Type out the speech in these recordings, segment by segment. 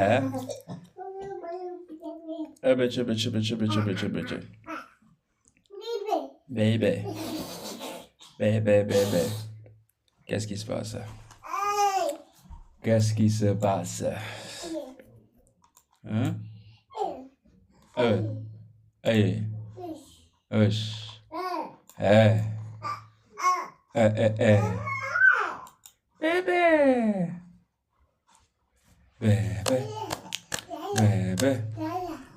Hein? Baby. Baby, baby. Qu'est-ce qui se passe? Qu'est-ce qui se passe? Hein? Hey. Hush. Hey. Hey. Bébé. Bébé. Bébé.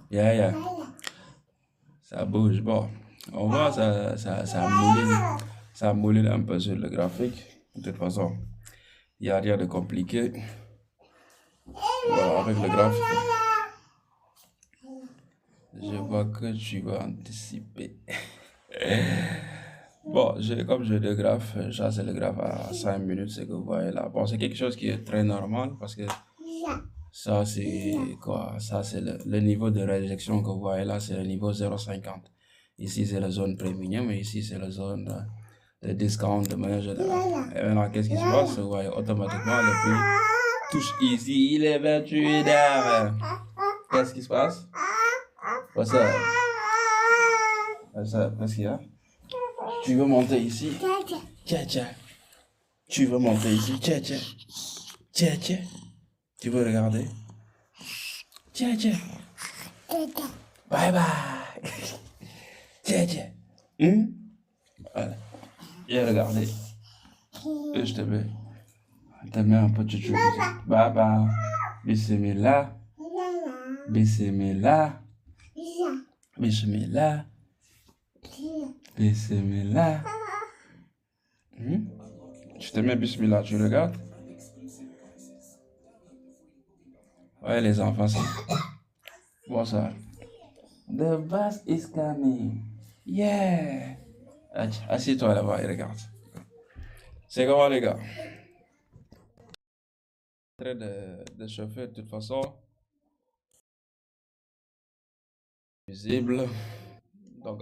Yeah, yeah. Ça bouge. Bon. On voit, ça mouline un peu sur le graphique. De toute façon, il n'y a rien de compliqué. Voilà, avec le graphique. Je vois que tu vas anticiper. Bon, comme j'ai le graphe, ça c'est le graphe à 5 minutes, ce que vous voyez là. Bon, c'est quelque chose qui est très normal parce que ça c'est quoi? Ça c'est le niveau de réjection que vous voyez là, c'est le niveau 0,50. Ici c'est la zone premium et ici c'est la zone de discount de manière générale. Et maintenant, qu'est-ce qui se passe? Vous voyez automatiquement le prix touche ici, il est 28 heures. Qu'est-ce qui se passe? What's up? What's up? Qu'est-ce qu'il y a? Tu veux monter ici? Tiens, tiens. Tu veux monter ici? Tiens, tiens. Tiens, tiens. Tu veux regarder? Tiens, tiens. Bye bye. Tiens, tiens. Voilà. Viens regarder. Je te mets. Je te mets un peu de chouchou. Bye bye. Bismillah. Bismillah. Bismillah. Bismillah. Je te mets Bismillah, tu regardes? Ouais, les enfants, c'est... Bonsoir. The bus is coming. Yeah. Assieds-toi là-bas et regarde. C'est comment, les gars? En train de chauffer de toute façon. Visible. Donc,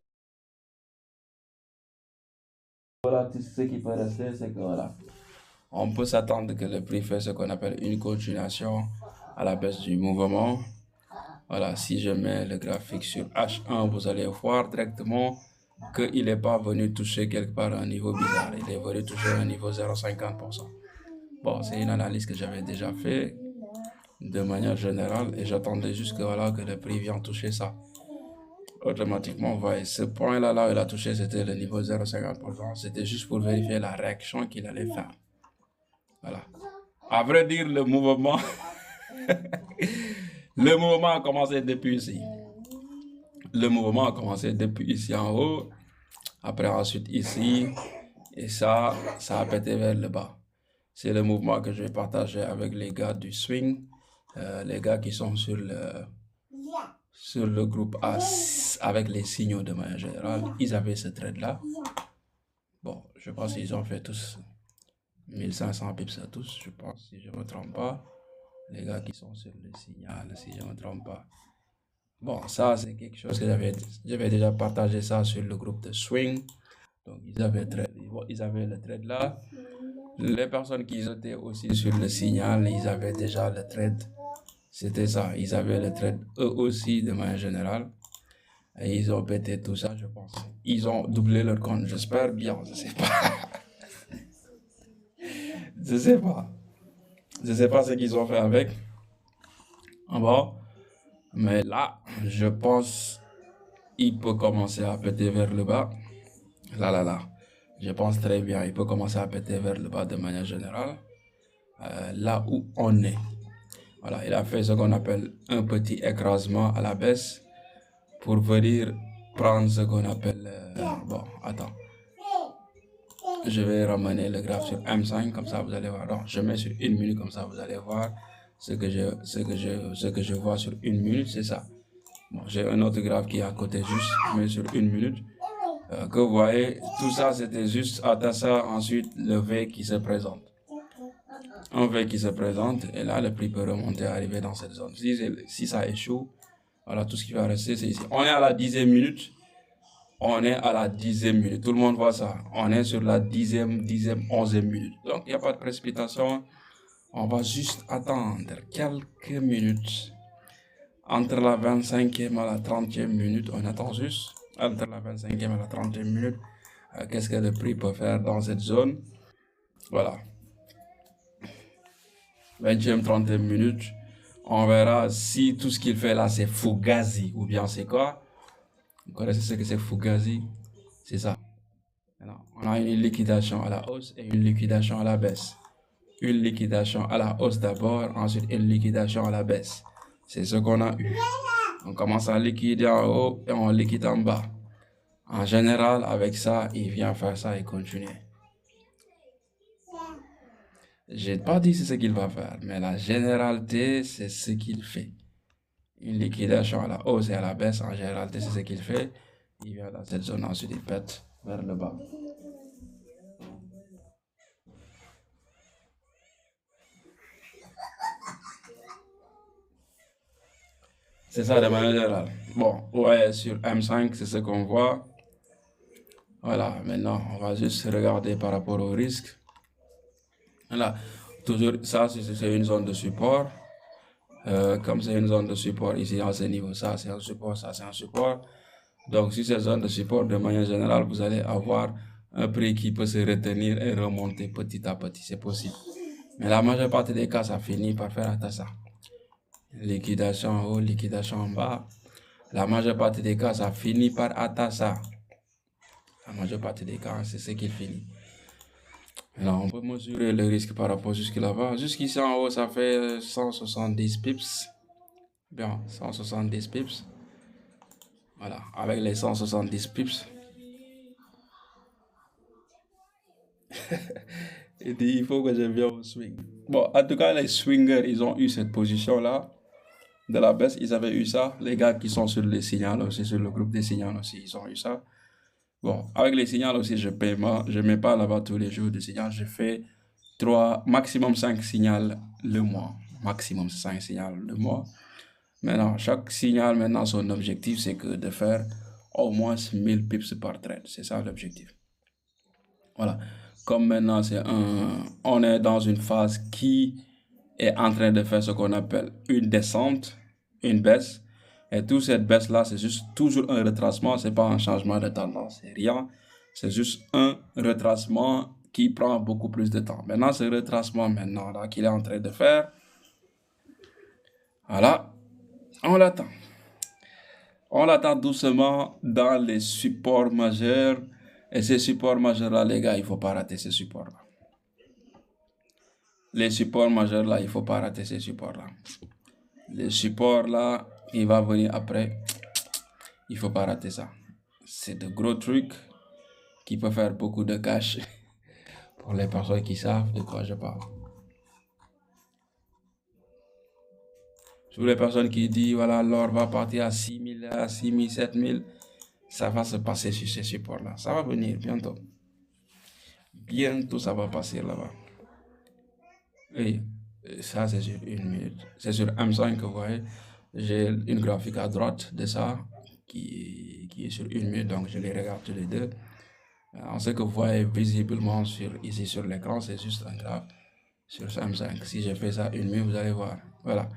voilà, tout ce qui peut rester, c'est que voilà. On peut s'attendre que le prix fait ce qu'on appelle une continuation à la baisse du mouvement. Voilà, si je mets le graphique sur H1, vous allez voir directement qu'il n'est pas venu toucher quelque part un niveau bizarre. Il est venu toucher un niveau 0,50%. Bon, c'est une analyse que j'avais déjà fait de manière générale et j'attendais juste que, voilà, que le prix vienne toucher ça. Automatiquement, vous voyez, ce point-là, là, il a touché, c'était le niveau 0,50%. C'était juste pour vérifier la réaction qu'il allait faire. Voilà. À vrai dire, le mouvement, le mouvement a commencé depuis ici. Le mouvement a commencé depuis ici en haut, après ensuite ici, et ça a pété vers le bas. C'est le mouvement que je vais partager avec les gars du swing, les gars qui sont sur le groupe A avec les signaux de manière générale. Ils avaient ce trade-là. Bon, je pense qu'ils ont fait tous 1500 pips à tous, je pense, si je ne me trompe pas. Les gars qui sont sur le signal, si je ne me trompe pas. Bon, ça, c'est quelque chose que j'avais déjà partagé ça sur le groupe de swing. Donc, ils avaient le trade là. Les personnes qui étaient aussi sur le signal, ils avaient déjà le trade. C'était ça, ils avaient le trade eux aussi de manière générale. Et ils ont pété tout ça, je pense. Ils ont doublé leur compte, j'espère bien, je sais pas. Je sais pas. Je sais pas ce qu'ils ont fait avec. Bon. Mais là, je pense il peut commencer à péter vers le bas. Là. Je pense très bien, il peut commencer à péter vers le bas de manière générale. Là où on est. Voilà, il a fait ce qu'on appelle un petit écrasement à la baisse pour venir prendre ce qu'on appelle... bon, attends. Je vais ramener le graphe sur M5, comme ça vous allez voir. Donc, je mets sur 1 minute, comme ça vous allez voir ce que je vois sur 1 minute, c'est ça. Bon, j'ai un autre graphe qui est à côté juste, mais sur 1 minute. Que vous voyez, tout ça c'était juste à ça, ensuite le V qui se présente. un V qui se présente, et là, le prix peut remonter, arriver dans cette zone. Si ça échoue, voilà, tout ce qui va rester, c'est ici. On est à la 10e minute. On est à la 10e minute. Tout le monde voit ça. On est sur la 10e, 11e minute. Donc, il n'y a pas de précipitation. On va juste attendre quelques minutes. Entre la 25e et la 30e minute, on attend juste. Entre la 25e et la 30e minute, qu'est-ce que le prix peut faire dans cette zone? Voilà. 20e, 30e minute, on verra si tout ce qu'il fait là, c'est Fugazi ou bien c'est quoi. Vous connaissez ce que c'est Fugazi? C'est ça. Alors, on a une liquidation à la hausse et une liquidation à la baisse. Une liquidation à la hausse d'abord, ensuite une liquidation à la baisse. C'est ce qu'on a eu. On commence à liquider en haut et on liquide en bas. En général, avec ça, il vient faire ça et continuer. J'ai pas dit c'est ce qu'il va faire, mais la généralité, c'est ce qu'il fait. Une liquidation à la hausse et à la baisse, en généralité, c'est ce qu'il fait. Il vient dans cette zone, ensuite il pète vers le bas. C'est ça de manière générale. Bon, ouais, sur M5, c'est ce qu'on voit. Voilà, maintenant, on va juste regarder par rapport au risque. Voilà, toujours, ça, c'est une zone de support. Comme c'est une zone de support ici à ce niveau, ça c'est un support, ça c'est un support. Donc, sur ces zones de support, de manière générale, vous allez avoir un prix qui peut se retenir et remonter petit à petit, c'est possible. Mais la majeure partie des cas, ça finit par faire à ça. Liquidation en haut, liquidation en bas. La majeure partie des cas, ça finit par atteindre ça. La majeure partie des cas, c'est ce qu'il finit. Alors, on peut mesurer le risque par rapport jusque là-bas. Jusqu'ici en haut, ça fait 170 pips. Bien, 170 pips. Voilà, avec les 170 pips. Il dit, il faut que je vienne au swing. Bon, en tout cas, les swingers, ils ont eu cette position-là. De la baisse, ils avaient eu ça. Les gars qui sont sur les signaux aussi, sur le groupe des signaux aussi, ils ont eu ça. Bon, avec les signaux aussi, je mets pas là-bas tous les jours de signaux. Je fais 3, maximum 5 signaux le mois. Maximum 5 signaux le mois. Maintenant, chaque signal, maintenant, son objectif, c'est que de faire au moins 1000 pips par trade. C'est ça l'objectif. Voilà. Comme maintenant, on est dans une phase qui est en train de faire ce qu'on appelle une descente, une baisse. Et toute cette baisse-là, c'est juste toujours un retracement, c'est pas un changement de tendance, c'est rien. C'est juste un retracement qui prend beaucoup plus de temps. Maintenant, ce retracement maintenant là qu'il est en train de faire, voilà, on l'attend. On l'attend doucement dans les supports majeurs. Et ces supports majeurs-là, les gars, il faut pas rater ces supports-là. Les supports majeurs là, il faut pas rater ces supports-là. Les supports là, il va venir après, il faut pas rater ça. C'est de gros trucs qui peuvent faire beaucoup de cash pour les personnes qui savent de quoi je parle. Sur les personnes qui disent, voilà, l'or va partir à 6 000, à 6 000, 7 000, ça va se passer sur ces supports-là. Ça va venir bientôt. Bientôt, ça va passer là-bas. Et ça, c'est sur 1 minute. C'est sur M5 que vous voyez. J'ai une graphique à droite de ça qui est sur 1 minute, donc je les regarde tous les deux. Ce que vous voyez visiblement ici sur l'écran, c'est juste un graphe sur M5. Si je fais ça 1 minute, vous allez voir. Voilà.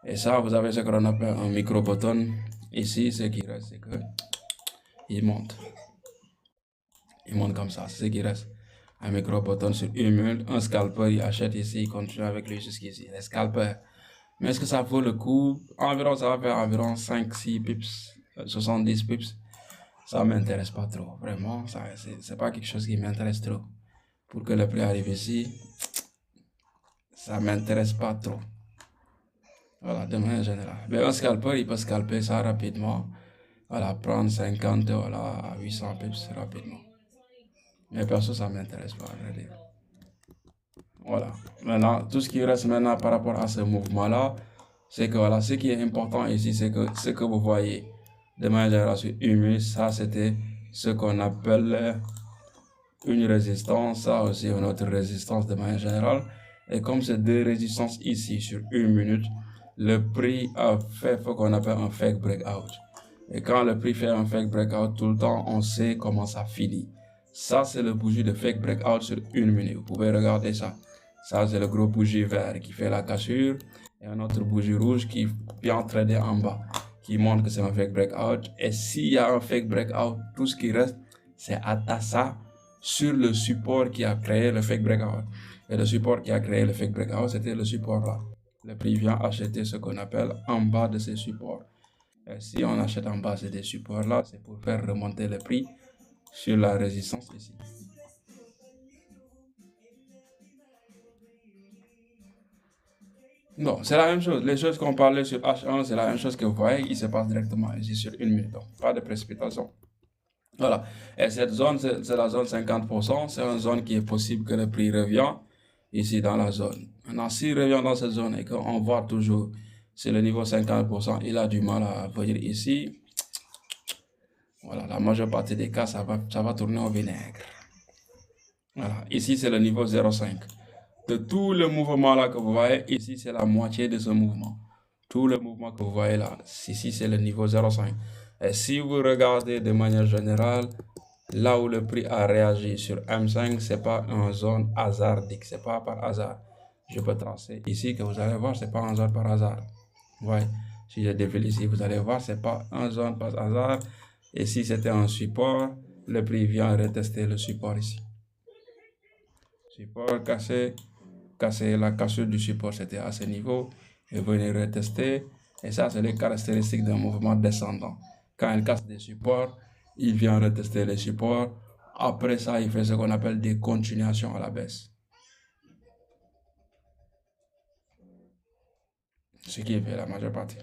Et ça, vous avez ce qu'on appelle un micro-button. Ici, ce qui reste, c'est que il monte. Il monte comme ça, c'est ce qui reste. Un micro-button sur 1 minute, un scalper, il achète ici, il continue avec lui jusqu'ici. Les scalpers. Mais est-ce que ça vaut le coup? Environ, ça va faire environ 5-6 pips, 70 pips. Ça m'intéresse pas trop, vraiment. C'est pas quelque chose qui m'intéresse trop. Pour que le prix arrive ici, ça m'intéresse pas trop. Voilà, de manière générale. Mais un scalper, il peut scalper ça rapidement. Voilà, prendre 50, voilà, à 800 pips rapidement. Mais perso, ça m'intéresse pas, à vrai dire. Voilà. Maintenant, tout ce qui reste maintenant par rapport à ce mouvement-là, c'est que voilà, ce qui est important ici, c'est que ce que vous voyez de manière générale sur humus, ça c'était ce qu'on appelle une résistance, ça aussi une autre résistance de manière générale. Et comme c'est deux résistances ici sur 1 minute, le prix a fait ce qu'on appelle un fake breakout. Et quand le prix fait un fake breakout tout le temps, on sait comment ça finit. Ça, c'est le bougie de fake breakout sur 1 minute. Vous pouvez regarder ça. Ça, c'est le gros bougie vert qui fait la cassure. Et un autre bougie rouge qui vient trader en bas, qui montre que c'est un fake breakout. Et s'il y a un fake breakout, tout ce qui reste, c'est ça sur le support qui a créé le fake breakout. Et le support qui a créé le fake breakout, c'était le support là. Le prix vient acheter ce qu'on appelle en bas de ces supports. Et si on achète en bas de ces supports là, c'est pour faire remonter le prix sur la résistance ici. Non, c'est la même chose. Les choses qu'on parlait sur H1, c'est la même chose que vous voyez, il se passe directement ici sur 1 minute. Donc, pas de précipitation. Voilà. Et cette zone, c'est la zone 50%. C'est une zone qui est possible que le prix revienne ici dans la zone. Maintenant, s'il revient dans cette zone et qu'on voit toujours, c'est le niveau 50%, il a du mal à venir ici. Voilà, la majeure partie des cas, ça va tourner au vinaigre. Voilà, ici, c'est le niveau 0,5. De tout le mouvement là que vous voyez, ici, c'est la moitié de ce mouvement. Tout le mouvement que vous voyez là, ici, c'est le niveau 0,5. Et si vous regardez de manière générale, là où le prix a réagi sur M5, c'est pas une zone hasardique, c'est pas par hasard. Je peux tracer ici que vous allez voir, c'est pas une zone par hasard. Ouais. Si je défile ici, vous allez voir, c'est pas une zone par hasard. Et si c'était un support, le prix vient retester le support ici. Support cassé, la cassure du support, c'était à ce niveau. Et venez retester. Et ça, c'est les caractéristiques d'un mouvement descendant. Quand il casse des supports, il vient retester les supports. Après ça, il fait ce qu'on appelle des continuations à la baisse. Ce qui fait la majeure partie.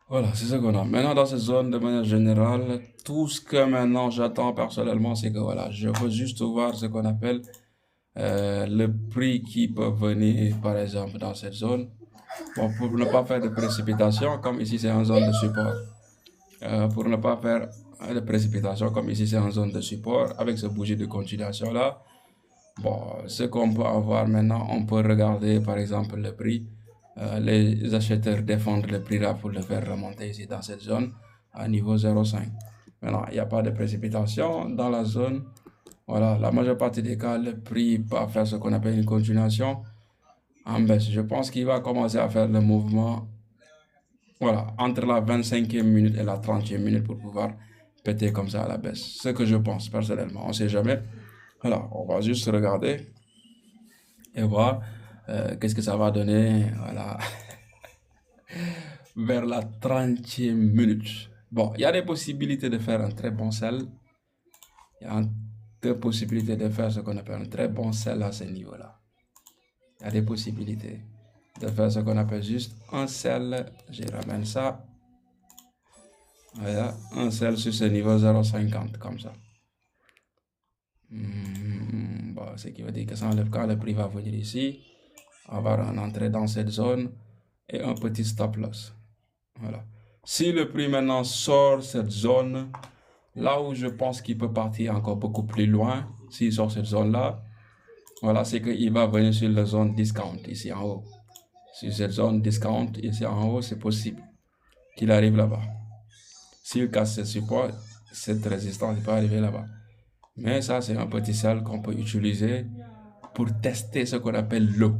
Voilà, c'est ce qu'on a. Maintenant, dans cette zone, de manière générale, tout ce que maintenant j'attends personnellement, c'est que voilà, je veux juste voir ce qu'on appelle le prix qui peut venir, par exemple, dans cette zone. Bon, pour ne pas faire de précipitation, comme ici c'est en zone de support. Pour ne pas faire de précipitation, comme ici c'est en zone de support, avec ce bougie de continuation là. Bon, ce qu'on peut avoir maintenant, on peut regarder par exemple le prix. Les acheteurs défendent le prix là pour le faire remonter ici dans cette zone à niveau 0,5. Maintenant, il n'y a pas de précipitation dans la zone. Voilà, la majeure partie des cas, le prix va faire ce qu'on appelle une continuation en baisse. Je pense qu'il va commencer à faire le mouvement, voilà, entre la 25e minute et la 30e minute pour pouvoir péter comme ça à la baisse. Ce que je pense personnellement, on ne sait jamais. Voilà, on va juste regarder et voir qu'est-ce que ça va donner, voilà, vers la 30e minute. Bon, il y a des possibilités de faire un très bon sell. Il y a des possibilités de faire ce qu'on appelle un très bon sell à ce niveau-là. Il y a des possibilités de faire ce qu'on appelle juste un sell. Je ramène ça. Voilà, un sell sur ce niveau 0,50 comme ça. Bon, ce qui veut dire que ça enlève quand le prix va venir ici, avoir une entrée dans cette zone et un petit stop loss. Voilà. Si le prix maintenant sort cette zone, là où je pense qu'il peut partir encore beaucoup plus loin, s'il sort cette zone-là, voilà, c'est qu'il va venir sur la zone discount ici en haut. Sur cette zone discount ici en haut, c'est possible qu'il arrive là-bas. S'il casse ce support, cette résistance, il peut arriver là-bas. Mais ça, c'est un petit sell qu'on peut utiliser pour tester ce qu'on appelle l'eau,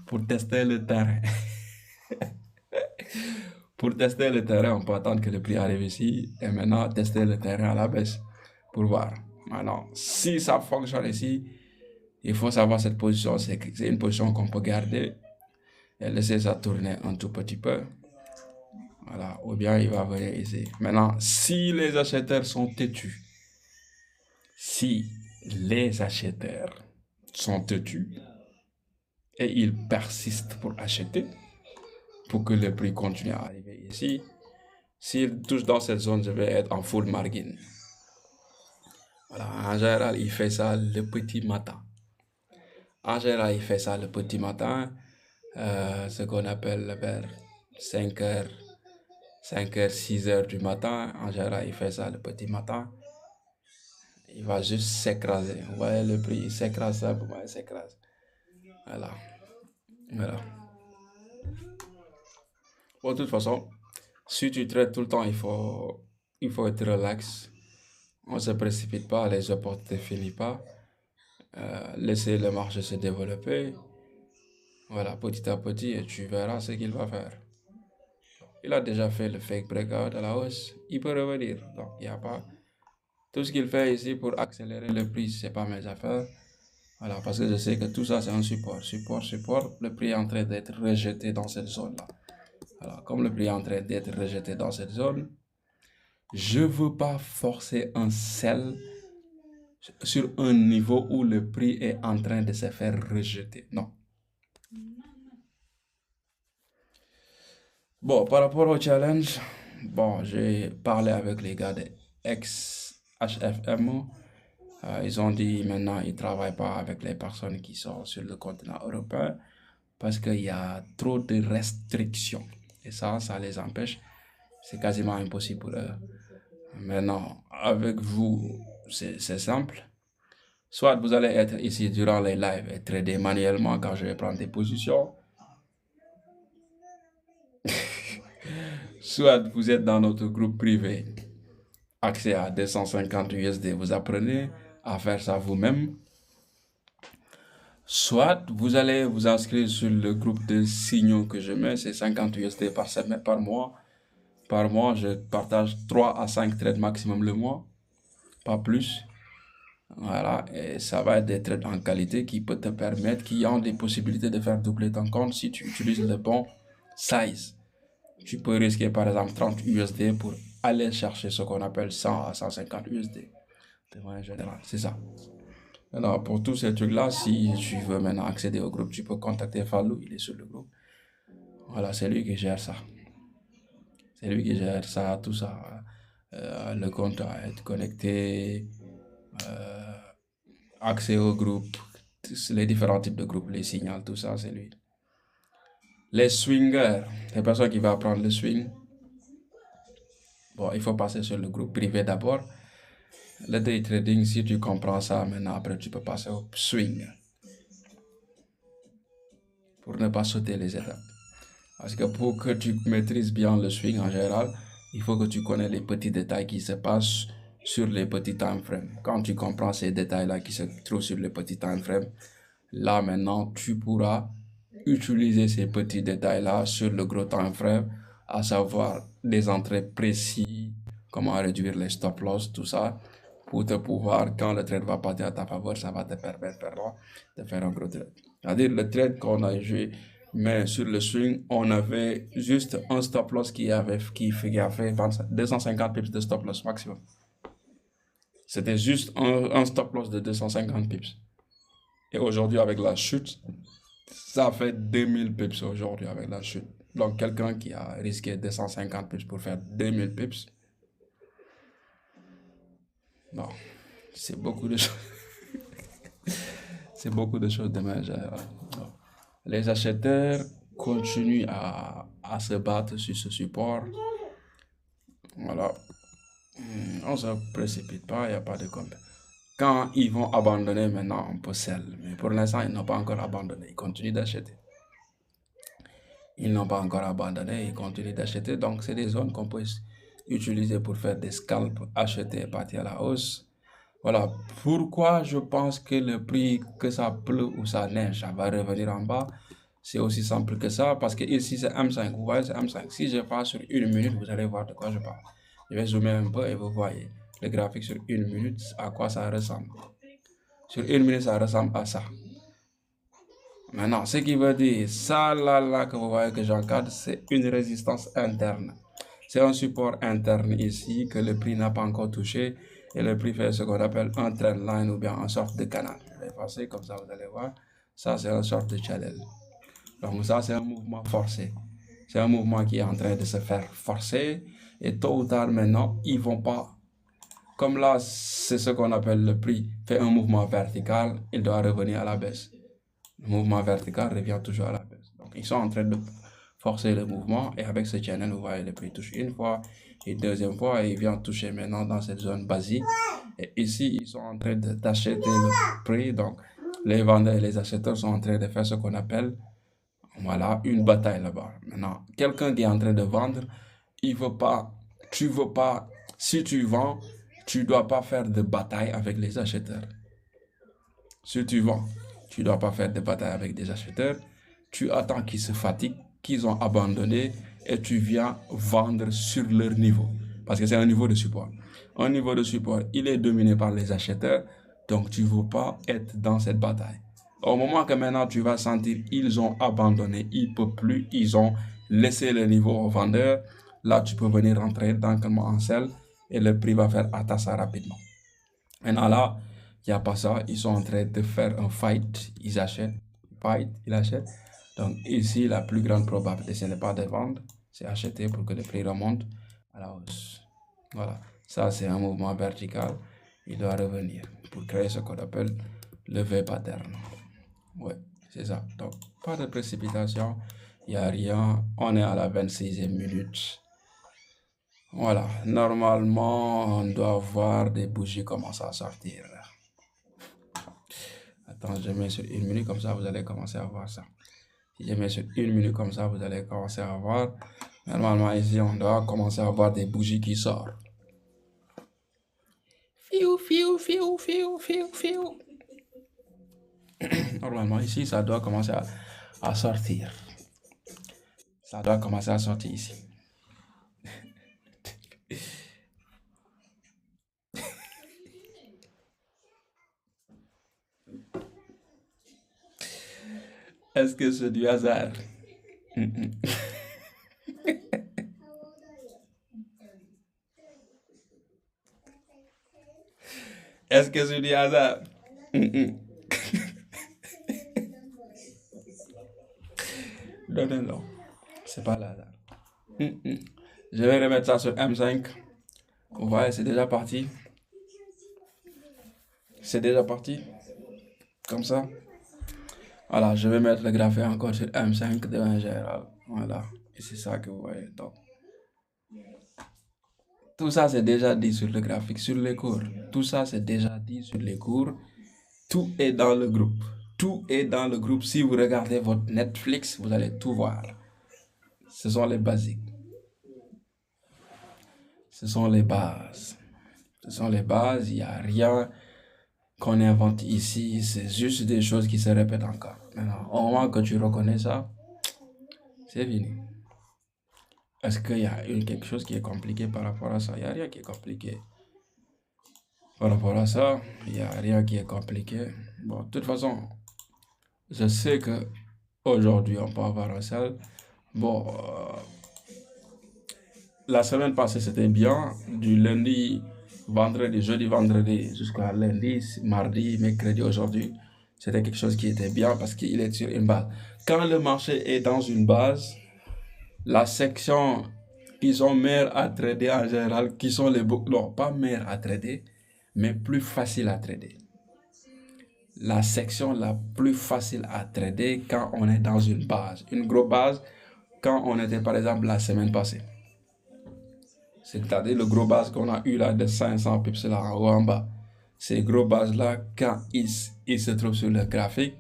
pour tester le terrain. Pour tester le terrain, on peut attendre que le prix arrive ici et maintenant tester le terrain à la baisse pour voir. Maintenant, si ça fonctionne ici, il faut savoir cette position, c'est une position qu'on peut garder et laisser ça tourner un tout petit peu. Voilà, ou bien il va venir ici. Maintenant, si les acheteurs sont têtus, si les acheteurs sont têtus et ils persistent pour acheter, pour que le prix continue à arriver ici, s'ils touchent dans cette zone, je vais être en full margin. Voilà, en général, il fait ça le petit matin. En général, il fait ça le petit matin, ce qu'on appelle vers 5 heures, 6 heures du matin. En général, il fait ça le petit matin. Il va juste s'écraser. Vous voyez le prix, il s'écrase simplement, il s'écrase. Voilà. Voilà. Bon, de toute façon, si tu traites tout le temps, il faut être relax. On ne se précipite pas, les opportunités ne finissent pas. Laisser le marché se développer. Voilà, petit à petit, et tu verras ce qu'il va faire. Il a déjà fait le fake breakout à la hausse, il peut revenir. Donc, il n'y a pas. Tout ce qu'il fait ici pour accélérer le prix, ce n'est pas mes affaires. Voilà, parce que je sais que tout ça, c'est un support. Support. Le prix est en train d'être rejeté dans cette zone-là. Voilà, comme le prix est en train d'être rejeté dans cette zone, je ne veux pas forcer un sell sur un niveau où le prix est en train de se faire rejeter. Non. Bon, par rapport au challenge, bon, j'ai parlé avec les gars de ex-HFM. Ils ont dit maintenant ils ne travaillent pas avec les personnes qui sont sur le continent européen parce qu'il y a trop de restrictions. Et ça les empêche. C'est quasiment impossible pour eux. Maintenant, avec vous, c'est simple. Soit vous allez être ici durant les lives et trader manuellement quand je vais prendre des positions. Soit vous êtes dans notre groupe privé, accès à 250 USD, vous apprenez à faire ça vous-même. Soit vous allez vous inscrire sur le groupe de signaux que je mets, c'est 50 USD par semaine, par mois. Par mois, je partage 3 à 5 trades maximum le mois, pas plus. Voilà, et ça va être des trades en qualité qui peut te permettre, qui ont des possibilités de faire doubler ton compte si tu utilises le bon size. Tu peux risquer par exemple 30 USD pour aller chercher ce qu'on appelle 100 à 150 USD. En général, c'est ça. Alors, pour tous ces trucs-là, si tu veux maintenant accéder au groupe, tu peux contacter Fallou, il est sur le groupe. Voilà, c'est lui qui gère ça. C'est lui qui gère ça, tout ça. Le compte à être connecté, accès au groupe, les différents types de groupes, les signaux, tout ça, c'est lui. Les swingers, les personnes qui vont apprendre le swing, bon, il faut passer sur le groupe privé d'abord. Le day trading, si tu comprends ça, maintenant, après, tu peux passer au swing. Pour ne pas sauter les étapes. Parce que pour que tu maîtrises bien le swing en général, il faut que tu connais les petits détails qui se passent sur les petits time frames. Quand tu comprends ces détails-là qui se trouvent sur les petits time frames, là maintenant, tu pourras utiliser ces petits détails-là sur le gros time frame, à savoir des entrées précises, comment réduire les stop loss, tout ça, pour te pouvoir, quand le trade va partir à ta faveur, ça va te permettre de faire un gros trade. C'est-à-dire le trade qu'on a joué, mais sur le swing, on avait juste un stop loss qui a fait 250 pips de stop loss maximum. C'était juste un stop loss de 250 pips. Et aujourd'hui, avec la chute, ça fait 2000 pips aujourd'hui avec la chute. Donc, quelqu'un qui a risqué 250 pips pour faire 2000 pips, non, c'est beaucoup de choses. C'est beaucoup de choses demain. Les acheteurs continuent à se battre sur ce support. Voilà. On ne se précipite pas, il n'y a pas de compte. Quand ils vont abandonner, maintenant, on peut sell. Mais pour l'instant, ils n'ont pas encore abandonné. Ils continuent d'acheter. Ils n'ont pas encore abandonné, ils continuent d'acheter. Donc, c'est des zones qu'on peut utiliser pour faire des scalps, acheter et partir à la hausse. Voilà pourquoi je pense que le prix, que ça pleut ou ça neige, ça va revenir en bas. C'est aussi simple que ça, parce que ici c'est M5, vous voyez c'est M5. Si je passe sur une minute, vous allez voir de quoi je parle. Je vais zoomer un peu et vous voyez le graphique sur une minute, à quoi ça ressemble. Sur une minute, ça ressemble à ça. Maintenant, ce qui veut dire, ça là que vous voyez que j'encadre, c'est une résistance interne. C'est un support interne ici que le prix n'a pas encore touché. Et le prix fait ce qu'on appelle un trendline ou bien une sorte de canal. Je vais passer comme ça, vous allez voir. Ça, c'est une sorte de channel. Donc ça, c'est un mouvement forcé. C'est un mouvement qui est en train de se faire forcer. Et tôt ou tard, maintenant, ils vont pas. Comme là, c'est ce qu'on appelle le prix fait un mouvement vertical, il doit revenir à la baisse. Le mouvement vertical revient toujours à la baisse. Donc, ils sont en train de forcer le mouvement. Et avec ce channel, vous voyez, le prix touche une fois et deuxième fois. Et il vient toucher maintenant dans cette zone basique. Et ici, ils sont en train d'acheter le prix. Donc, les vendeurs et les acheteurs sont en train de faire ce qu'on appelle, voilà, une bataille là-bas. Maintenant, quelqu'un qui est en train de vendre, il veut pas, tu veux pas, si tu vends, tu dois pas faire de bataille avec les acheteurs. Si tu vends, tu dois pas faire de bataille avec des acheteurs. Tu attends qu'ils se fatiguent, qu'ils ont abandonné et tu viens vendre sur leur niveau. Parce que c'est un niveau de support. Un niveau de support, il est dominé par les acheteurs. Donc, tu ne veux pas être dans cette bataille. Au moment que maintenant tu vas sentir ils ont abandonné, ils ne peuvent plus, ils ont laissé le niveau aux vendeurs, là tu peux venir rentrer tranquillement en selle et le prix va faire ça rapidement. Maintenant là, il n'y a pas ça, ils sont en train de faire un fight, ils achètent, ils achètent. Donc ici, la plus grande probabilité, ce n'est pas de vendre, c'est acheter pour que le prix remonte à la hausse. Voilà, ça c'est un mouvement vertical, il doit revenir pour créer ce qu'on appelle le V-pattern. Ouais, c'est ça. Donc, pas de précipitation, il n'y a rien. On est à la 26e minute. Voilà, normalement, on doit voir des bougies commencer à sortir. Attends, je mets sur 1 minute, comme ça, vous allez commencer à voir ça. Si je mets sur 1 minute, comme ça, vous allez commencer à voir. Normalement, ici, on doit commencer à voir des bougies qui sortent. Fiou, fiou, fiou, fiou, fiou, fiou. Normalement, ici, ça doit commencer à sortir. Ça doit commencer à sortir ici. Est-ce que c'est du hasard? Est-ce que c'est du hasard? Non, non, non. C'est pas le hasard. Je vais remettre ça sur M5. Vous voyez, c'est déjà parti. C'est déjà parti. Comme ça. Voilà, je vais mettre le graphique encore sur M5 de manière générale. Voilà. Et c'est ça que vous voyez. Donc, tout ça, c'est déjà dit sur le graphique, sur les cours. Tout ça, c'est déjà dit sur les cours. Tout est dans le groupe. Tout est dans le groupe. Si vous regardez votre Netflix, vous allez tout voir. Ce sont les basiques. Ce sont les bases. Ce sont les bases. Il n'y a rien qu'on invente ici. C'est juste des choses qui se répètent encore. Maintenant, au moment que tu reconnais ça, c'est fini. Est-ce qu'il y a quelque chose qui est compliqué par rapport à ça? Il n'y a rien qui est compliqué. Par rapport à ça, il n'y a rien qui est compliqué. Bon, de toute façon, je sais que aujourd'hui on peut avoir un sel. Bon, la semaine passée c'était bien. Du lundi, vendredi, jeudi, vendredi jusqu'à lundi, mardi, mercredi, aujourd'hui. C'était quelque chose qui était bien parce qu'il est sur une base. Quand le marché est dans une base, la section qui sont meilleures à trader en général, qui sont les... Non, pas meilleures à trader, mais plus faciles à trader. La section la plus facile à trader quand on est dans une base. Une grosse base, quand on était par exemple la semaine passée. C'est-à-dire le gros base qu'on a eu là de 500 pips là en haut en bas. Ces gros bases là, quand ils se trouvent sur le graphique,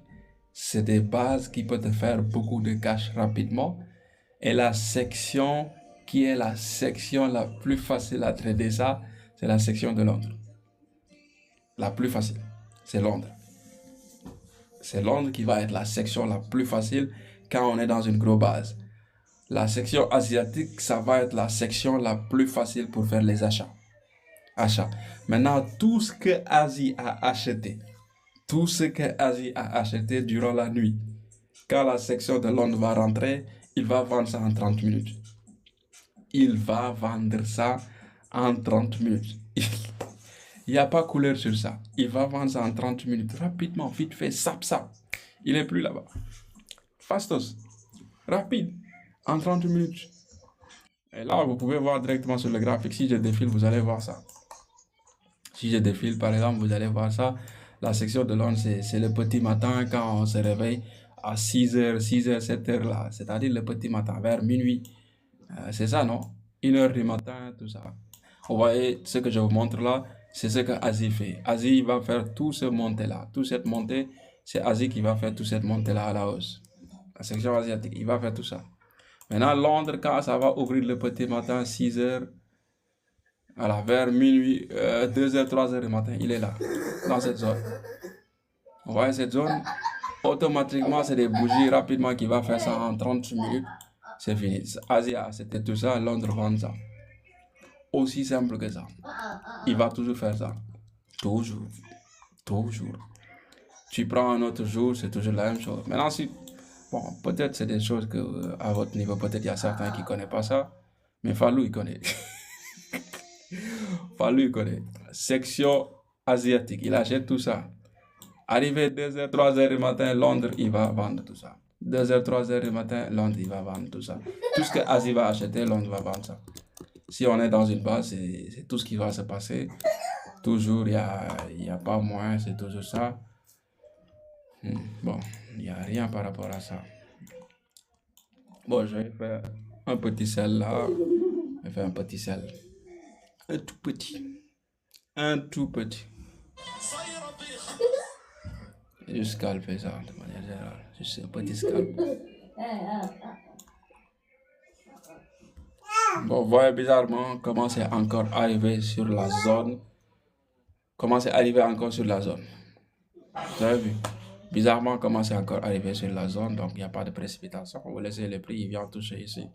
c'est des bases qui peuvent te faire beaucoup de cash rapidement. Et la section qui est la section la plus facile à trader ça, c'est la section de Londres. La plus facile, c'est Londres. C'est Londres qui va être la section la plus facile quand on est dans une grosse base. La section asiatique, ça va être la section la plus facile pour faire les achats. Maintenant, tout ce que Asie a acheté, durant la nuit, quand la section de Londres va rentrer, il va vendre ça en 30 minutes. il va vendre ça en 30 minutes. Il n'y a pas couleur sur ça. Il va vendre ça en 30 minutes. Rapidement, vite fait, sap, sap. Il n'est plus là-bas. Fastos. Rapide. En 30 minutes. Et là, vous pouvez voir directement sur le graphique. Si je défile, vous allez voir ça. Si je défile, par exemple, vous allez voir ça. La section de Londres, c'est le petit matin quand on se réveille à 6h, 6h, 7h là. C'est-à-dire le petit matin, vers minuit. C'est ça, non? 1h du matin, tout ça. Vous voyez, ce que je vous montre là, c'est ce que Asie fait. Asie va faire tout ce montée-là. Toute cette montée, c'est Asie qui va faire toute cette montée-là à la hausse. La section asiatique, il va faire tout ça. Maintenant, Londres, quand ça va ouvrir le petit matin, 6h, voilà, vers minuit, 2h, 3h du matin, il est là, dans cette zone. Vous voyez cette zone? Automatiquement, c'est des bougies rapidement qui va faire ça en 30 minutes. C'est fini. Asia, c'était tout ça, Londres vend ça. Aussi simple que ça. Il va toujours faire ça. Toujours. Toujours. Tu prends un autre jour, c'est toujours la même chose. Maintenant, si, bon, peut-être c'est des choses que, à votre niveau, peut-être il y a certains qui ne connaissent pas ça, mais Fallou, il connaît. Fallou, il connaît. Section asiatique, il achète tout ça. Arrivé 2h, 3h du matin, Londres, il va vendre tout ça. 2h, 3h du matin, Londres, il va vendre tout ça. Tout ce que Asie va acheter, Londres va vendre ça. Si on est dans une base, c'est tout ce qui va se passer. Toujours, il n'y a pas moins, c'est toujours ça. Bon, il n'y a rien par rapport à ça. Bon, je vais faire un petit sel là. Je vais faire un petit sel. Un tout petit. Un tout petit. Juste scalper ça de manière générale. Juste un petit scalp. Bon, vous voyez bizarrement comment c'est encore arrivé sur la zone. Comment c'est arrivé encore sur la zone. Vous avez vu? Bizarrement comment c'est encore arrivé sur la zone. Donc il n'y a pas de précipitation. Vous laissez le prix, il vient toucher ici.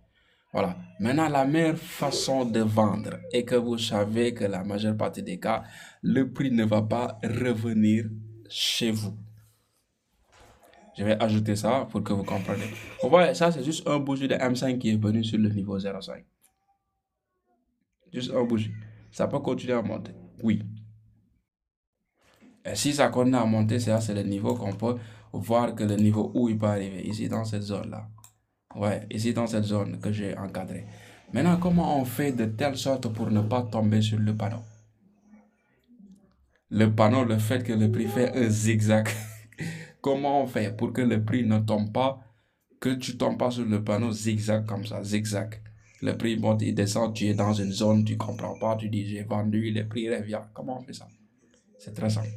Voilà. Maintenant, la meilleure façon de vendre est que vous savez que la majeure partie des cas, le prix ne va pas revenir chez vous. Je vais ajouter ça pour que vous compreniez. Vous voyez, ça c'est juste un bougie de M5 qui est venu sur le niveau 0,5. Juste un bougie. Ça peut continuer à monter. Oui. Et si ça continue à monter, c'est le niveau qu'on peut voir que le niveau où il peut arriver. Ici dans cette zone-là. Ouais, ici dans cette zone que j'ai encadrée. Maintenant, comment on fait de telle sorte pour ne pas tomber sur le panneau? Le panneau, le fait que le prix fait un zigzag. Comment on fait pour que le prix ne tombe pas, que tu ne tombes pas sur le panneau zigzag comme ça, zigzag. Le prix monte, il descend, tu es dans une zone, tu ne comprends pas, tu dis j'ai vendu, le prix revient. Comment on fait ça? C'est très simple.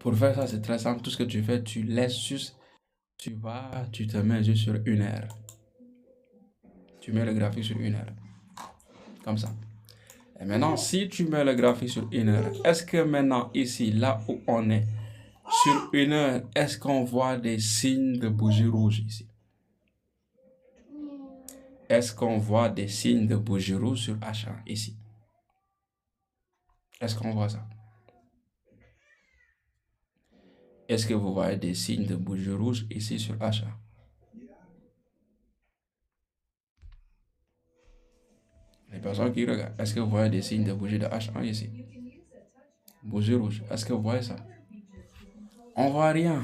Pour faire ça, c'est très simple. Tout ce que tu fais, tu laisses juste, tu te mets juste sur 1 heure. Tu mets le graphique sur 1 heure. Comme ça. Et maintenant, si tu mets le graphique sur 1 heure, est-ce que maintenant, ici, là où on est, sur 1 heure, est-ce qu'on voit des signes de bougie rouge ici? Est-ce qu'on voit des signes de bougie rouge sur H1 ici? Est-ce qu'on voit ça? Est-ce que vous voyez des signes de bougie rouge ici sur H1? Les personnes qui regardent, est-ce que vous voyez des signes de bougie de H1 ici? Bougie rouge, est-ce que vous voyez ça? On voit rien.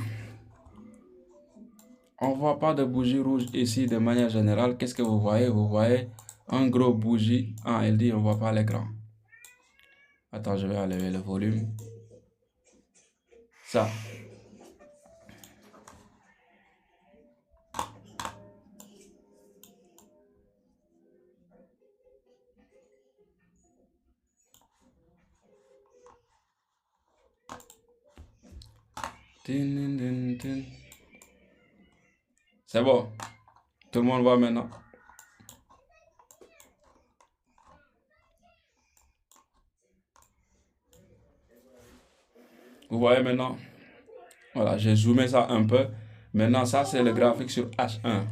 On ne voit pas de bougie rouge ici de manière générale. Qu'est-ce que vous voyez? Vous voyez un gros bougie. Ah, elle dit on ne voit pas l'écran. Attends, je vais enlever le volume. Ça. C'est bon. Tout le monde voit maintenant. Vous voyez maintenant? Voilà, j'ai zoomé ça un peu. Maintenant, ça, c'est le graphique sur H1.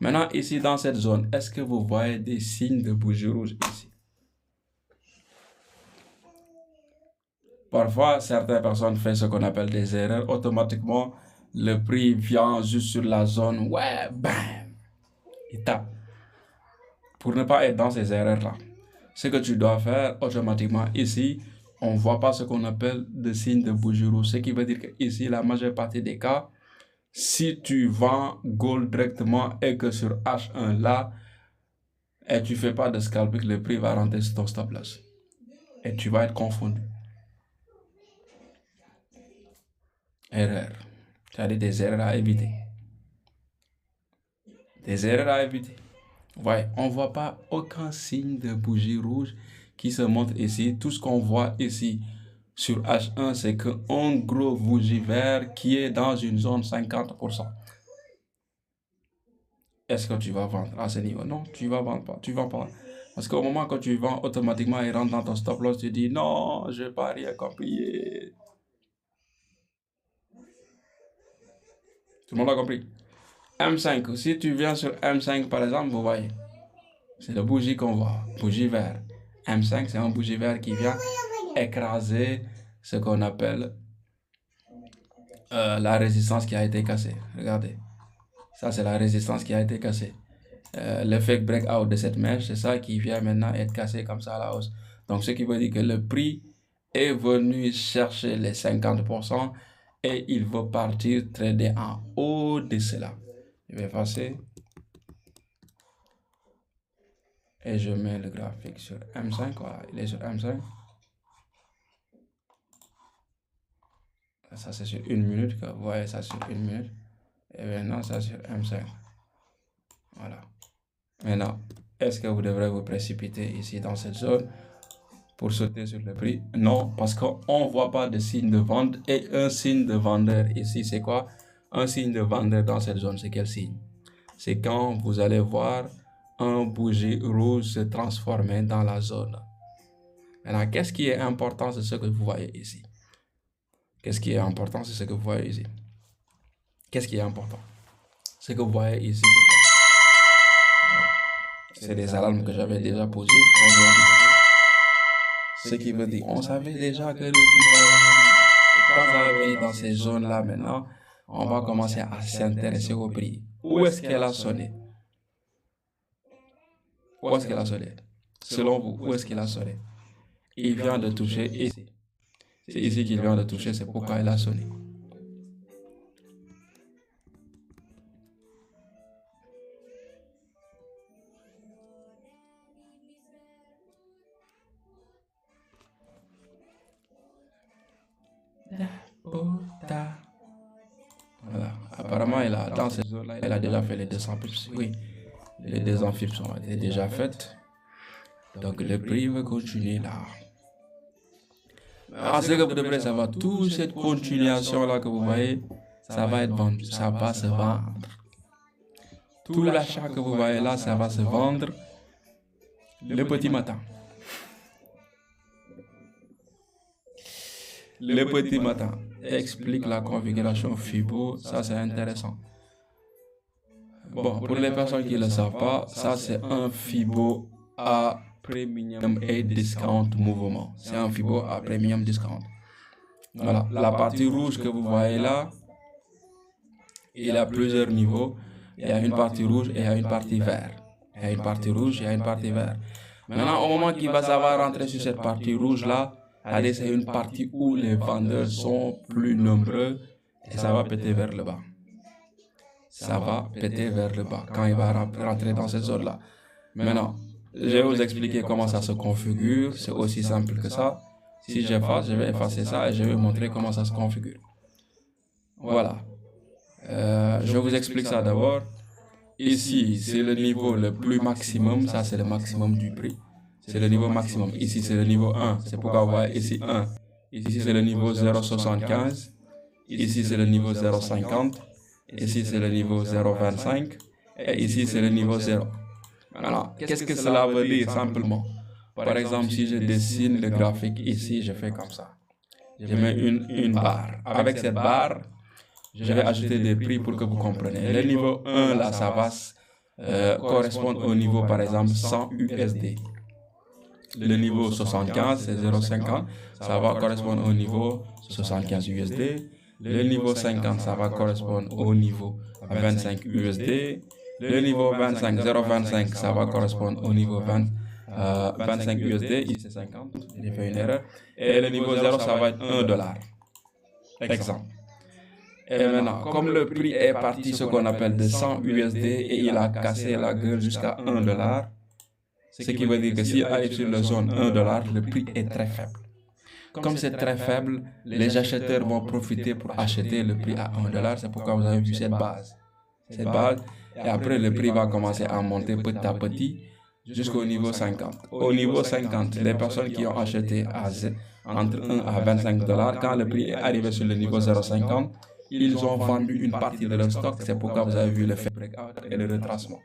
Maintenant, ici, dans cette zone, est-ce que vous voyez des signes de bougie rouge ici? Parfois, certaines personnes font ce qu'on appelle des erreurs. Automatiquement, le prix vient juste sur la zone. Ouais, bam! Il tape. pour ne pas être dans ces erreurs-là, ce que tu dois faire automatiquement ici, on ne voit pas ce qu'on appelle le signe de bougie rouge. Ce qui veut dire que ici, la majeure partie des cas, si tu vends gold directement et que sur H1 là, et tu ne fais pas de scalping, le prix va rentrer sur ton stop loss. Et tu vas être confondu. Erreur. C'est-à-dire des erreurs à éviter. Des erreurs à éviter. Ouais, on ne voit pas aucun signe de bougie rouge qui se montre ici. Tout ce qu'on voit ici sur H1, c'est qu'un gros bougie vert qui est dans une zone 50%. Est-ce que tu vas vendre à ce niveau? Non, tu ne vas vendre pas. Tu vends pas. Parce qu'au moment que tu vends, automatiquement, il rentre dans ton stop loss. Tu dis non, je n'ai pas rien compris. Tout le monde a compris? M5, si tu viens sur M5 par exemple, vous voyez, c'est le bougie qu'on voit, bougie vert. M5, c'est un bougie vert qui vient écraser ce qu'on appelle la résistance qui a été cassée. Regardez, ça c'est la résistance qui a été cassée. Le fake breakout de cette mèche, c'est ça qui vient maintenant être cassé comme ça à la hausse. Donc ce qui veut dire que le prix est venu chercher les 50% et il va partir trader en haut de cela. Je vais effacer. Et je mets le graphique sur M5. Voilà, il est sur M5. Ça, c'est sur 1 minute. Vous voyez ça sur 1 minute. Et maintenant, ça sur M5. Voilà. Maintenant, est-ce que vous devrez vous précipiter ici dans cette zone pour sauter sur le prix? Non, parce qu'on ne voit pas de signe de vente. Et un signe de vendeur ici, c'est quoi? Un signe de vendeur dans cette zone, c'est quel signe? C'est quand vous allez voir un bougie rouge se transformer dans la zone. Maintenant, qu'est-ce qui est important, c'est ce que vous voyez ici. Qu'est-ce qui est important, c'est ce que vous voyez ici. Qu'est-ce qui est important? Ce que vous voyez ici, c'est des alarmes que j'avais déjà posées. Ce qui veut dire, on savait déjà que le prix, quand ça va venir dans ces zones-là maintenant, on va commencer à s'intéresser au prix. Où est-ce qu'elle a sonné? Où est-ce qu'elle a sonné? Selon vous, où est-ce qu'il a sonné? Il vient de toucher ici. C'est ici qu'il vient de toucher, c'est pourquoi il a sonné. Voilà. Apparemment, dans cette zone-là, il a déjà fait les 200 pips. Oui, les 200 pips sont déjà faites. Donc, le prix va continuer là. Alors, ce que vous devrez savoir, toute cette continuation-là que vous voyez, ça va être vendu, ça va se vendre. Tout l'achat que vous voyez là, ça va se vendre le petit matin. Le petit matin explique la configuration FIBO, ça c'est intéressant. Bon, pour les personnes qui ne le savent pas, ça c'est un FIBO à Premium et Discount mouvement. C'est un FIBO à Premium Discount. Voilà, la partie rouge que vous voyez là, il a plusieurs niveaux. Il y a une partie rouge et il y a une partie verte. Il y a une partie rouge et il y a une partie verte. Maintenant, au moment qu'il va savoir rentrer sur cette partie rouge là, c'est une partie où les vendeurs sont plus nombreux et ça va péter vers le bas. Ça va péter vers le bas quand il va rentrer dans cette zone là. Maintenant, je vais vous expliquer comment ça se configure. C'est aussi simple que ça. Si j'efface, je vais effacer ça et je vais vous montrer comment ça se configure. Voilà. Je vous explique ça d'abord. Ici, c'est le niveau le plus maximum. Ça, c'est le maximum du prix. C'est le niveau maximum. Ici, c'est le niveau 1. C'est pourquoi vous voyez ici 1. Ici, c'est le niveau 0,75. Ici, c'est le niveau 0,50. Ici, c'est le niveau 0,25. Et ici, c'est le niveau 0. Alors, qu'est-ce que cela veut dire simplement? Par exemple, si je dessine le graphique ici, je fais comme ça. Je mets une barre. Avec cette barre, je vais ajouter des prix pour que vous compreniez. Le niveau 1, là, ça va correspondre au niveau, par exemple, 100 USD. Le niveau 75, c'est 0,50. Ça va correspondre au niveau 75 USD. Le niveau 50, ça va correspondre au niveau 25 USD. Le niveau 25, 0,25, ça va correspondre au niveau 25 USD, ici c'est 50, j'ai fait une erreur. Et le niveau 0, ça va être 1 dollar. Exemple. Et maintenant, comme le prix est parti ce qu'on appelle de 100 USD et il a cassé la gueule jusqu'à 1 dollar, ce qui veut dire que s'il arrive sur la zone 1 dollar, le prix est très faible. Comme c'est très faible, les acheteurs vont profiter pour acheter le prix à 1 dollar. C'est pourquoi vous avez vu cette base. Cette base, et après le prix va commencer à monter petit à petit jusqu'au niveau 50. Au niveau 50, les personnes qui ont acheté entre 1 à 25 dollars, quand le prix est arrivé sur le niveau 0,50, ils ont vendu une partie de leur stock. C'est pourquoi vous avez vu le fait breakout et le retracement.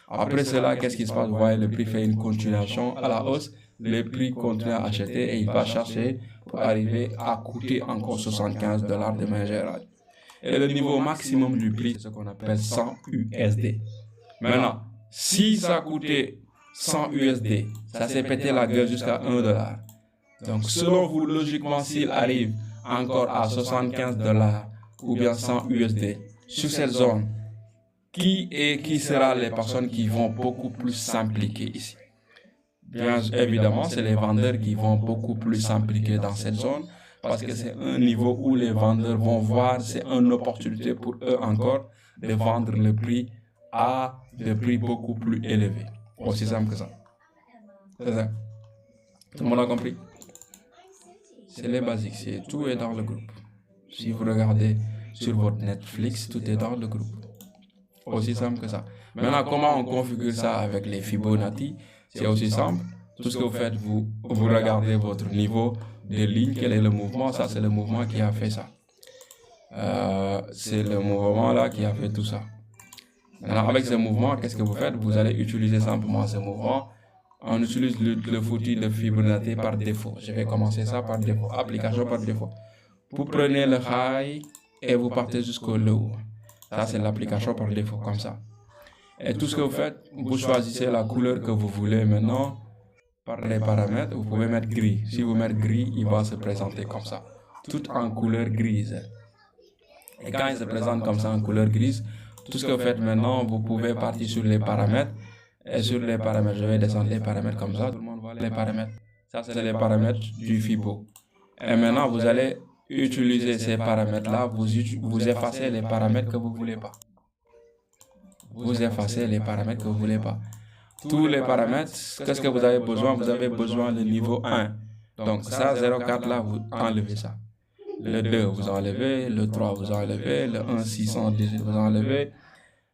Après cela, qu'est-ce qui se passe? Vous voyez, le prix fait une continuation à la hausse. Le prix continue à acheter et il va chercher pour arriver à coûter encore 75 dollars de manière générale. Et le niveau maximum du prix, c'est ce qu'on appelle 100 USD. Maintenant, si ça coûtait 100 USD, ça s'est pété la gueule jusqu'à 1 dollar. Donc, selon vous, logiquement, s'il arrive encore à 75 dollars ou bien 100 USD sur cette zone, qui sera les personnes qui vont beaucoup plus s'impliquer ici? Bien évidemment, c'est les vendeurs qui vont beaucoup plus s'impliquer dans cette zone parce que c'est un niveau où les vendeurs vont voir, c'est une opportunité pour eux encore de vendre le prix à des prix beaucoup plus élevés. Aussi simple que ça. C'est ça. Tout le monde a compris? C'est les basiques, tout est dans le groupe. Si vous regardez sur votre Netflix, tout est dans le groupe. Aussi simple que ça. Maintenant, comment on configure ça avec les Fibonacci? C'est aussi simple. Tout ce que vous faites, vous regardez votre niveau de ligne, quel est le mouvement. Ça, c'est le mouvement qui a fait ça. C'est le mouvement là qui a fait tout ça. Maintenant, avec ce mouvement, qu'est-ce que vous faites? Vous allez utiliser simplement ce mouvement. On utilise le foutu de Fibonacci par défaut. Je vais commencer ça par défaut. Application par défaut. Vous prenez le high et vous partez jusqu'au low. Ça, c'est l'application par défaut, comme ça. Et tout ce que vous faites, vous choisissez la couleur que vous voulez maintenant. Par les paramètres, vous pouvez mettre gris. Si vous mettez gris, il va se présenter comme ça. Tout en couleur grise. Et quand il se présente comme ça en couleur grise, tout ce que vous faites maintenant, vous pouvez partir sur les paramètres. Et sur les paramètres, je vais descendre les paramètres comme ça. Tout le monde voit les paramètres. Ça, c'est les paramètres du Fibo. Et maintenant, vous allez utiliser ces paramètres-là. Vous effacez les paramètres que vous ne voulez pas. Vous effacez les paramètres que vous ne voulez pas. Tous les paramètres, qu'est-ce que vous avez besoin? Vous avez besoin du niveau 1. Donc ça, 0,4 là, vous enlevez ça. Le 2, vous enlevez. Le 3, vous enlevez. Le 1, 618, vous enlevez.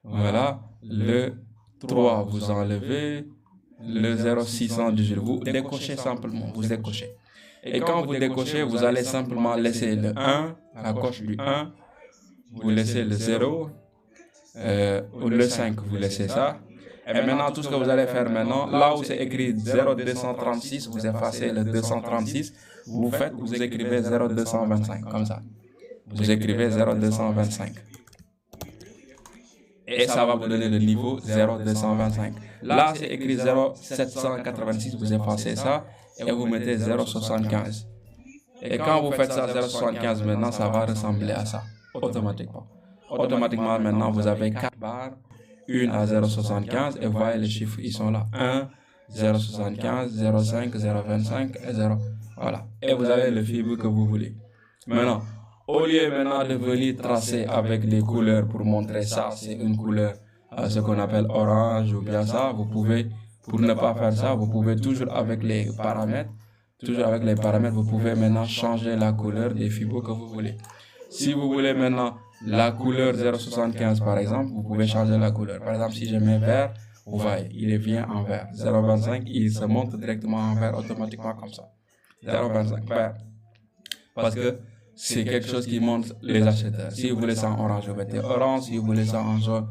Voilà. Le 3, vous enlevez. Le 0, 618, vous décochez simplement. Vous décochez. Et quand vous décochez, vous allez simplement laisser le 1, la coche du 1. Vous laissez le 0. Ou le 5, vous laissez ça. Et maintenant, tout ce que vous allez faire maintenant, là où c'est écrit 0,236, vous effacez le 236, vous écrivez 0,225, comme ça. Vous écrivez 0,225. Et ça va vous donner le niveau 0,225. Là, c'est écrit 0,786, vous effacez ça, et vous mettez 0,75. Et quand vous faites ça 0,75 maintenant, ça va ressembler à ça, automatiquement. Automatiquement, maintenant, vous avez 4 barres. 1 à 0,75 et vous voyez les chiffres, ils sont là. 1, 0,75, 0,5, 0,25 et 0. Voilà. Et vous avez le fibre que vous voulez. Maintenant, au lieu maintenant de venir tracer avec des couleurs pour montrer ça, c'est une couleur, ce qu'on appelle orange ou bien ça, vous pouvez, pour ne pas faire ça, vous pouvez toujours avec les paramètres, vous pouvez maintenant changer la couleur des fibres que vous voulez. Si vous voulez maintenant la couleur 0,75 par exemple, vous pouvez changer la couleur. Par exemple, si je mets vert, vous voyez, il vient en vert. 0,25, il se monte directement en vert automatiquement comme ça. 0,25 vert. Parce que c'est quelque chose qui montre les acheteurs. Si vous voulez ça en orange, vous mettez orange. Si vous voulez ça en jaune,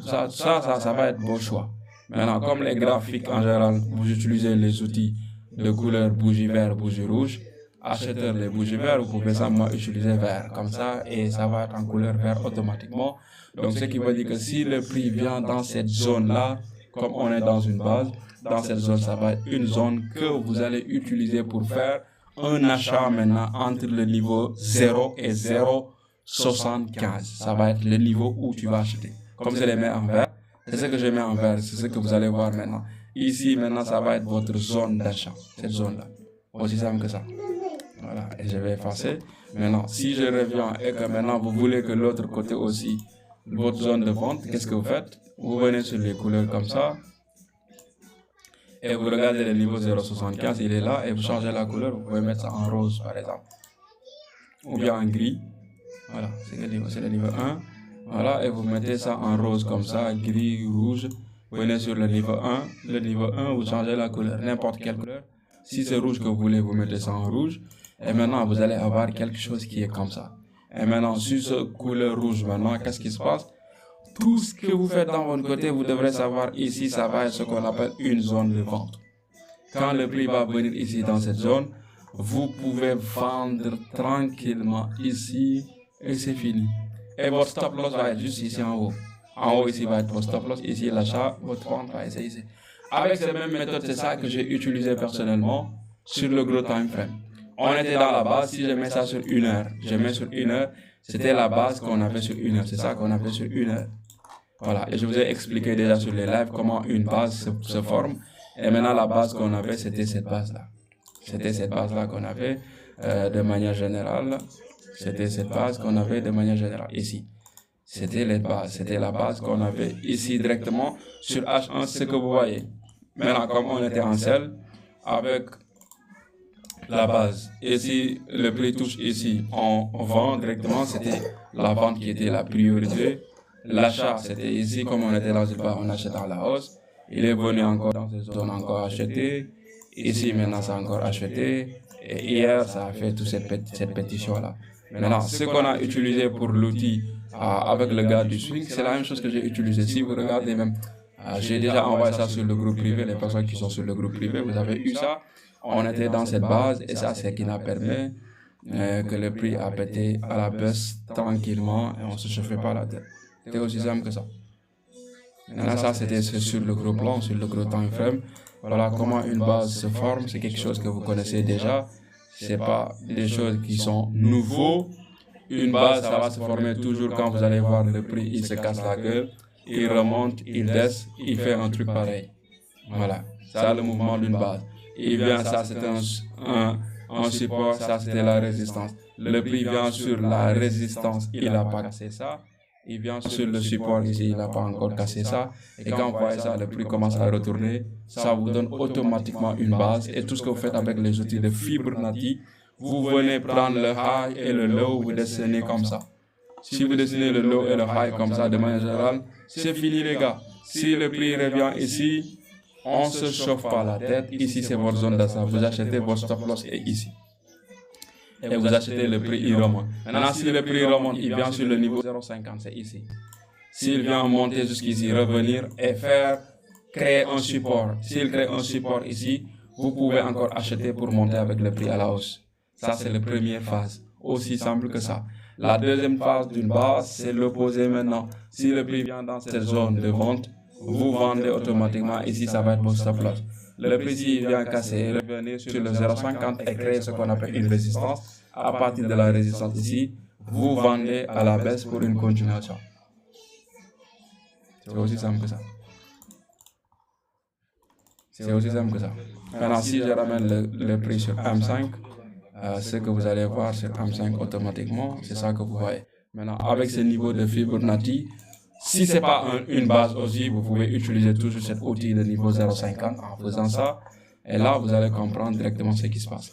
ça va être vos choix. Maintenant, comme les graphiques en général, vous utilisez les outils de couleur bougie vert, bougie rouge. Acheteur les bougies vertes, vous pouvez simplement utiliser vert comme ça et ça va être en couleur vert automatiquement. Donc ce qui veut dire que si le prix vient dans cette zone là, comme on est dans une base, dans cette zone ça va être une zone que vous allez utiliser pour faire un achat maintenant entre le niveau 0 et 0,75. Ça va être le niveau où tu vas acheter. Comme je les mets en vert, C'est ce que je mets en vert, c'est ce que vous allez voir maintenant. Ici, maintenant, ça va être votre zone d'achat, cette zone-là. Aussi simple que ça. Voilà, et je vais effacer. Maintenant, si je reviens et que maintenant vous voulez que l'autre côté aussi, votre zone de vente, qu'est-ce que vous faites? Vous venez sur les couleurs comme ça, et vous regardez le niveau 0,75, il est là, et vous changez la couleur, vous pouvez mettre ça en rose par exemple, ou bien en gris. Voilà, c'est le niveau 1. Voilà, et vous mettez ça en rose comme ça, gris, rouge. Vous venez sur le niveau 1. Le niveau 1, vous changez la couleur, n'importe quelle couleur. Si c'est rouge que vous voulez, vous mettez ça en rouge. Et maintenant, vous allez avoir quelque chose qui est comme ça. Et maintenant, sur cette couleur rouge, maintenant, qu'est-ce qui se passe? Tout ce que vous faites dans votre côté, vous devrez savoir ici, ça va être ce qu'on appelle une zone de vente. Quand le prix va venir ici dans cette zone, vous pouvez vendre tranquillement ici et c'est fini. Et votre stop loss va être juste ici en haut. En haut ici va être votre stop loss, ici l'achat, votre vente va être ici. Avec cette même méthode, c'est ça que j'ai utilisé personnellement sur le gros time frame. On était dans la base, si je mets ça sur 1 heure, je mets sur 1 heure, c'était la base qu'on avait sur 1 heure, c'est ça qu'on avait sur 1 heure. Voilà, et je vous ai expliqué déjà sur les lives comment une base se forme. Et maintenant, la base qu'on avait, c'était cette base-là. C'était cette base-là qu'on avait de manière générale. C'était cette base qu'on avait de manière générale ici. C'était la base qu'on avait ici directement sur H1, ce que vous voyez. Maintenant, comme on était en sell, avec la base, ici, le prix touche ici, on vend directement, c'était la vente qui était la priorité. L'achat, c'était ici, comme on était dans une base, on achète à la hausse. Il est venu encore dans cette zone, encore acheté. Ici, maintenant, ça a encore acheté. Et hier, ça a fait toute cette pétition-là. Maintenant, ce qu'on a utilisé pour l'outil avec le gars du swing, c'est la même chose que j'ai utilisé. Si vous regardez même, j'ai déjà envoyé ça sur le groupe privé. Les personnes qui sont sur le groupe privé, vous avez eu ça. On était dans cette base et ça, c'est ce qui nous permis que le prix a pété à la baisse tranquillement et on ne se chauffait pas la tête. C'était aussi simple que ça. Maintenant, ça, c'était sur le gros plan, sur le gros time frame. Voilà comment une base se forme. C'est quelque chose que vous connaissez déjà. C'est pas des choses qui sont nouveaux. Une base, ça va se former toujours quand vous allez voir le prix, il se casse la gueule, il remonte, il descend, il fait un truc pareil. Voilà. Ça, le mouvement d'une base. Il vient, ça, c'est un support, ça, c'était la résistance. Le prix vient sur la résistance, il n'a pas cassé ça. Il vient sur le support ici, il n'a pas encore cassé ça. Et quand vous voyez ça, le prix commence à retourner. Ça vous donne automatiquement une base. Et tout ce que vous faites avec les outils de Fibonacci, vous venez prendre le high et le low, vous dessinez comme ça. Si vous dessinez le low et le high comme ça, de manière générale, c'est fini les gars. Si le prix revient ici, on ne se chauffe pas la tête. Ici, c'est votre zone d'achat. Vous achetez votre stop loss et ici. Et vous achetez le prix, il remonte. Maintenant, si le prix remonte, il vient sur le niveau 0,50, c'est ici. S'il vient monter jusqu'ici, revenir et créer un support. S'il crée un support ici, vous pouvez encore acheter pour monter avec le prix à la hausse. Ça, c'est la première phase. Aussi simple que ça. La deuxième phase d'une base, c'est l'opposé maintenant. Si le prix vient dans cette zone de vente, vous vendez automatiquement. Ici, ça va être votre stop loss. Le prix s'il vient casser, revenir sur le 0,50 et créer ce qu'on appelle une résistance. À partir de la résistance ici, vous vendez à la baisse pour une continuation. C'est aussi simple que ça. C'est aussi simple que ça. Maintenant, si je ramène le prix sur M5, ce que vous allez voir sur M5 automatiquement, c'est ça que vous voyez. Maintenant, avec ce niveau de Fibonacci, si ce n'est pas une base aussi, vous pouvez utiliser toujours cet outil de niveau 0,50 en faisant ça. Et là, vous allez comprendre directement ce qui se passe.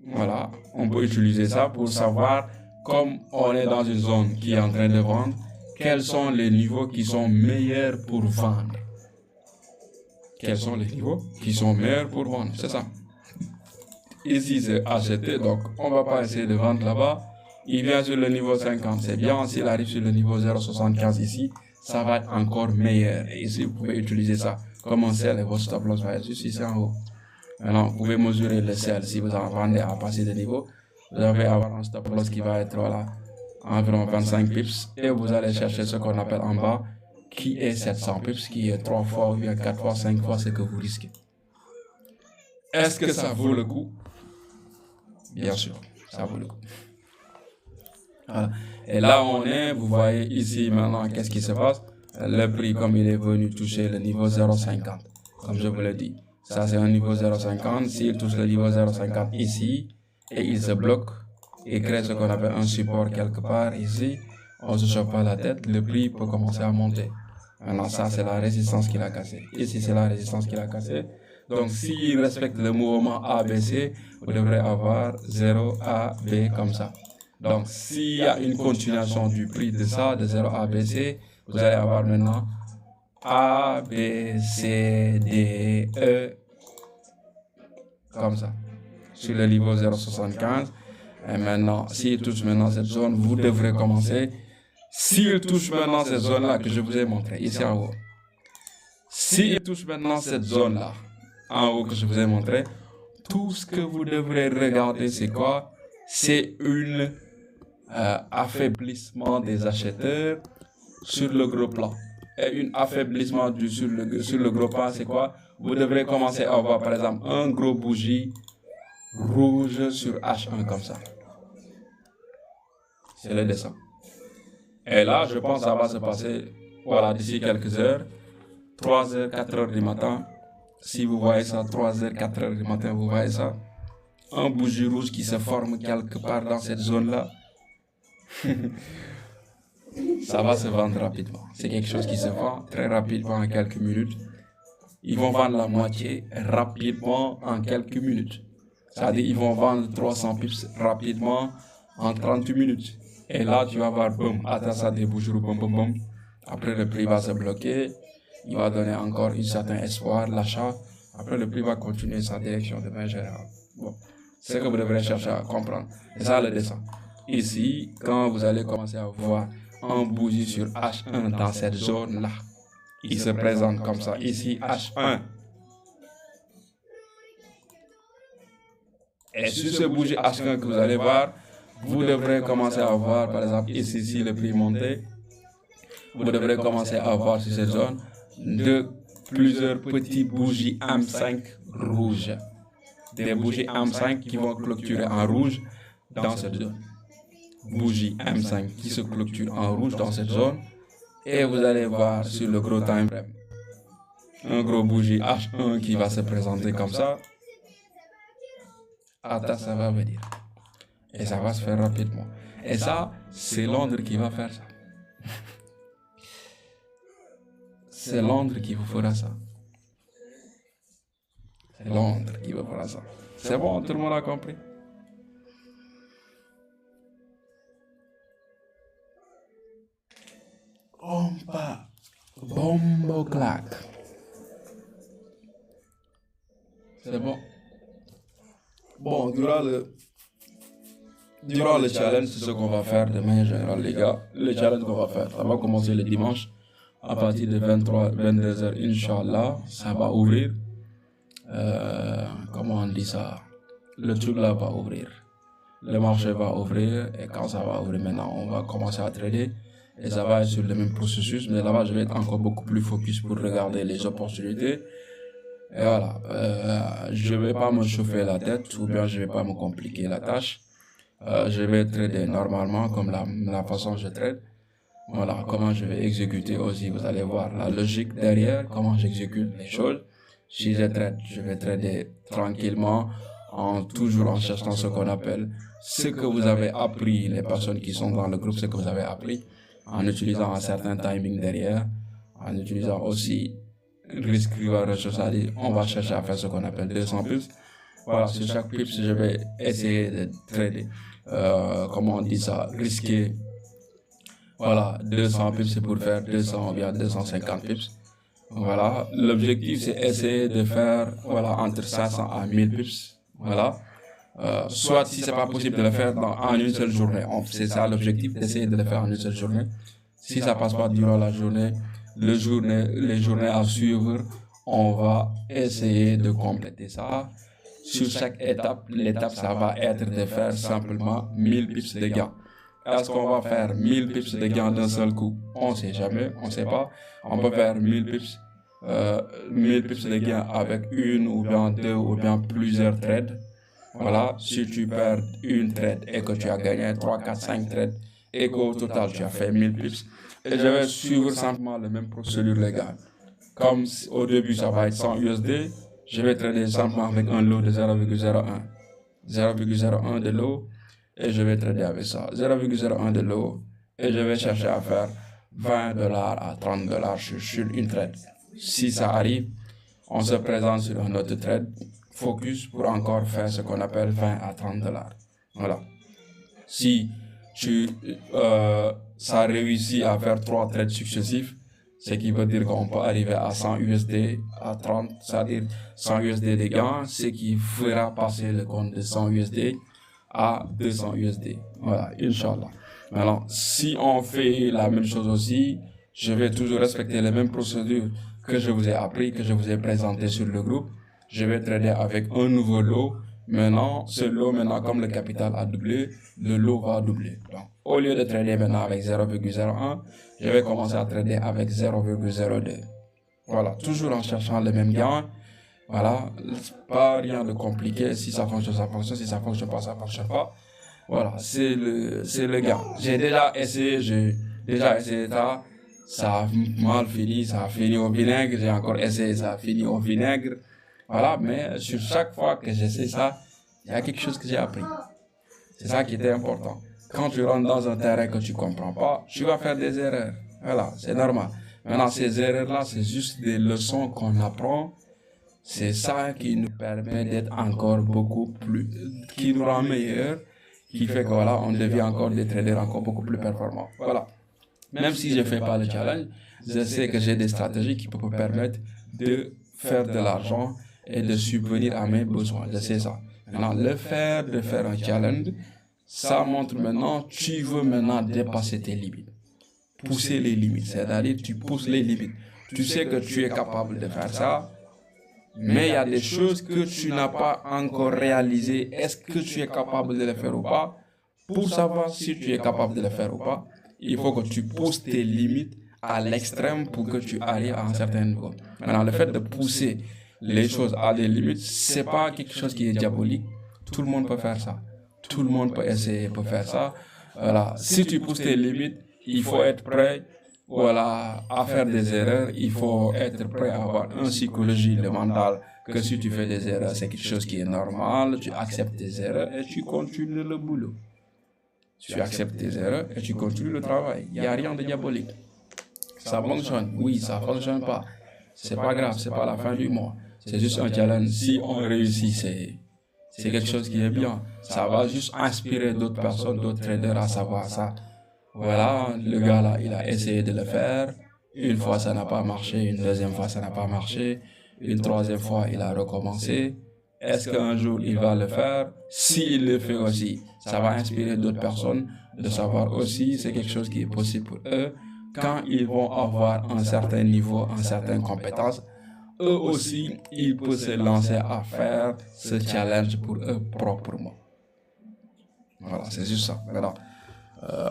Voilà, on peut utiliser ça pour savoir, comme on est dans une zone qui est en train de vendre, quels sont les niveaux qui sont meilleurs pour vendre. Quels sont les niveaux qui sont meilleurs pour vendre, c'est ça. Ici, c'est acheter, donc on ne va pas essayer de vendre là-bas. Il vient sur le niveau 50, c'est bien. S'il arrive sur le niveau 0,75 ici, ça va être encore meilleur. Et ici, vous pouvez utiliser ça comme un sell et votre stop loss va être juste ici en haut. Maintenant, vous pouvez mesurer le sell. Si vous en vendez à passer de niveau, vous allez avoir un stop loss qui va être voilà, environ 25 pips. Et vous allez chercher ce qu'on appelle en bas, qui est 700 pips, qui est 3 fois ou bien 4 fois, 5 fois ce que vous risquez. Est-ce que ça vaut le coup? Bien sûr, ça vaut le coup. Voilà. Et là, on est, vous voyez ici maintenant, qu'est-ce qui se passe? le prix comme il est venu toucher le niveau 0,50, comme je vous l'ai dit. Ça c'est un niveau 0,50, s'il touche le niveau 0,50 ici, et il se bloque, et crée ce qu'on appelle un support quelque part ici, on ne se choque pas la tête, le prix peut commencer à monter. Maintenant ça c'est la résistance qu'il a cassée. Ici c'est la résistance qu'il a cassée. Donc s'il respecte le mouvement ABC, vous devrez avoir 0 A, B comme ça. Donc s'il y a une continuation du prix de ça, de 0 A, B, C, vous allez avoir maintenant A, B, C, D, E, comme ça, sur le niveau 0,75. Et maintenant, s'il touche maintenant cette zone, vous devrez commencer. S'il touche maintenant cette zone-là que je vous ai montré, ici en haut. S'il touche maintenant cette zone-là, en haut que je vous ai montré, tout ce que vous devrez regarder, c'est quoi? C'est un affaiblissement des acheteurs sur le gros plan. Et un affaiblissement sur le gros plan, c'est quoi? Vous devrez commencer à avoir, par exemple, un gros bougie rouge sur H1 comme ça. C'est le dessin. Et là, je pense que ça va se passer, voilà, d'ici quelques heures, 3h, 4h du matin. Si vous voyez ça, 3h, 4h du matin, vous voyez ça. Un bougie rouge qui se forme quelque part dans cette zone-là. Ça va se vendre rapidement. C'est quelque chose qui se vend très rapidement en quelques minutes. Ils vont vendre la moitié rapidement en quelques minutes. C'est-à-dire ils vont vendre 300 pips rapidement en 30 minutes. Et là, tu vas voir, boum, attends ça des bougies, boum, boum, boum. Après, le prix va se bloquer. Il va donner encore un certain espoir, l'achat. Après, le prix va continuer sa direction de manière générale. Bon, c'est ce que vous devrez chercher à comprendre. Et ça, le dessin. Ici, quand vous allez commencer à voir un bougie sur H1 dans cette zone-là, il se présente comme ça. Ici, H1. Et sur ce bougie H1 que vous allez voir, vous devrez commencer à voir, par exemple, ici, si le prix montait, vous devrez commencer à voir sur cette zone plusieurs petits bougies M5 rouges. Des bougies M5 qui vont clôturer en rouge dans cette zone. Bougie M5 qui se clôture en rouge dans cette zone. Et vous allez voir sur le gros time frame un gros bougie H1 qui va se présenter comme ça. Attends, ça va venir. Et ça va se faire rapidement. Et ça, c'est Londres qui va faire ça. C'est Londres qui vous fera ça. C'est Londres qui vous fera ça. C'est bon, tout le monde a compris? Ompa, bombo clac. C'est bon. Bon, durant le challenge, c'est ce qu'on va faire de manière générale, les gars. Le challenge qu'on va faire, ça va commencer le dimanche à partir de 22h, Inch'Allah. Ça va ouvrir. Comment on dit ça? Le truc là va ouvrir. Le marché va ouvrir. Et quand ça va ouvrir maintenant, on va commencer à trader. Et ça va être sur le même processus. Mais là-bas, je vais être encore beaucoup plus focus pour regarder les opportunités. Et voilà, je vais pas me chauffer la tête ou bien je vais pas me compliquer la tâche. Je vais trader normalement comme la façon dont je trade. Voilà, comment je vais exécuter aussi. Vous allez voir la logique derrière, comment j'exécute les choses. Si je trade, je vais trader tranquillement, toujours en cherchant ce qu'on appelle, ce que vous avez appris, les personnes qui sont dans le groupe, ce que vous avez appris, en utilisant un certain timing derrière, en utilisant aussi risque reward, c'est-à-dire on va chercher à faire ce qu'on appelle 200 pips. Voilà, sur chaque pips, je vais essayer de trader, comment on dit ça, risquer. Voilà, 200 pips, c'est pour faire 200 ou bien 250 pips. Voilà, l'objectif c'est essayer de faire, voilà, entre 500 à 1000 pips. Voilà. Soit si c'est pas possible de le faire en une seule journée. C'est ça l'objectif, d'essayer de le faire en une seule journée. Si ça passe pas durant la journée, les journées à suivre, on va essayer de compléter ça. Sur chaque étape, l'étape ça va être de faire simplement 1000 pips de gains. Est-ce qu'on va faire 1000 pips de gains d'un seul coup? On sait jamais, on sait pas. On peut faire 1000 pips de gains avec une ou bien deux ou bien plusieurs trades. Voilà, si tu perds une trade et que tu as gagné 3, 4, 5 trades et qu'au total, tu as fait 1000 pips. Et je vais suivre simplement la même procédure légale. Comme au début, ça va être 100 USD, je vais trader simplement avec un lot de 0,01. 0,01 de lot, et je vais trader avec ça. 0,01 de lot, et je vais chercher à faire 20 dollars à 30 dollars sur une trade. Si ça arrive, on se présente sur un autre trade focus pour encore faire ce qu'on appelle 20 à 30 dollars. Voilà. Si ça réussit à faire 3 trades successifs, ce qui veut dire qu'on peut arriver à 100 USD, à 30, c'est-à-dire 100 USD de gains, ce qui fera passer le compte de 100 USD à 200 USD. Voilà, Inch'Allah. Maintenant, si on fait la même chose aussi, je vais toujours respecter les mêmes procédures que je vous ai appris, que je vous ai présenté sur le groupe. Je vais trader avec un nouveau lot. Maintenant, ce lot, comme le capital a doublé, le lot va doubler. Donc, au lieu de trader maintenant avec 0,01, je vais commencer à trader avec 0,02. Voilà, toujours en cherchant le même gain. Voilà, pas rien de compliqué. Si ça fonctionne, ça fonctionne. Si ça fonctionne pas, ça fonctionne pas. Voilà, c'est le gain. J'ai déjà essayé ça. Ça a mal fini, ça a fini au vinaigre. J'ai encore essayé, ça a fini au vinaigre. Voilà, mais sur chaque fois que j'essaie ça, il y a quelque chose que j'ai appris. C'est ça qui était important. Quand tu rentres dans un terrain que tu comprends pas, tu vas faire des erreurs. Voilà, c'est normal. Maintenant, ces erreurs-là, c'est juste des leçons qu'on apprend. C'est ça qui nous permet d'être encore beaucoup plus, qui nous rend meilleurs, qui fait que voilà, on devient encore des traders encore beaucoup plus performants. Voilà. Même si je ne fais pas le challenge, je sais que j'ai des stratégies qui peuvent me permettre de faire de l'argent et de subvenir à mes besoins. Je sais ça. Maintenant, de faire un challenge, ça montre maintenant, tu veux maintenant dépasser tes limites. Pousser les limites, c'est-à-dire tu pousses les limites. Tu sais que tu es capable de faire ça, mais il y a des choses que tu n'as pas encore réalisées. Est-ce que tu es capable de le faire ou pas? Pour savoir si tu es capable de le faire ou pas, il faut que tu pousses tes limites à l'extrême pour que tu arrives à un certain niveau. Maintenant, le fait de pousser les choses à des limites, c'est pas quelque chose qui est diabolique. Tout le monde peut faire ça. Tout le monde peut essayer de faire ça. Voilà. Si tu pousses tes limites, il faut être prêt, voilà, à faire des erreurs. Il faut être prêt à avoir une psychologie, le mental, que si tu fais des erreurs, c'est quelque chose qui est normal. Tu acceptes tes erreurs et tu continues le boulot. Tu acceptes tes erreurs et tu continues le travail. Il n'y a rien de diabolique. Ça fonctionne. Oui, ça ne fonctionne pas. C'est pas grave, c'est pas la fin du mois. C'est juste un challenge. Si on réussit, c'est quelque chose qui est bien. Ça va juste inspirer d'autres personnes, d'autres traders à savoir ça. Voilà, le gars là, il a essayé de le faire. Une fois, ça n'a pas marché. Une deuxième fois, ça n'a pas marché. Une troisième fois, il a recommencé. Est-ce qu'un jour, il va le faire? S'il le fait aussi, ça va inspirer d'autres personnes de savoir aussi c'est quelque chose qui est possible pour eux. Quand ils vont avoir un certain niveau, une certaine compétence, eux aussi, ils peuvent se lancer à faire ce challenge pour eux proprement. Voilà, c'est juste ça. Voilà.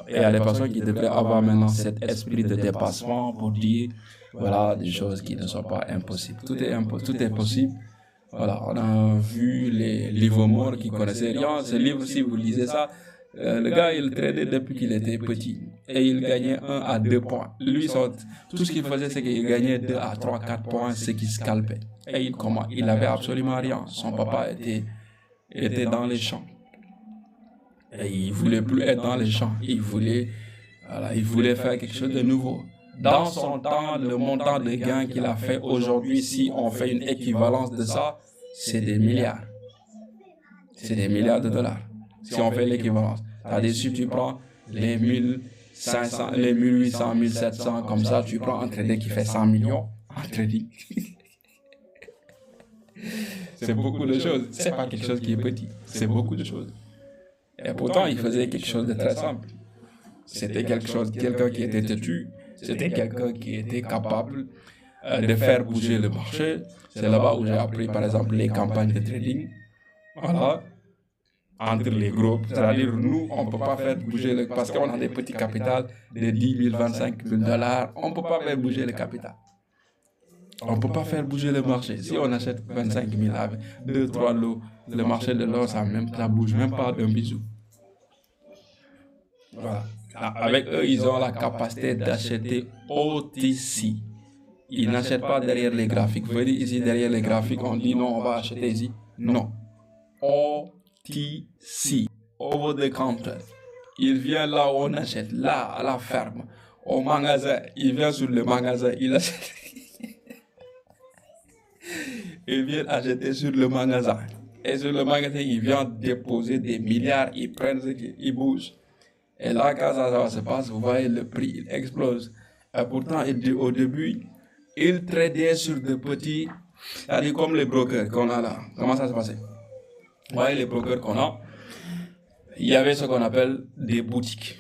Il y a des personnes qui devraient avoir maintenant cet esprit de dépassement pour dire, voilà, des choses qui ne sont pas impossibles. Tout est possible. Voilà, on a vu les livres morts qui connaissaient rien. Ce livre, si vous lisez ça, le gars, il tradait depuis qu'il était petit. Et il gagnait 1 à 2 points. Lui, tout ce qu'il faisait, c'est qu'il gagnait 2 à 3, 4 points, ce qui scalpait. Et il avait absolument rien. Son papa était dans les champs. Et il voulait plus être dans les champs. Il voulait faire quelque chose de nouveau. Dans son temps, le montant de gains qu'il a fait aujourd'hui, si on fait une équivalence de ça, c'est des milliards. C'est des milliards de dollars. Si on fait l'équivalence. C'est-à-dire, si tu prends les 1500, les 1800, 1700, comme ça, tu prends un trader qui fait 100 millions en trading. C'est beaucoup de choses. C'est pas quelque chose qui est petit. C'est beaucoup de choses. Et pourtant, il faisait quelque chose de très simple. C'était quelqu'un qui était têtu. C'était quelqu'un qui était capable de faire bouger le marché. C'est là-bas où j'ai appris, par exemple, les campagnes de trading. Voilà. Entre les groupes. C'est-à-dire, nous, on ne peut pas faire bouger parce qu'on a des petits capitals de 10 000, 25 000 dollars. On ne peut pas faire bouger le capital. On ne peut pas faire bouger le marché. Si on achète 25 000 avec 2-3 lots, le marché de l'or, ça ne bouge même pas d'un bisou. Voilà. Avec eux, ils ont la capacité d'acheter OTC. Ils n'achètent pas derrière les graphiques. Vous voyez ici, derrière les graphiques, on dit non, on va acheter ici. Non. OTC. Over the counter. Il vient là où on achète, là, à la ferme, au magasin. Il vient sur le magasin, il achète. Il vient acheter sur le magasin. Et sur le magasin, il vient déposer des milliards, ils prennent ce qu'ils bougent. Et là, quand ça se passe, vous voyez, le prix, il explose. Et pourtant, au début, il tradait sur des petits, c'est-à-dire comme les brokers qu'on a là. Comment ça se passait? Vous voyez, les brokers qu'on a, il y avait ce qu'on appelle des boutiques.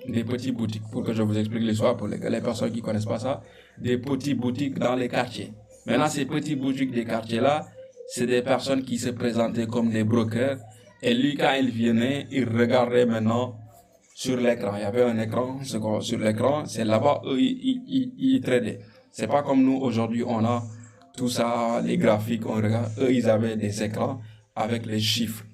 Des petites boutiques, pour que je vous explique l'histoire, pour les personnes qui ne connaissent pas ça. Des petites boutiques dans les quartiers. Maintenant, ces petites boutiques des quartiers-là, c'est des personnes qui se présentaient comme des brokers. Et lui, quand il venait, il regardait maintenant sur l'écran. Il y avait un écran, sur l'écran, c'est là-bas, eux, ils tradaient. C'est pas comme nous, aujourd'hui, on a tout ça, les graphiques, on regarde. Eux, ils avaient des écrans avec les chiffres.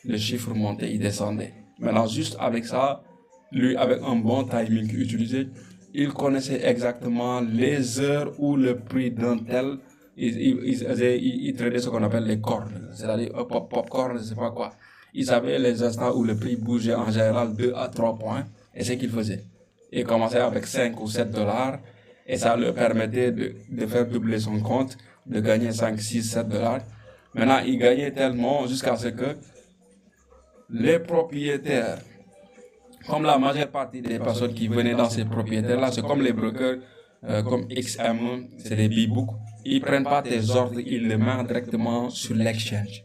Les chiffres montaient, ils descendaient. Maintenant, juste avec ça, lui, avec un bon timing utilisé, il connaissait exactement les heures où le prix d'un tel, il traitait ce qu'on appelle les cornes, c'est-à-dire popcorn, je ne sais pas quoi. Il savait les instants où le prix bougeait en général 2 à 3 points, et c'est ce qu'il faisait. Il commençait avec 5 ou 7 dollars, et ça lui permettait de faire doubler son compte, de gagner 5, 6, 7 dollars. Maintenant, il gagnait tellement jusqu'à ce que les propriétaires, comme la majeure partie des personnes qui venaient dans ces propriétaires-là, c'est comme les brokers, comme XM, c'est des B-books, ils ne prennent pas tes ordres, ils les mettent directement sur l'exchange.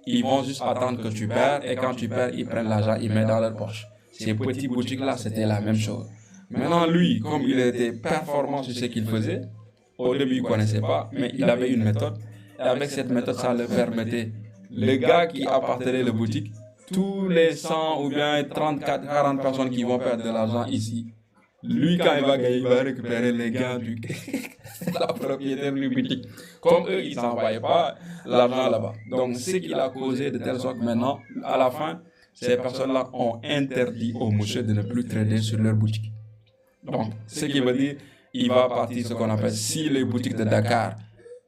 Ils vont juste attendre que tu perds, et quand tu perds, ils prennent l'argent, ils mettent dans leur poche. Ces petites boutiques-là, c'était la même chose. Maintenant, lui, comme il était performant sur ce qu'il faisait, au début, il ne connaissait pas, mais il avait une méthode, et avec cette méthode, ça le permettait. Le gars qui appartenait à la boutique, tous les 100 ou bien 34, 40 personnes qui vont perdre de l'argent ici, lui, quand il va gagner, il va récupérer les gains du la propriétaire du boutique. Comme eux, ils n'envoyaient pas l'argent là-bas. Donc, ce qu'il a causé de telle sorte que maintenant, à la fin, ces personnes-là ont interdit aux monsieur de ne plus trader sur leur boutique. Donc, ce qui veut dire, il va partir ce qu'on appelle, si les boutiques de Dakar,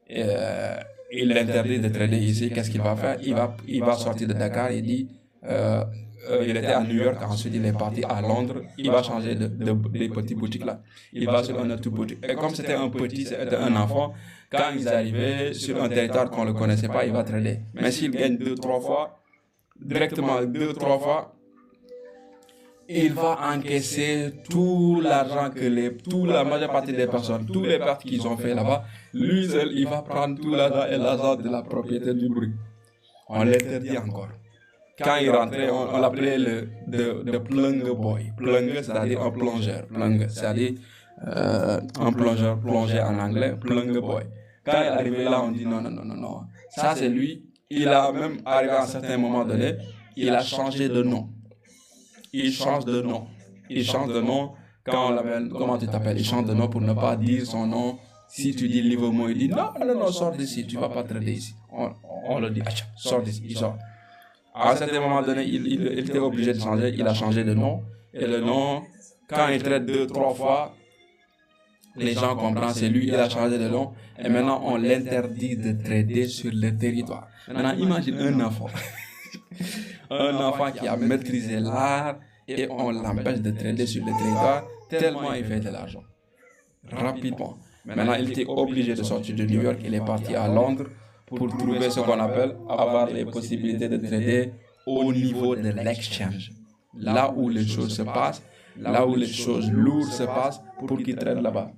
il interdit de trader ici, qu'est-ce qu'il va faire? Il va sortir de Dakar et dit, il était à New York, ensuite il est parti à Londres, il va changer des petites boutiques là. Il va sur une autre boutique. Et comme c'était un petit, c'était un enfant, quand ils arrivaient sur un territoire qu'on ne le connaissait pas, il va trader. Mais s'il gagne 2-3 fois, directement 2-3 fois, il va encaisser tout l'argent toute la majeure partie des personnes, tous les pertes qu'ils ont fait là-bas. Lui seul, il va prendre tout l'argent et l'argent de la propriété du bruit. On l'interdit encore. Quand il rentrait, on l'appelait le plunge boy. Plunge, c'est-à-dire un plongeur. Plunge, c'est-à-dire un plongeur, plongé en anglais, plunge boy. Quand il est arrivé là, on dit non. Ça, c'est lui. Il a même arrivé à un certain moment donné, il a changé de nom. Il change de nom. Il change de nom quand on l'appelle, comment tu t'appelles? Il change de nom pour ne pas dire son nom. Si tu dis Livermore, il dit non, sors d'ici, tu ne vas pas trader ici. On le dit, sors d'ici, il sort. À un certain moment donné, il était obligé de changer, il a changé de nom. Et le nom, quand il traite 2-3 fois, les gens comprennent, c'est lui, il a changé de nom. Et maintenant, on l'interdit de trader sur le territoire. Maintenant, imagine un enfant. Un enfant qui a maîtrisé l'art et on l'empêche de trader sur le territoire tellement il fait de l'argent. Rapidement. Maintenant, il était obligé de sortir de New York, il est parti à Londres pour trouver ce qu'on appelle avoir les possibilités de trader au niveau de l'exchange. Là où les choses se passent, là où les choses lourdes se passent pour qu'il trade là-bas.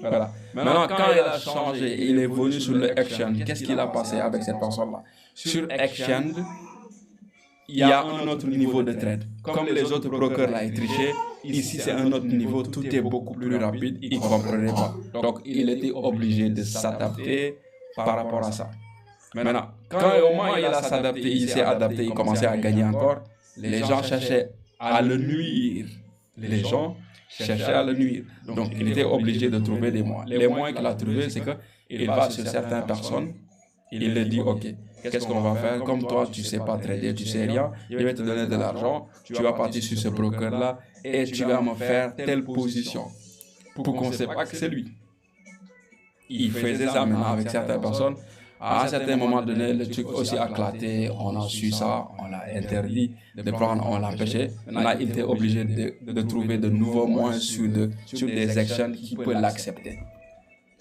Voilà. Maintenant, quand il a changé, il est venu sur le exchange, qu'est-ce qu'il a passé avec cette personne-là? Sur exchange, il y a un autre niveau de trade. Comme les autres brokers là, ils trichaient, ici c'est un autre niveau, tout est beaucoup plus rapide, ils ne comprenaient pas. Donc il était obligé de s'adapter par rapport à ça. Maintenant, quand au moins il a s'adapté, il s'est adapté, il commençait à gagner encore, les gens cherchaient à le nuire. Les gens cherchaient à le nuire. Donc il était obligé de trouver des moyens. Les moyens qu'il a trouvés, c'est qu'il va sur certaines personnes, Il lui dit, ok, qu'est-ce qu'on va faire? Comme toi, tu ne sais pas trader, tu ne sais rien, je vais te donner de l'argent, tu vas partir sur ce broker-là et tu vas me faire telle position pour qu'on ne sait pas que c'est lui. Il faisait ça maintenant avec certaines personnes. À un certain moment donné, le truc aussi a éclaté, on a su ça, on l'a interdit de prendre, on l'a empêché. Maintenant, il était obligé de trouver de nouveaux moyens sur des actions qui peuvent l'accepter.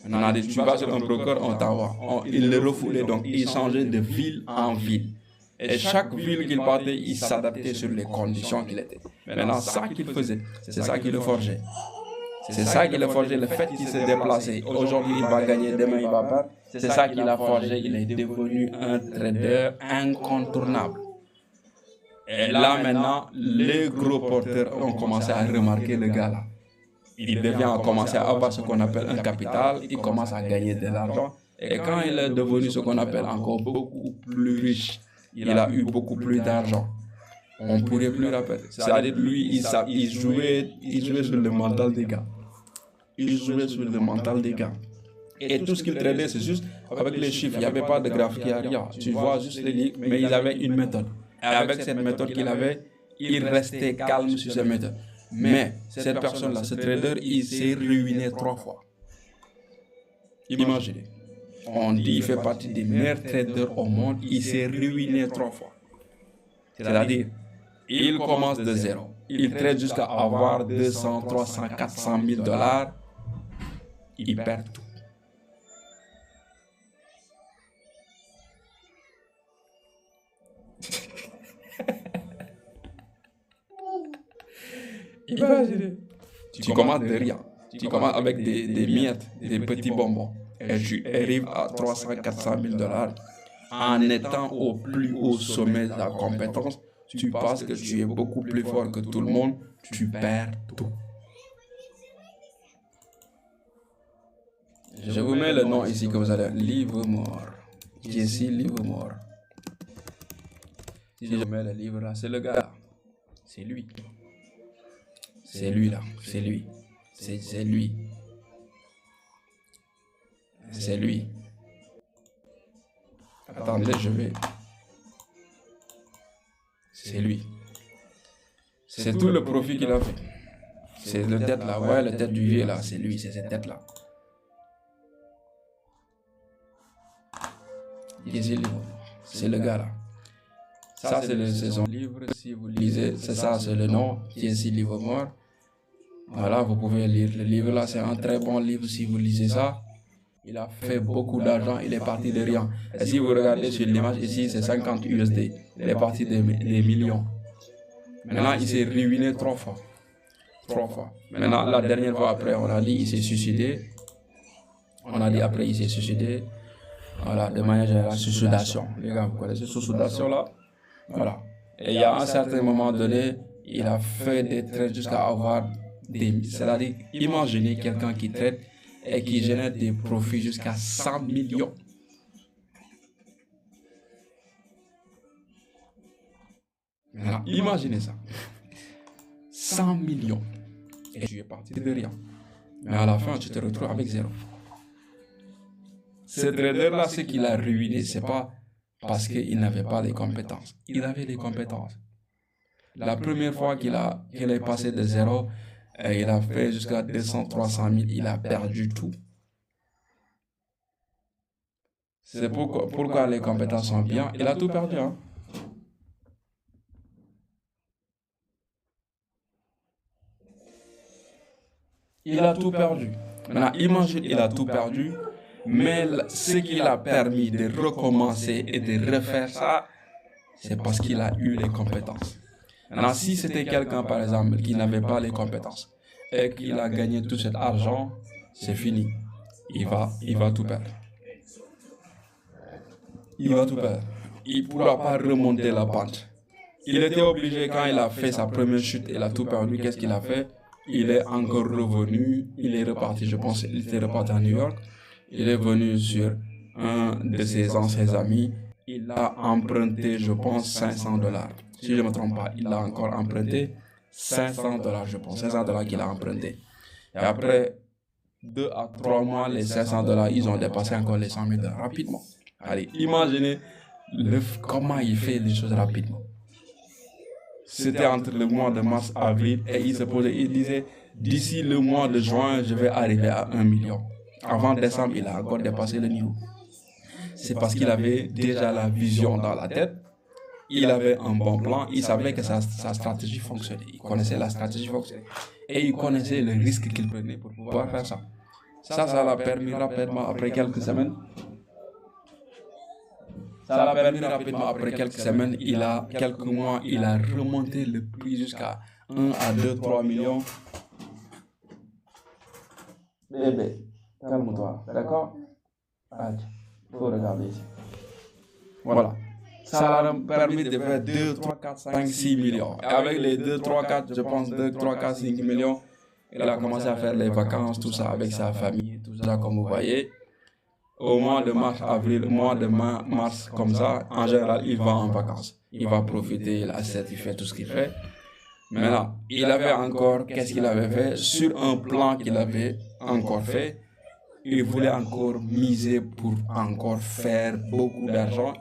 Maintenant, tu vas sur un broker, on t'envoie. Il le refoulait, donc il changeait de ville en ville. Et chaque ville qu'il partait, il s'adaptait sur les conditions qu'il était. Maintenant, ça qu'il faisait, c'est ça qui le forgeait. C'est ça qui l'a forgé, le fait qu'il s'est déplacé. Aujourd'hui, il va gagner, demain, il va perdre. C'est ça qui l'a forgé. Il est devenu un trader incontournable. Et là, maintenant, les gros porteurs ont commencé à remarquer le gars là. Il devient, commencer à avoir ce qu'on appelle un capital. Il commence à gagner de l'argent. Et quand il est devenu ce qu'on appelle encore beaucoup plus riche, il a eu beaucoup plus d'argent. On ne pourrait plus rappeler. C'est-à-dire, lui, il jouait sur le mental des gars. Il jouait sur le mental des gars. Et tout ce qu'il tradait, c'est juste avec les chiffres. Il n'y avait pas de graphique, rien. Tu vois juste les lignes, mais il avait une méthode. Et avec cette méthode qu'il avait, il restait calme sur cette méthode. Mais cette personne-là, ce trader, il s'est ruiné 3 fois. Imaginez. On dit qu'il fait partie des meilleurs traders au monde. Il s'est ruiné 3 fois. C'est-à-dire, il commence de zéro. Il trade jusqu'à avoir 200, 300, 400 000 $. Il perd tout. Imaginez. Tu commences de rien. Tu commences avec des miettes, des petits bonbons. Et tu arrives à 300, 400 000 $ en étant au plus haut sommet de la compétence. Tu penses que tu es beaucoup plus fort que tout le monde. Tu perds tout. Je vous mets le nom ici que vous allez. Livermore. Jesse Livermore. Si je mets le livre là, c'est le gars là. C'est lui. C'est lui là. C'est lui. C'est lui. C'est lui. Attendez, je vais. C'est lui. C'est tout le profit qu'il a fait. C'est le tête là. Ouais, le tête du vieux là. C'est lui, c'est cette tête là. C'est le gars là. Ça, c'est son livre. Si vous lisez, c'est ça, c'est le nom. Jesse Livermore. Voilà, vous pouvez lire le livre là. C'est un très bon livre si vous lisez ça. Il a fait beaucoup d'argent. Il est parti de rien. Et si vous regardez sur l'image ici, c'est 50 USD. Il est parti des millions. Maintenant, il s'est ruiné 3 fois. 3 fois. Maintenant, la dernière fois après, on a dit il s'est suicidé. On a dit après, il s'est suicidé. Voilà, de manière générale, suicidation. Les gars, vous connaissez suicidation là? Voilà. Et il y a un certain moment donné, il a fait des trades jusqu'à avoir des... C'est-à-dire, imaginez quelqu'un qui trade et qui génère des profits jusqu'à 100 millions. Maintenant, imaginez ça. 100 millions. Et tu es parti de rien. Mais à la fin, tu te retrouves avec zéro. Ce trader-là, ce qu'il a ruiné, ce n'est pas parce qu'il n'avait pas les compétences. Il avait les compétences. La première fois qu'il est passé de zéro, il a fait jusqu'à 200, 300 000, il a perdu tout. C'est pourquoi les compétences sont bien. Il a tout perdu. Hein? Il a tout perdu. Maintenant, imagine, il a tout perdu. Mais ce qui l'a permis de recommencer et de refaire ça, c'est parce qu'il a eu les compétences. Maintenant, si c'était quelqu'un, par exemple, qui n'avait pas les compétences et qu'il a gagné tout cet argent, c'est fini. Il va tout perdre. Il va tout perdre. Il ne pourra pas remonter la pente. Il était obligé, quand il a fait sa première chute, il a tout perdu. Qu'est-ce qu'il a fait? Il est encore revenu. Il est reparti, je pense, il était reparti à New York. Il est venu sur un de ses anciens amis. Il a emprunté, je pense, 500 $. Si je ne me trompe pas, il a encore emprunté 500 $, je pense. 500 $ qu'il a emprunté. Et après 2 à 3 mois, les 500 $, ils ont dépassé encore les 100 000 $ rapidement. Allez, imaginez comment il fait les choses rapidement. C'était entre le mois de mars, avril, et il se posait, il disait, d'ici le mois de juin, je vais arriver à 1 million. Avant décembre, il a encore dépassé le niveau. C'est parce qu'il avait déjà la vision dans la tête, il avait un bon plan, il savait que sa stratégie fonctionnait. Il connaissait la stratégie fonctionnait. Et il connaissait le risque qu'il prenait pour pouvoir faire ça. Ça l'a permis rapidement, après quelques semaines. Quelques mois, il a remonté le prix jusqu'à 1 à 2, 3 millions. Bébé, calme-toi, d'accord? Allez, il faut regarder ici. Voilà. Ça l'a permis de faire 2, 3, 4, 5, 6 millions. Et avec les 2, 3, 4, je pense 2, 3, 4, 5 millions, il a commencé à faire les vacances, tout ça avec sa famille, tout ça comme vous voyez. Au mois de mars, avril, mois de mars, comme ça, en général, il va en vacances. Il va profiter, il achète, il fait tout ce qu'il fait. Maintenant, il avait encore, qu'est-ce qu'il avait fait? Sur un plan qu'il avait encore fait, il voulait encore miser pour encore faire beaucoup d'argent.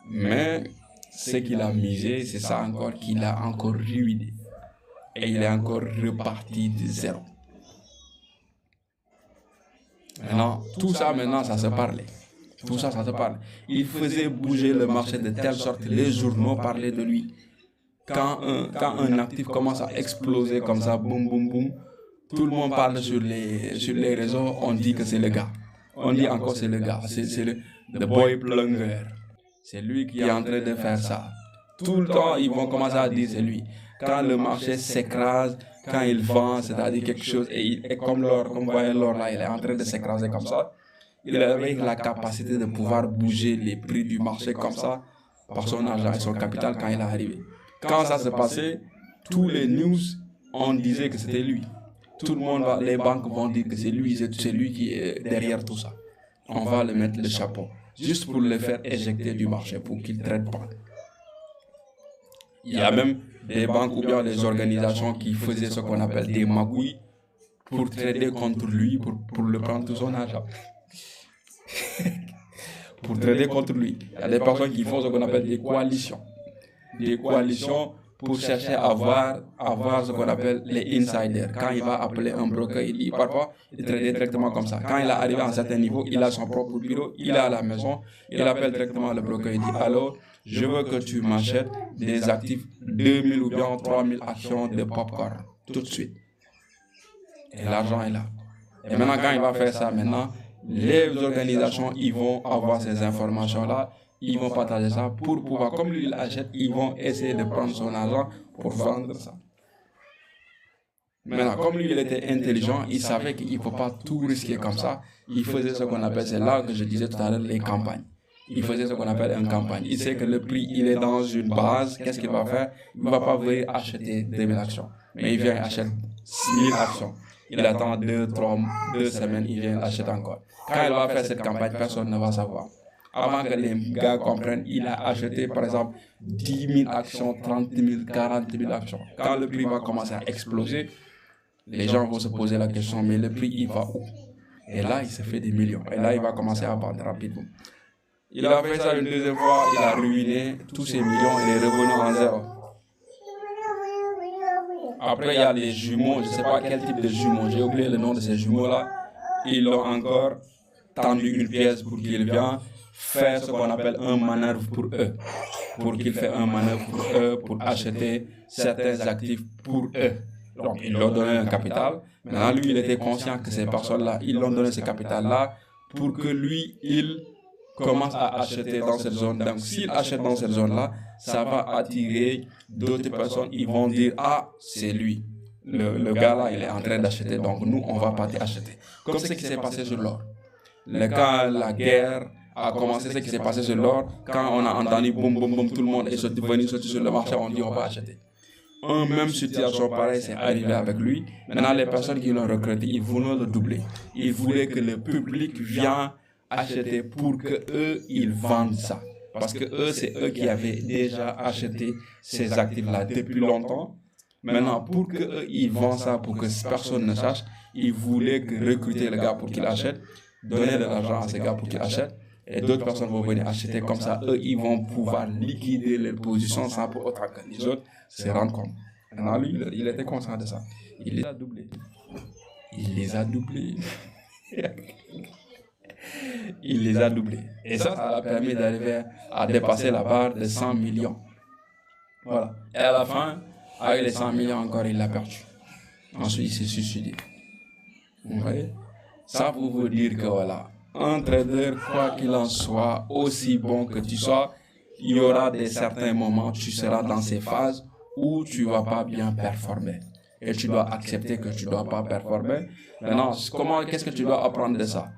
Mais ce qu'il a misé, c'est ça encore qu'il a encore ruiné. Et il est encore reparti de zéro. Maintenant, tout ça, ça se parlait. Tout ça, ça se parlait. Il faisait bouger le marché de telle sorte que les journaux parlaient de lui. Quand un actif commence à exploser comme ça, boum, boum, boum, tout le monde parle sur les réseaux, on dit que c'est le gars. On dit encore c'est le gars, c'est le boy plunger. C'est lui qui est en train de faire ça. Tout le temps, ils vont commencer à dire c'est lui. Quand le marché s'écrase, quand il vend, c'est-à-dire quelque chose, et comme l'or, comme vous voyez l'or là, il est en train de s'écraser comme ça, il avait la capacité de pouvoir bouger les prix du marché comme ça, par son argent et son capital quand il est arrivé. Quand ça se passait, tous les news, on disait que c'était lui. Tout le monde, les banques vont dire que c'est lui qui est derrière tout ça. On va le mettre le chapeau, juste pour le faire éjecter du marché, pour qu'il ne traite pas. Il y a même des banques ou bien des organisations qui faisaient ce qu'on appelle des magouilles pour trader contre lui, pour le prendre tout son argent. Pour trader contre lui. Il y a des personnes qui font ce qu'on appelle des coalitions. Des coalitions pour chercher à avoir ce qu'on appelle les insiders. Quand il va appeler un broker, il dit parfois, il trade directement comme ça. Quand il est arrivé à un certain niveau, il a son propre bureau, il est à la maison, il appelle directement le broker, il dit alors, je veux que tu m'achètes des actifs 2000 ou bien 3000 actions de Popcorn, tout de suite. Et l'argent est là. Et maintenant, quand il va faire ça, les organisations, ils vont avoir ces informations-là, ils vont partager ça pour pouvoir, comme lui il achète, ils vont essayer de prendre son argent pour vendre ça. Maintenant, comme lui il était intelligent, il savait qu'il ne faut pas tout risquer comme ça. Il faisait ce qu'on appelle, c'est là que je disais tout à l'heure, les campagnes. Il faisait ce qu'on appelle une campagne. Il sait que le prix, il est dans une base. Qu'est-ce qu'il va faire? Il ne va pas venir acheter 2000 actions. Mais il vient acheter 1000 actions. Il attend 2 semaines, il vient acheter encore. Quand il va faire cette campagne, personne ne va savoir. Avant que les gars comprennent, il a acheté par exemple 10 000 actions, 30 000, 40 000 actions. Quand le prix va commencer à exploser, les gens vont se poser la question, mais le prix, il va où? Et là, il se fait des millions. Et là, il va commencer à vendre rapidement. Il a fait ça une deuxième fois, il a ruiné tous ses millions, il est revenu en zéro. Après, il y a les jumeaux, je ne sais pas quel type de jumeaux, j'ai oublié le nom de ces jumeaux-là. Ils l'ont encore tendu une pièce pour qu'il vienne faire ce qu'on appelle un manœuvre pour eux. Pour qu'il fasse un manœuvre pour eux, pour acheter certains actifs pour eux. Donc, ils leur ont donné un capital. Maintenant, lui, il était conscient que ces personnes-là, ils lui ont donné ce capital-là pour que lui, il commence à acheter dans cette zone. Donc, s'il achète dans cette zone-là, ça va attirer d'autres personnes. Ils vont dire, ah, c'est lui. Le gars-là, il est en train d'acheter. Donc, nous, on va partir acheter. Comme ce qui s'est passé sur l'or. Quand la guerre a commencé, ce qui s'est passé sur l'or, quand on a entendu boum, boum, boum, tout le monde est venu sortir sur le marché, on dit, on va acheter. Une même situation pareille, c'est arrivé avec lui. Maintenant, les personnes qui l'ont recruté, ils voulaient le doubler. Ils voulaient que le public vienne acheter pour que eux ils vendent ça. Parce que eux, c'est eux qui avaient déjà acheté ces actifs-là depuis longtemps. Maintenant, pour que eux ils vendent ça, pour que personne ne sache, ils voulaient recruter le gars pour qu'il achète, donner de l'argent à ce gars pour qu'il achète. et d'autres personnes vont venir acheter comme ça. Eux, ils vont pouvoir liquider leur position sans pour autant que les autres se rendent compte. Maintenant, lui, il était conscient de ça. Il les a doublés. Il les a doublés. Il les a doublés. Et ça a permis d'arriver à dépasser la barre de 100 millions. Voilà. Et à la fin, avec les 100 millions encore, il l'a perdu. Ensuite, il s'est suicidé. Vous voyez? Ça pour vous dire que voilà, un trader, quoi qu'il en soit, aussi bon que tu sois, il y aura des certains moments où tu seras dans ces phases où tu ne vas pas bien performer. Et tu dois accepter que tu ne dois pas performer. Maintenant, qu'est-ce que tu dois apprendre de ça?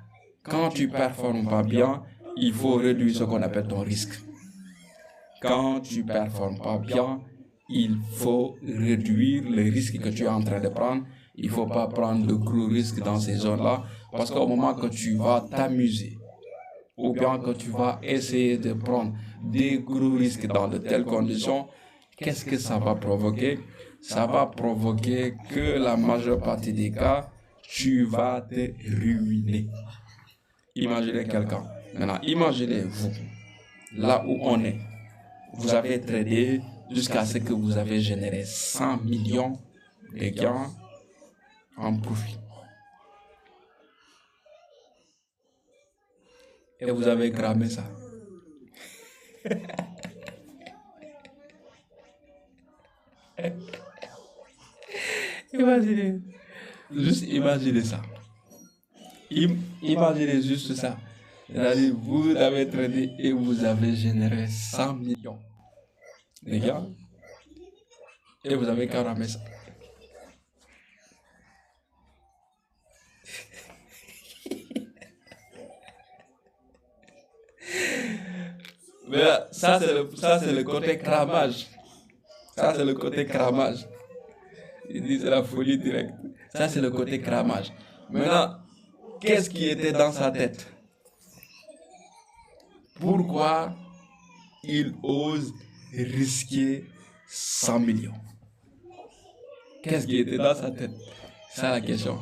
Quand tu ne performes pas bien, il faut réduire ce qu'on appelle ton risque. Quand tu ne performes pas bien, il faut réduire le risque que tu es en train de prendre. Il ne faut pas prendre de gros risques dans ces zones-là, parce qu'au moment que tu vas t'amuser, ou bien que tu vas essayer de prendre des gros risques dans de telles conditions, qu'est-ce que ça va provoquer? Ça va provoquer que la majeure partie des cas, tu vas te ruiner. Imaginez quelqu'un. Maintenant, imaginez-vous, là où on est. Vous avez tradé jusqu'à ce que vous avez généré 100 millions de gains en profit. Et vous avez cramé ça. Imaginez. Juste imaginez ça. Imaginez juste ça. C'est-à-dire, vous avez tradé et vous avez généré 100 millions de gains. Et vous avez cramé ça. Mais là, ça c'est le côté cramage. Ça c'est le côté cramage. Il dit c'est la folie directe. Ça c'est le côté cramage. Maintenant, qu'est-ce qui était dans sa tête? Pourquoi il ose risquer 100 millions? Qu'est-ce qui était dans sa tête? C'est ça la question.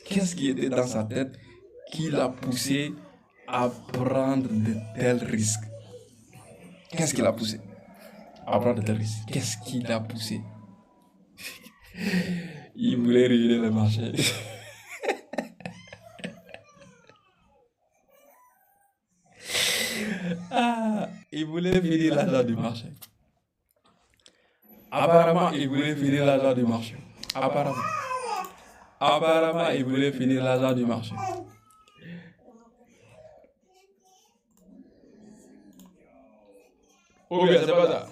Qu'est-ce qui était dans sa tête qui l'a poussé à prendre de tels risques? Qu'est-ce qui l'a poussé à prendre de tels risques? Qu'est-ce qui l'a poussé? Il voulait ruiner le marché. Il voulait finir l'argent du marché. Apparemment, il voulait finir l'argent du marché. Apparemment, il voulait finir l'argent du marché. Ou bien, c'est pas ça.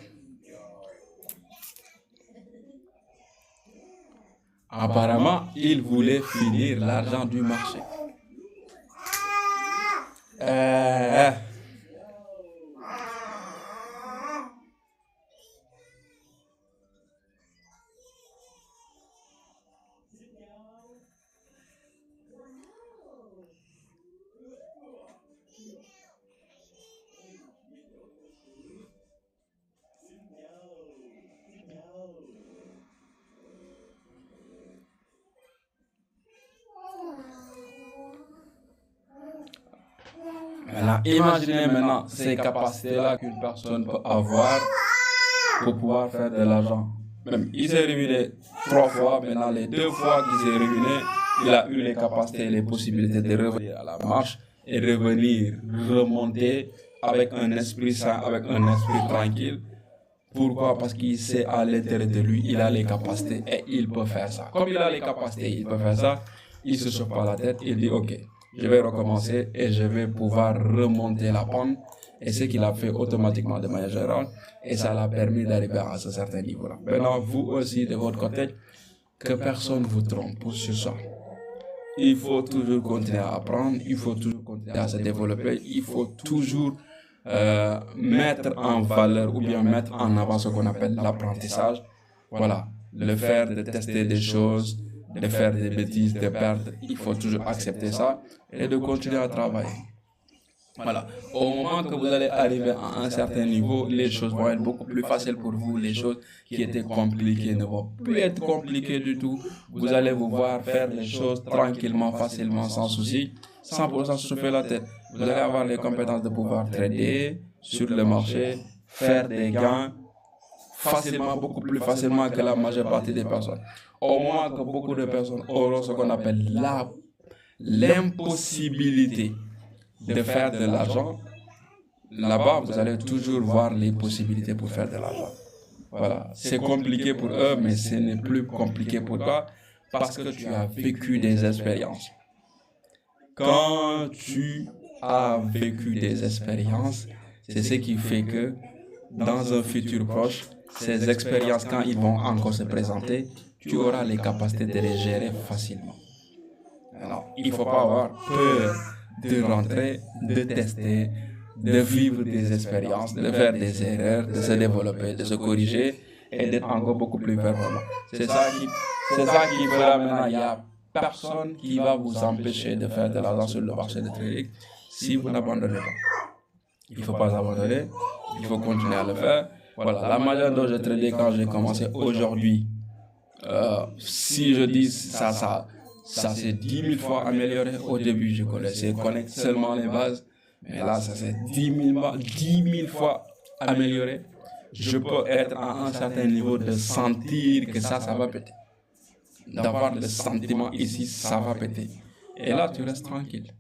Apparemment, il voulait finir l'argent du marché. Maintenant, imaginez maintenant ces capacités-là qu'une personne peut avoir pour pouvoir faire de l'argent. Même, il s'est réunis 3 fois, maintenant les 2 fois qu'il s'est réuni, il a eu les capacités et les possibilités de revenir à la marche et revenir, remonter avec un esprit sain, avec un esprit tranquille. Pourquoi? Parce qu'il sait à l'intérieur de lui, il a les capacités et il peut faire ça. Comme il a les capacités, il peut faire ça, il se chauffe pas la tête, il dit ok, je vais recommencer et je vais pouvoir remonter la pente. Et ce qu'il a fait automatiquement de manière générale, et ça l'a permis d'arriver à ce certain niveau-là. Maintenant, vous aussi, de votre côté, que personne ne vous trompe pour ce soir. Il faut toujours continuer à apprendre, il faut toujours continuer à se développer, il faut toujours mettre en valeur ou bien mettre en avant ce qu'on appelle l'apprentissage. Voilà, le faire de tester des choses, de faire des bêtises, de perdre, il faut toujours accepter ça et de continuer à travailler. Voilà. Au moment que vous allez arriver à un certain niveau, les choses vont être beaucoup plus faciles pour vous. Les choses qui étaient compliquées ne vont plus être compliquées du tout. Vous allez vous voir faire les choses tranquillement, facilement, sans souci. 100% chauffer la tête. Vous allez avoir les compétences de pouvoir trader sur le marché, faire des gains facilement, beaucoup plus facilement que la majeure partie des personnes. Au moins que beaucoup de personnes auront ce qu'on appelle l'impossibilité de faire de l'argent, là-bas, vous allez toujours voir les possibilités pour faire de l'argent. Voilà, c'est compliqué pour eux, mais ce n'est plus compliqué pour toi parce que tu as vécu des expériences. Quand tu as vécu des expériences, c'est ce qui fait que dans un futur proche, ces expériences, quand ils vont encore se présenter, tu auras les capacités de les gérer facilement. Alors, il ne faut pas avoir peur de rentrer, de tester, de vivre des expériences, de faire des erreurs, de se développer, de se corriger et d'être encore beaucoup plus performant. C'est ça qui fera maintenant. Il n'y a personne qui va vous empêcher de faire de l'argent sur le marché de trading si vous n'abandonnez pas. Il ne faut pas abandonner, il faut continuer à le faire. Voilà, la manière dont je tradais quand j'ai commencé aujourd'hui, si je dis ça s'est 10 000 fois amélioré. Au début, je connaissais seulement les bases, mais là, ça s'est 10 000 fois amélioré. Je peux être à un certain niveau de sentir que ça va péter. D'avoir le sentiment ici, ça va péter. Et là, tu restes tranquille.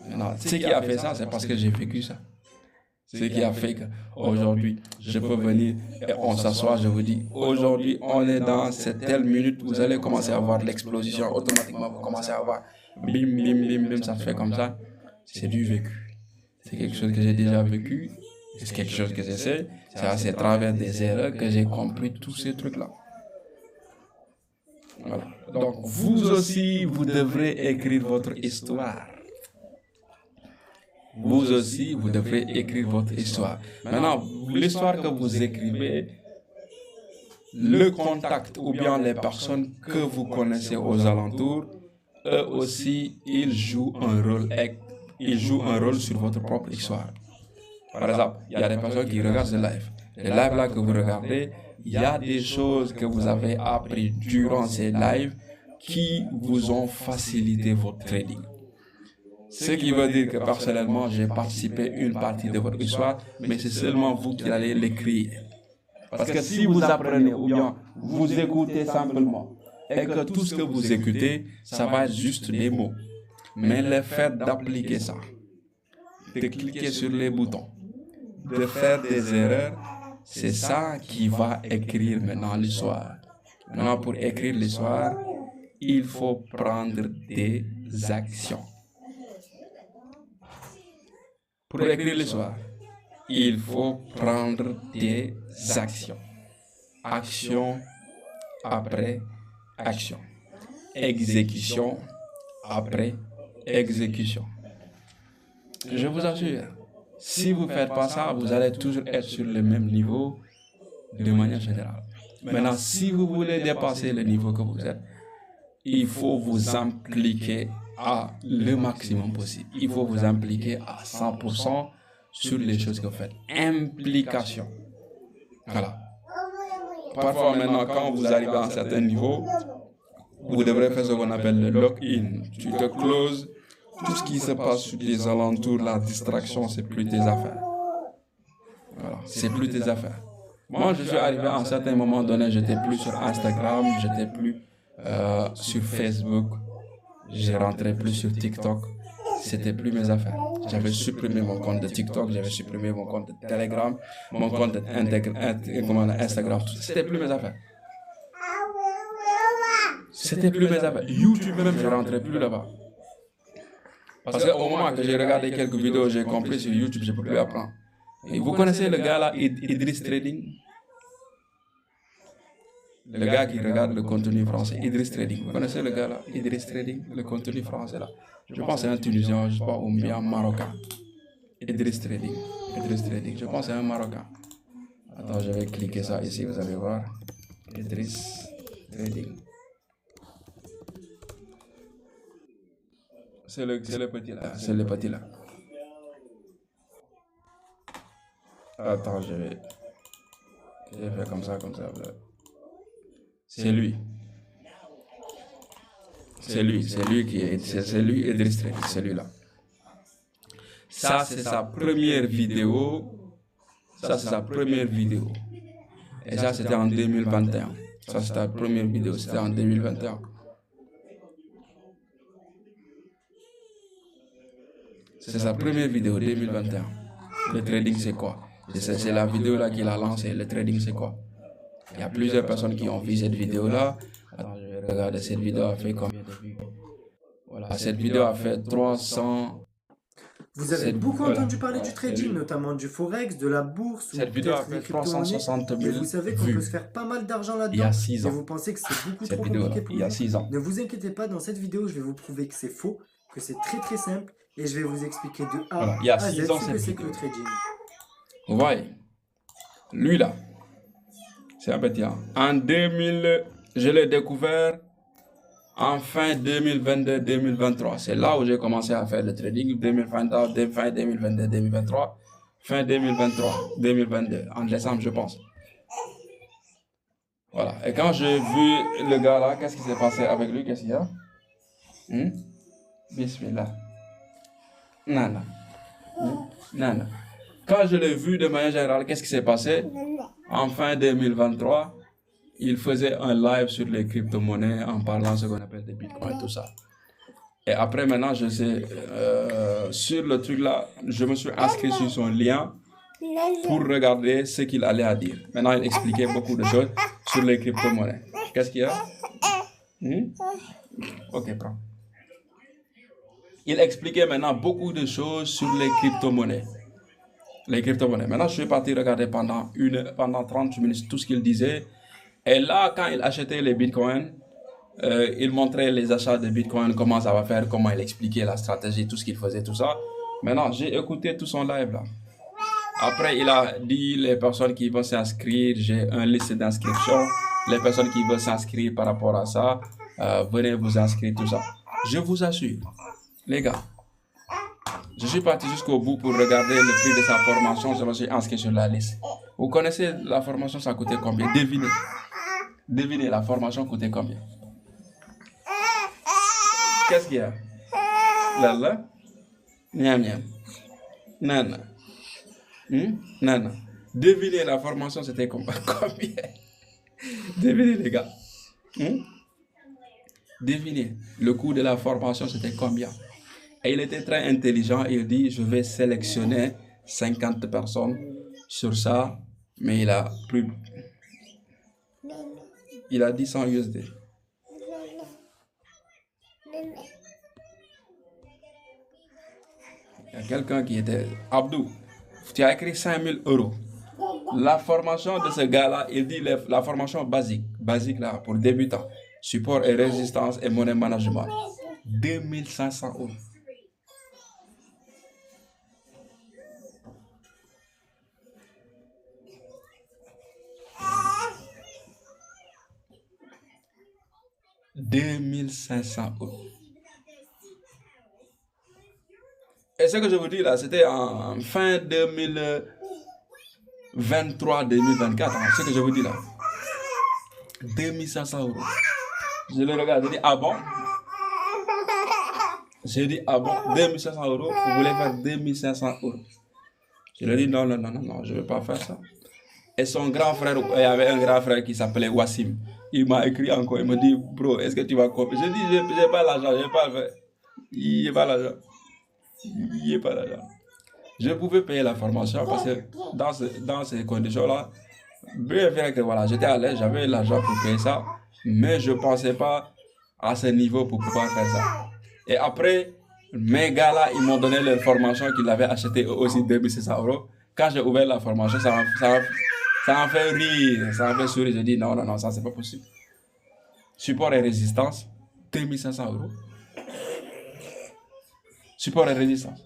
Maintenant, ce qui a fait ça, c'est parce que j'ai vécu ça. Ce qui a fait qu'aujourd'hui, je peux venir et on s'assoit, je vous dis, aujourd'hui, on est dans cette telle minute, vous allez commencer à avoir l'explosion, automatiquement, vous commencez à voir, bim, bim, bim, bim, ça se fait comme ça. C'est du vécu. C'est quelque chose que j'ai déjà vécu, c'est quelque chose que j'essaie, c'est à travers des erreurs que j'ai compris tous ces trucs-là. Voilà. Donc, vous aussi, vous devrez écrire votre histoire. Vous aussi, vous devrez écrire votre histoire. Maintenant, l'histoire que vous écrivez, le contact ou bien les personnes que vous connaissez aux alentours, eux aussi, ils jouent un rôle sur votre propre histoire. Par exemple, il y a des personnes qui regardent ce live. Les lives là que vous regardez, il y a des choses que vous avez appris durant ces lives qui vous ont facilité votre trading. Ce qui veut dire que personnellement, j'ai participé à une partie de votre histoire, mais c'est seulement vous qui allez l'écrire. Parce que si vous apprenez ou bien vous écoutez simplement et que tout ce que vous écoutez, ça va être juste des mots. Mais le fait d'appliquer ça, de cliquer sur les boutons, de faire des erreurs, c'est ça qui va écrire maintenant l'histoire. Maintenant, pour écrire l'histoire, il faut prendre des actions. Pour écrire l'histoire, il faut prendre des actions. Action après action. Exécution après exécution. Je vous assure, si vous ne faites pas ça, vous allez toujours être sur le même niveau de manière générale. Maintenant, si vous voulez dépasser le niveau que vous êtes, il faut vous impliquer à le maximum possible. Il faut vous impliquer à 100% sur les choses que vous faites. Implication. Voilà. Parfois maintenant, quand vous arrivez à un certain niveau, vous devrez faire ce qu'on appelle le lock-in. Tu te closes. Tout ce qui se passe sur les alentours, la distraction, c'est plus tes affaires. Voilà. C'est plus tes affaires. Moi, je suis arrivé à un certain moment donné, j'étais plus sur Instagram, j'étais plus sur Facebook, j'ai rentré plus sur TikTok. C'était plus mes affaires. J'avais supprimé mon compte de TikTok, j'avais supprimé mon compte de Telegram, mon compte Instagram. C'était plus mes affaires. C'était plus mes affaires. YouTube même, je rentrais plus là-bas. Parce qu'au moment que j'ai regardé quelques vidéos, j'ai compris sur YouTube, je ne peux plus apprendre. Et vous connaissez le gars là, Idriss Trading? Le gars qui regarde le contenu français, Idriss Trading. Vous connaissez le gars là, Idriss Trading, le contenu français là? Je pense que c'est un Tunisien, je sais pas, ou bien Marocain. Idriss Trading. Idriss Trading. Je pense que c'est un Marocain. Attends, je vais cliquer ça ici, vous allez voir. Idriss Trading. C'est le petit là. C'est le petit là. Attends, je vais faire comme ça. C'est lui. C'est lui Idriss Trading, celui-là. Ça, c'est sa première vidéo. Ça, c'est sa première vidéo. Et ça, c'était en 2021. Ça, c'était la première vidéo, c'était en 2021. C'est sa première vidéo, 2021. Le trading, c'est quoi? C'est la vidéo là qu'il a lancée. Le trading, c'est quoi? Il y a plusieurs personnes qui ont vu cette vidéo-là. Attends, je vais regarder. Cette vidéo a fait combien de vues? Voilà, cette vidéo a fait 300... Vous avez beaucoup entendu parler du trading, notamment du forex, de la bourse, cette vidéo a fait 360 000 et vous savez qu'on vues. peut se faire pas mal d'argent là-dedans. Il y a 6 ans. Et vous pensez que c'est beaucoup Cette trop vidéo, compliqué pour il y a vous. 6 ans. Ne vous inquiétez pas, dans cette vidéo, je vais vous prouver que c'est faux, que c'est très très simple, et je vais vous expliquer de A Voilà, il y a à 6 Z ans, ce que cette c'est que vidéo. le trading. Vous voyez, lui là, c'est un petit. En 2000, je l'ai découvert en fin 2022-2023. C'est là où j'ai commencé à faire le trading. 2023, fin 2022-2023, fin 2023-2022, en décembre, je pense. Voilà. Et quand j'ai vu le gars là, qu'est-ce qui s'est passé avec lui? Qu'est-ce qu'il y a? Bismillah. Nana. Nana. Quand je l'ai vu de manière générale, qu'est-ce qui s'est passé? En fin 2023, il faisait un live sur les crypto-monnaies en parlant de ce qu'on appelle des bitcoins, tout ça. Et après, maintenant, je sais, sur le truc là, je me suis inscrit sur son lien pour regarder ce qu'il allait à dire. Maintenant, il expliquait beaucoup de choses sur les crypto-monnaies. Qu'est-ce qu'il y a? Ok, prends. Il expliquait maintenant beaucoup de choses sur les crypto-monnaies. Les crypto-monnaies. Maintenant, je suis parti regarder pendant 30 minutes tout ce qu'il disait. Et là, quand il achetait les bitcoins, il montrait les achats de bitcoin, comment ça va faire, comment il expliquait la stratégie, tout ce qu'il faisait, tout ça. Maintenant, j'ai écouté tout son live là. Après, il a dit les personnes qui vont s'inscrire, j'ai un liste d'inscription. Les personnes qui veulent s'inscrire par rapport à ça, venez vous inscrire, tout ça. Je vous assure, les gars, je suis parti jusqu'au bout pour regarder le prix de sa formation. Je me suis inscrit sur la liste. Vous connaissez la formation, ça coûtait combien? Devinez. Devinez, la formation coûtait combien? Qu'est-ce qu'il y a? Lala? Miam miam. Nana. Nana. Devinez, la formation c'était combien? Devinez les gars. Devinez, le coût de la formation c'était combien? Et il était très intelligent, il dit je vais sélectionner 50 personnes sur ça, mais il a plus... Il a dit 100 USD. Il y a quelqu'un qui était... Abdou, tu as écrit 5000 euros. La formation de ce gars-là, il dit la formation basique là, pour débutants, support et résistance et money management, 2500 euros. « 2500 euros. Et ce que je vous dis là, c'était en fin 2023-2024. Ce que je vous dis là. 2500 euros. Je le regarde, je dis ah bon? J'ai dit ah bon? 2500 euros, vous voulez faire 2500 euros? Je lui ai dit non, je ne vais pas faire ça. Et son grand frère, il y avait un grand frère qui s'appelait Wassim. Il m'a écrit encore, il me dit bro, est-ce que tu vas copier? Je dis j'ai pas l'argent, je vais pas le faire. Il n'y a pas l'argent. Il n'y a pas l'argent. Je pouvais payer la formation parce que dans ces conditions-là, bien vrai que voilà, j'étais à l'aise, j'avais l'argent pour payer ça, mais je ne pensais pas à ce niveau pour pouvoir faire ça. Et après, mes gars là, ils m'ont donné leur formation qu'ils avaient acheté aussi 2600 euros. Quand j'ai ouvert la formation, ça m'a fait rire, ça m'a fait sourire. J'ai dit non, ça c'est pas possible. Support et résistance, 2500 euros. Support et résistance.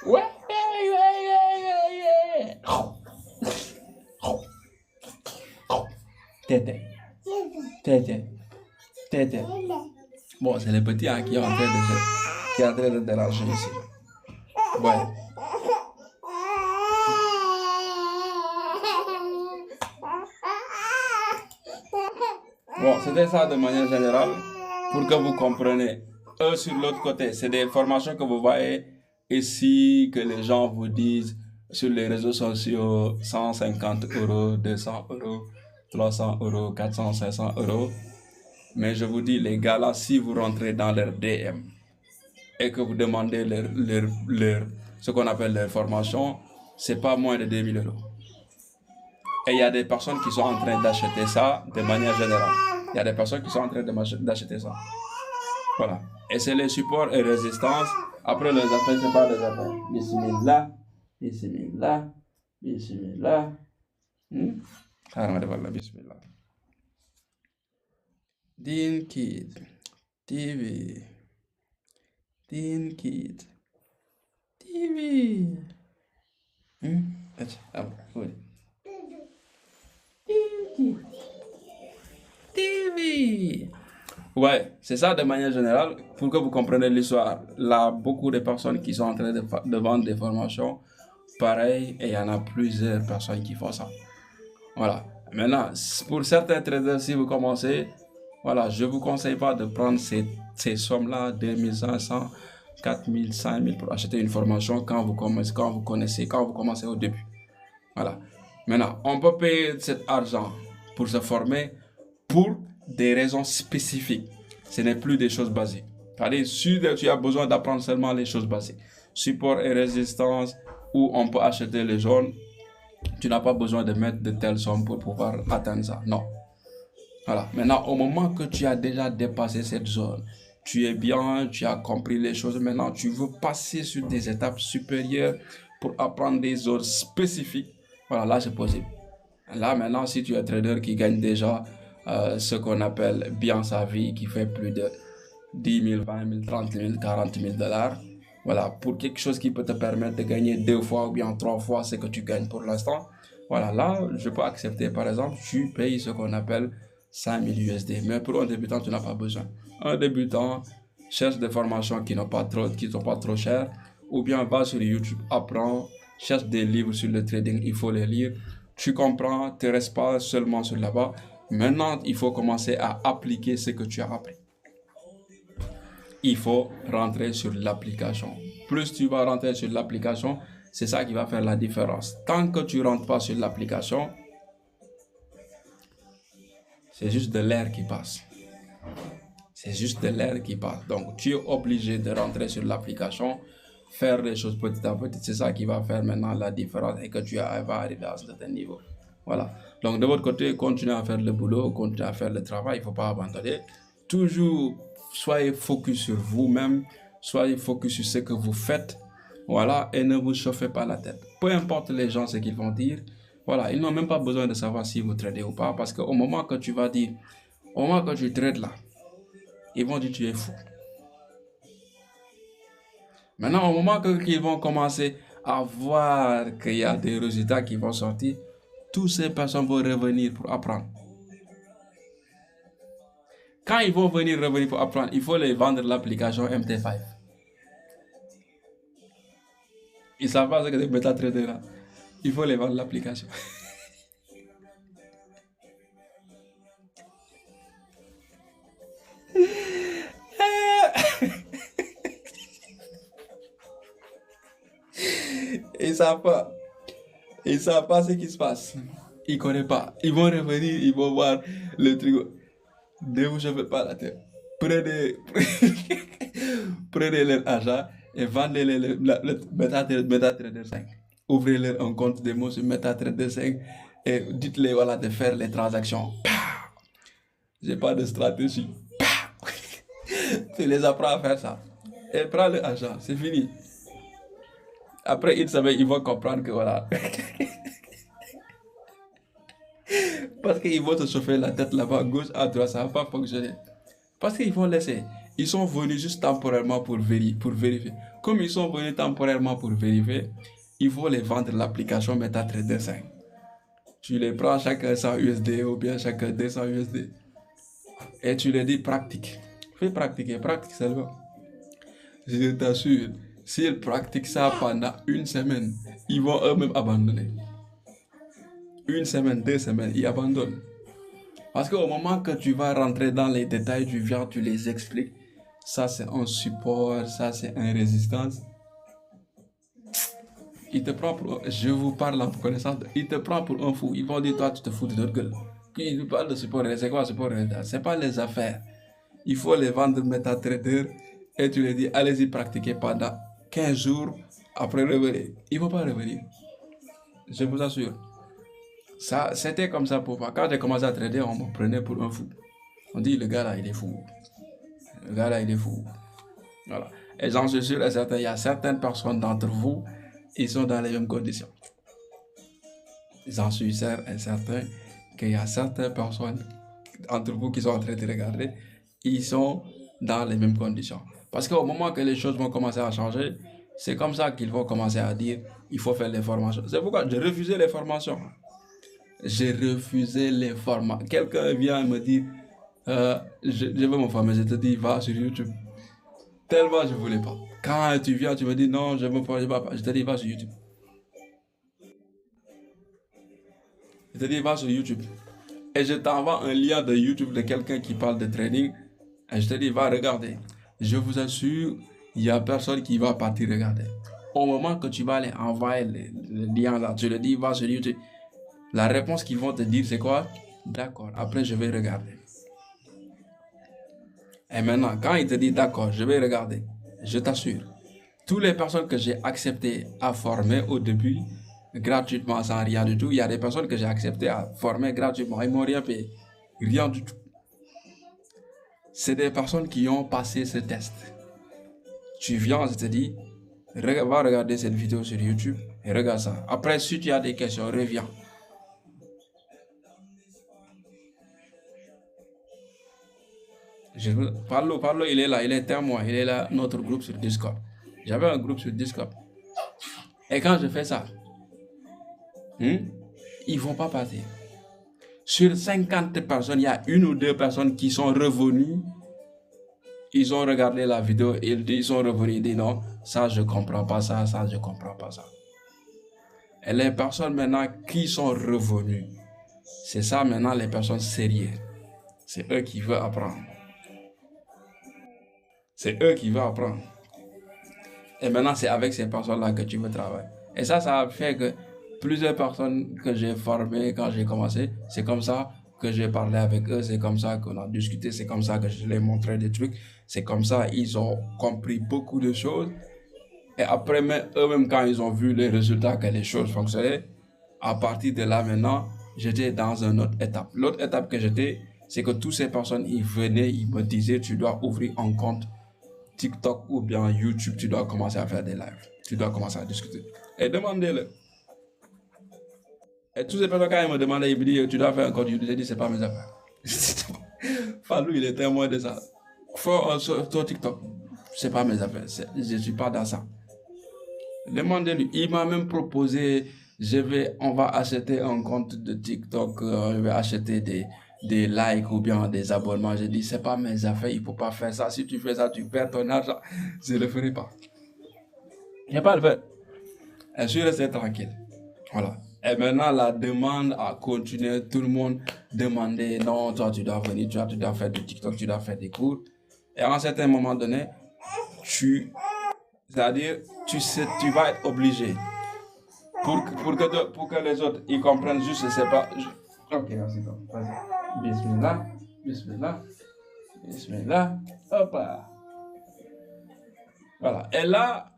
Ouais. Tété. Bon, c'est le petit qui est en train de déranger ici. Ouais. Bon, c'était ça de manière générale. pour que vous compreniez. Eux, sur l'autre côté, c'est des formations que vous voyez ici, que les gens vous disent sur les réseaux sociaux, 150 euros, 200 euros, 300 euros, 400, 500 euros. Mais je vous dis, les gars là, si vous rentrez dans leur DM et que vous demandez ce qu'on appelle leur formation, c'est pas moins de 2000 euros. Et il y a des personnes qui sont en train d'acheter ça de manière générale. Il y a des personnes qui sont en train d'acheter ça. Voilà. Et c'est les supports et résistances. Après, les appels, c'est pas les appels. Bismillah, bismillah, bismillah. Bismillah. Dean Kid TV. Dean Kid TV. TV. Ouais, c'est ça de manière générale, pour que vous compreniez l'histoire. Là, beaucoup de personnes qui sont en train de vendre des formations, pareil, et il y en a plusieurs personnes qui font ça. Voilà. Maintenant, pour certains traders, si vous commencez, voilà, je ne vous conseille pas de prendre ces sommes-là, 2500, 4000, 5000 pour acheter une formation quand vous commencez au début. Voilà. Maintenant, on peut payer cet argent pour se former pour des raisons spécifiques. Ce n'est plus des choses basiques. C'est-à-dire, si tu as besoin d'apprendre seulement les choses basiques, support et résistance, où on peut acheter les zones, tu n'as pas besoin de mettre de telles sommes pour pouvoir atteindre ça. Non. Voilà. Maintenant, au moment que tu as déjà dépassé cette zone, tu es bien, tu as compris les choses. Maintenant, tu veux passer sur des étapes supérieures pour apprendre des zones spécifiques. Voilà, là, c'est possible. Là, maintenant, si tu es un trader qui gagne déjà ce qu'on appelle bien sa vie, qui fait plus de 10 000, 20 000, 30 000, 40 000 dollars, voilà, pour quelque chose qui peut te permettre de gagner 2 fois ou bien 3 fois ce que tu gagnes pour l'instant, voilà, là, je peux accepter, par exemple, tu payes ce qu'on appelle 5 000 USD. Mais pour un débutant, tu n'as pas besoin. Un débutant cherche des formations qui ne sont pas trop chères, ou bien va sur YouTube, apprends, cherche des livres sur le trading, il faut les lire. Tu comprends, tu ne restes pas seulement sur là-bas. Maintenant, il faut commencer à appliquer ce que tu as appris. Il faut rentrer sur l'application. Plus tu vas rentrer sur l'application, c'est ça qui va faire la différence. Tant que tu ne rentres pas sur l'application, c'est juste de l'air qui passe. C'est juste de l'air qui passe. Donc, tu es obligé de rentrer sur l'application, faire les choses petit à petit. C'est ça qui va faire maintenant la différence et que tu vas arriver à ce niveau. Voilà. Donc, de votre côté, continuez à faire le boulot, continuez à faire le travail. Il ne faut pas abandonner. Toujours, soyez focus sur vous-même. Soyez focus sur ce que vous faites. Voilà. Et ne vous chauffez pas la tête. Peu importe les gens, ce qu'ils vont dire. Voilà. Ils n'ont même pas besoin de savoir si vous tradez ou pas. Parce qu'au moment que tu vas dire, au moment que tu trades là, ils vont dire tu es fou. Maintenant, au moment qu'ils vont commencer à voir qu'il y a des résultats qui vont sortir, toutes ces personnes vont revenir pour apprendre. Quand ils vont revenir pour apprendre, il faut les vendre l'application MT5. Ils ne savent pas ce que c'est MetaTrader là. Il faut les vendre l'application. Ils ne savent pas ce qui se passe. Ils ne connaissent pas. Ils vont revenir, ils vont voir le truc. Ne vous chauffez pas la tête. Prenez leur argent et vendez-les le MetaTrader 5. Ouvrez-leur un compte démo sur MetaTrader 5 et dites-les voilà, de faire les transactions. J'ai pas de stratégie. Tu les apprends à faire ça. Et prends leur argent, c'est fini. Après une semaine, ils vont comprendre que voilà. Parce qu'ils vont se chauffer la tête là-bas, gauche, à droite, ça ne va pas fonctionner. Parce qu'ils vont laisser. Ils sont venus juste temporairement pour vérifier. Comme ils sont venus temporairement pour vérifier, il faut les vendre l'application MetaTrader 5. Tu les prends chacun 100 USD ou bien chacun 200 USD. Et tu les dis pratique. Fais pratiquer, pratique seulement. Je t'assure, s'ils pratiquent ça pendant une semaine, ils vont eux-mêmes abandonner. Une semaine, 2 semaines, ils abandonnent. Parce qu'au moment que tu vas rentrer dans les détails, tu viens, tu les expliques. Ça, c'est un support, ça, c'est une résistance. Il te prend pour... Je vous parle en connaissance. Il te prend pour un fou. Ils vont dire, toi, tu te fous de notre gueule. Puis il nous parle de support. C'est quoi support? C'est pas les affaires. Il faut les vendre MetaTrader et tu les dis, allez-y pratiquer pendant 15 jours. Après, revenir. Ils ne vont pas revenir. Je vous assure. Ça, c'était comme ça pour moi. Quand j'ai commencé à trader, on me prenait pour un fou. On dit, le gars là, il est fou. Le gars là, il est fou. Voilà. Et j'en suis sûr et certain, il y a certaines personnes d'entre vous, ils sont dans les mêmes conditions. J'en suis sûr et certain qu'il y a certaines personnes d'entre vous qui sont en train de regarder, ils sont dans les mêmes conditions. Parce qu'au moment que les choses vont commencer à changer, c'est comme ça qu'ils vont commencer à dire, il faut faire les formations. C'est pourquoi j'ai refusé les formations. J'ai refusé les formations. Quelqu'un vient me dire, je veux me former, je te dis, va sur YouTube. Tellement je ne voulais pas. Quand tu viens, tu me dis, non, je veux me former, je te dis, va sur YouTube. Je te dis, va sur YouTube. Et je t'envoie un lien de YouTube de quelqu'un qui parle de trading. Et je te dis, va regarder. Je vous assure, il n'y a personne qui va partir regarder. Au moment que tu vas aller envoyer le lien là, tu le dis, va sur YouTube. La réponse qu'ils vont te dire, c'est quoi? D'accord, après je vais regarder. Et maintenant, quand il te dit d'accord, je vais regarder, je t'assure, toutes les personnes que j'ai accepté à former au début, gratuitement, sans rien du tout, il y a des personnes que j'ai accepté à former gratuitement, ils ne m'ont rien payé, rien du tout. C'est des personnes qui ont passé ce test. Tu viens, je te dis, va regarder cette vidéo sur YouTube et regarde ça. Après, si tu as des questions, reviens. Parlo, il est là, il est témoin, il est là, notre groupe sur Discord. J'avais un groupe sur Discord. Et quand je fais ça, ils ne vont pas partir. Sur 50 personnes, il y a une ou deux personnes qui sont revenues. Ils ont regardé la vidéo et ils sont revenus. Ils disent non, ça je ne comprends pas ça, ça je ne comprends pas ça. Et les personnes maintenant qui sont revenues, c'est ça maintenant les personnes sérieuses. C'est eux qui veulent apprendre. C'est eux qui veulent apprendre. Et maintenant, c'est avec ces personnes-là que tu veux travailler. Et ça a fait que plusieurs personnes que j'ai formées quand j'ai commencé, c'est comme ça que j'ai parlé avec eux, c'est comme ça qu'on a discuté, c'est comme ça que je leur ai montré des trucs, c'est comme ça ils ont compris beaucoup de choses. Et après, eux-mêmes, quand ils ont vu les résultats, que les choses fonctionnaient, à partir de là maintenant, j'étais dans une autre étape. L'autre étape que j'étais, c'est que toutes ces personnes, ils venaient, ils me disaient, tu dois ouvrir un compte TikTok ou bien YouTube, tu dois commencer à faire des lives. Tu dois commencer à discuter. Et demandez-le. Et tous ces personnes, quand ils me demandaient, ils me disent, tu dois faire un compte YouTube. J'ai dit, c'est pas mes affaires. Fallou, il est témoin de ça. Sur TikTok, c'est pas mes affaires. Je suis pas dans ça. Demandez-lui. Il m'a même proposé, on va acheter un compte de TikTok, je vais acheter des likes ou bien des abonnements. J'ai dit, c'est pas mes affaires, il faut pas faire ça. Si tu fais ça, tu perds ton argent. Je ne le ferai pas. Je ne vais pas le faire. Et je suis resté tranquille. Voilà. Et maintenant, la demande a continué. Tout le monde demandait, non, toi, tu dois venir, tu dois faire du TikTok, tu dois faire des cours. Et à un certain moment donné, c'est-à-dire, tu vas être obligé. Pour que les autres ils comprennent juste, je sais pas. Ok, vas-y. Bismillah, bismillah, bismillah, hop là. Voilà. Et là,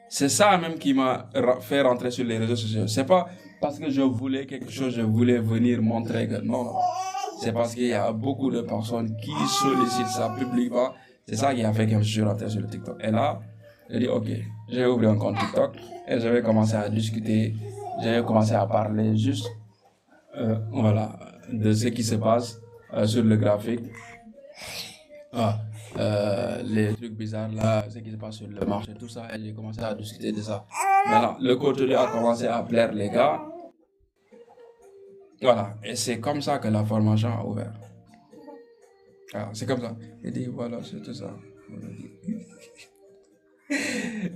c'est ça même qui m'a fait rentrer sur les réseaux sociaux. C'est pas parce que je voulais quelque chose, je voulais venir montrer que non. C'est parce qu'il y a beaucoup de personnes qui sollicitent ça publiquement. C'est ça qui a fait que je suis rentré sur le TikTok. Et là, j'ai dit, ok, je vais ouvrir un compte TikTok et je vais commencer à discuter, je vais commencer à parler juste voilà, de ce qui se passe sur le graphique. Les trucs bizarres là, ce qui se passe sur le marché, tout ça, et j'ai commencé à discuter de ça. Maintenant, le contenu a commencé à plaire les gars. Voilà, et c'est comme ça que la formation a ouvert. Alors, c'est comme ça. Il dit, voilà, c'est tout ça.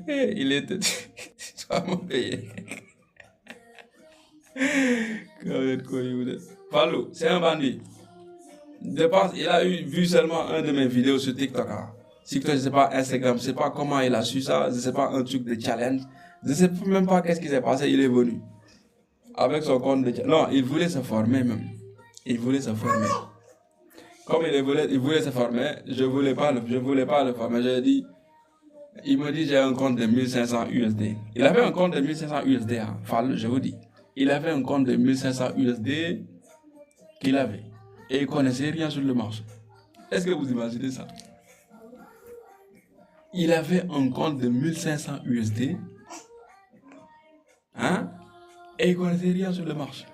Il était... Tu vas me payer. Fallou, c'est un bandit. Je pense il a vu seulement un de mes vidéos sur TikTok. Hein. TikTok, je sais pas, Instagram, je sais pas comment il a su ça, je sais pas, un truc de challenge. Je sais même pas qu'est-ce qui s'est passé, il est venu. Avec son compte de challenge. Non, il voulait se former même. Il voulait se former. Comme il voulait se former, je voulais pas le former. J'ai dit, il me dit j'ai un compte de 1500 USD. Il avait un compte de 1500 USD, hein. Enfin, je vous dis. Il avait un compte de 1500 USD qu'il avait. Et il connaissait rien sur le marché. Est-ce que vous imaginez ça? Il avait un compte de 1500 USD. Hein? Et il connaissait rien sur le marché.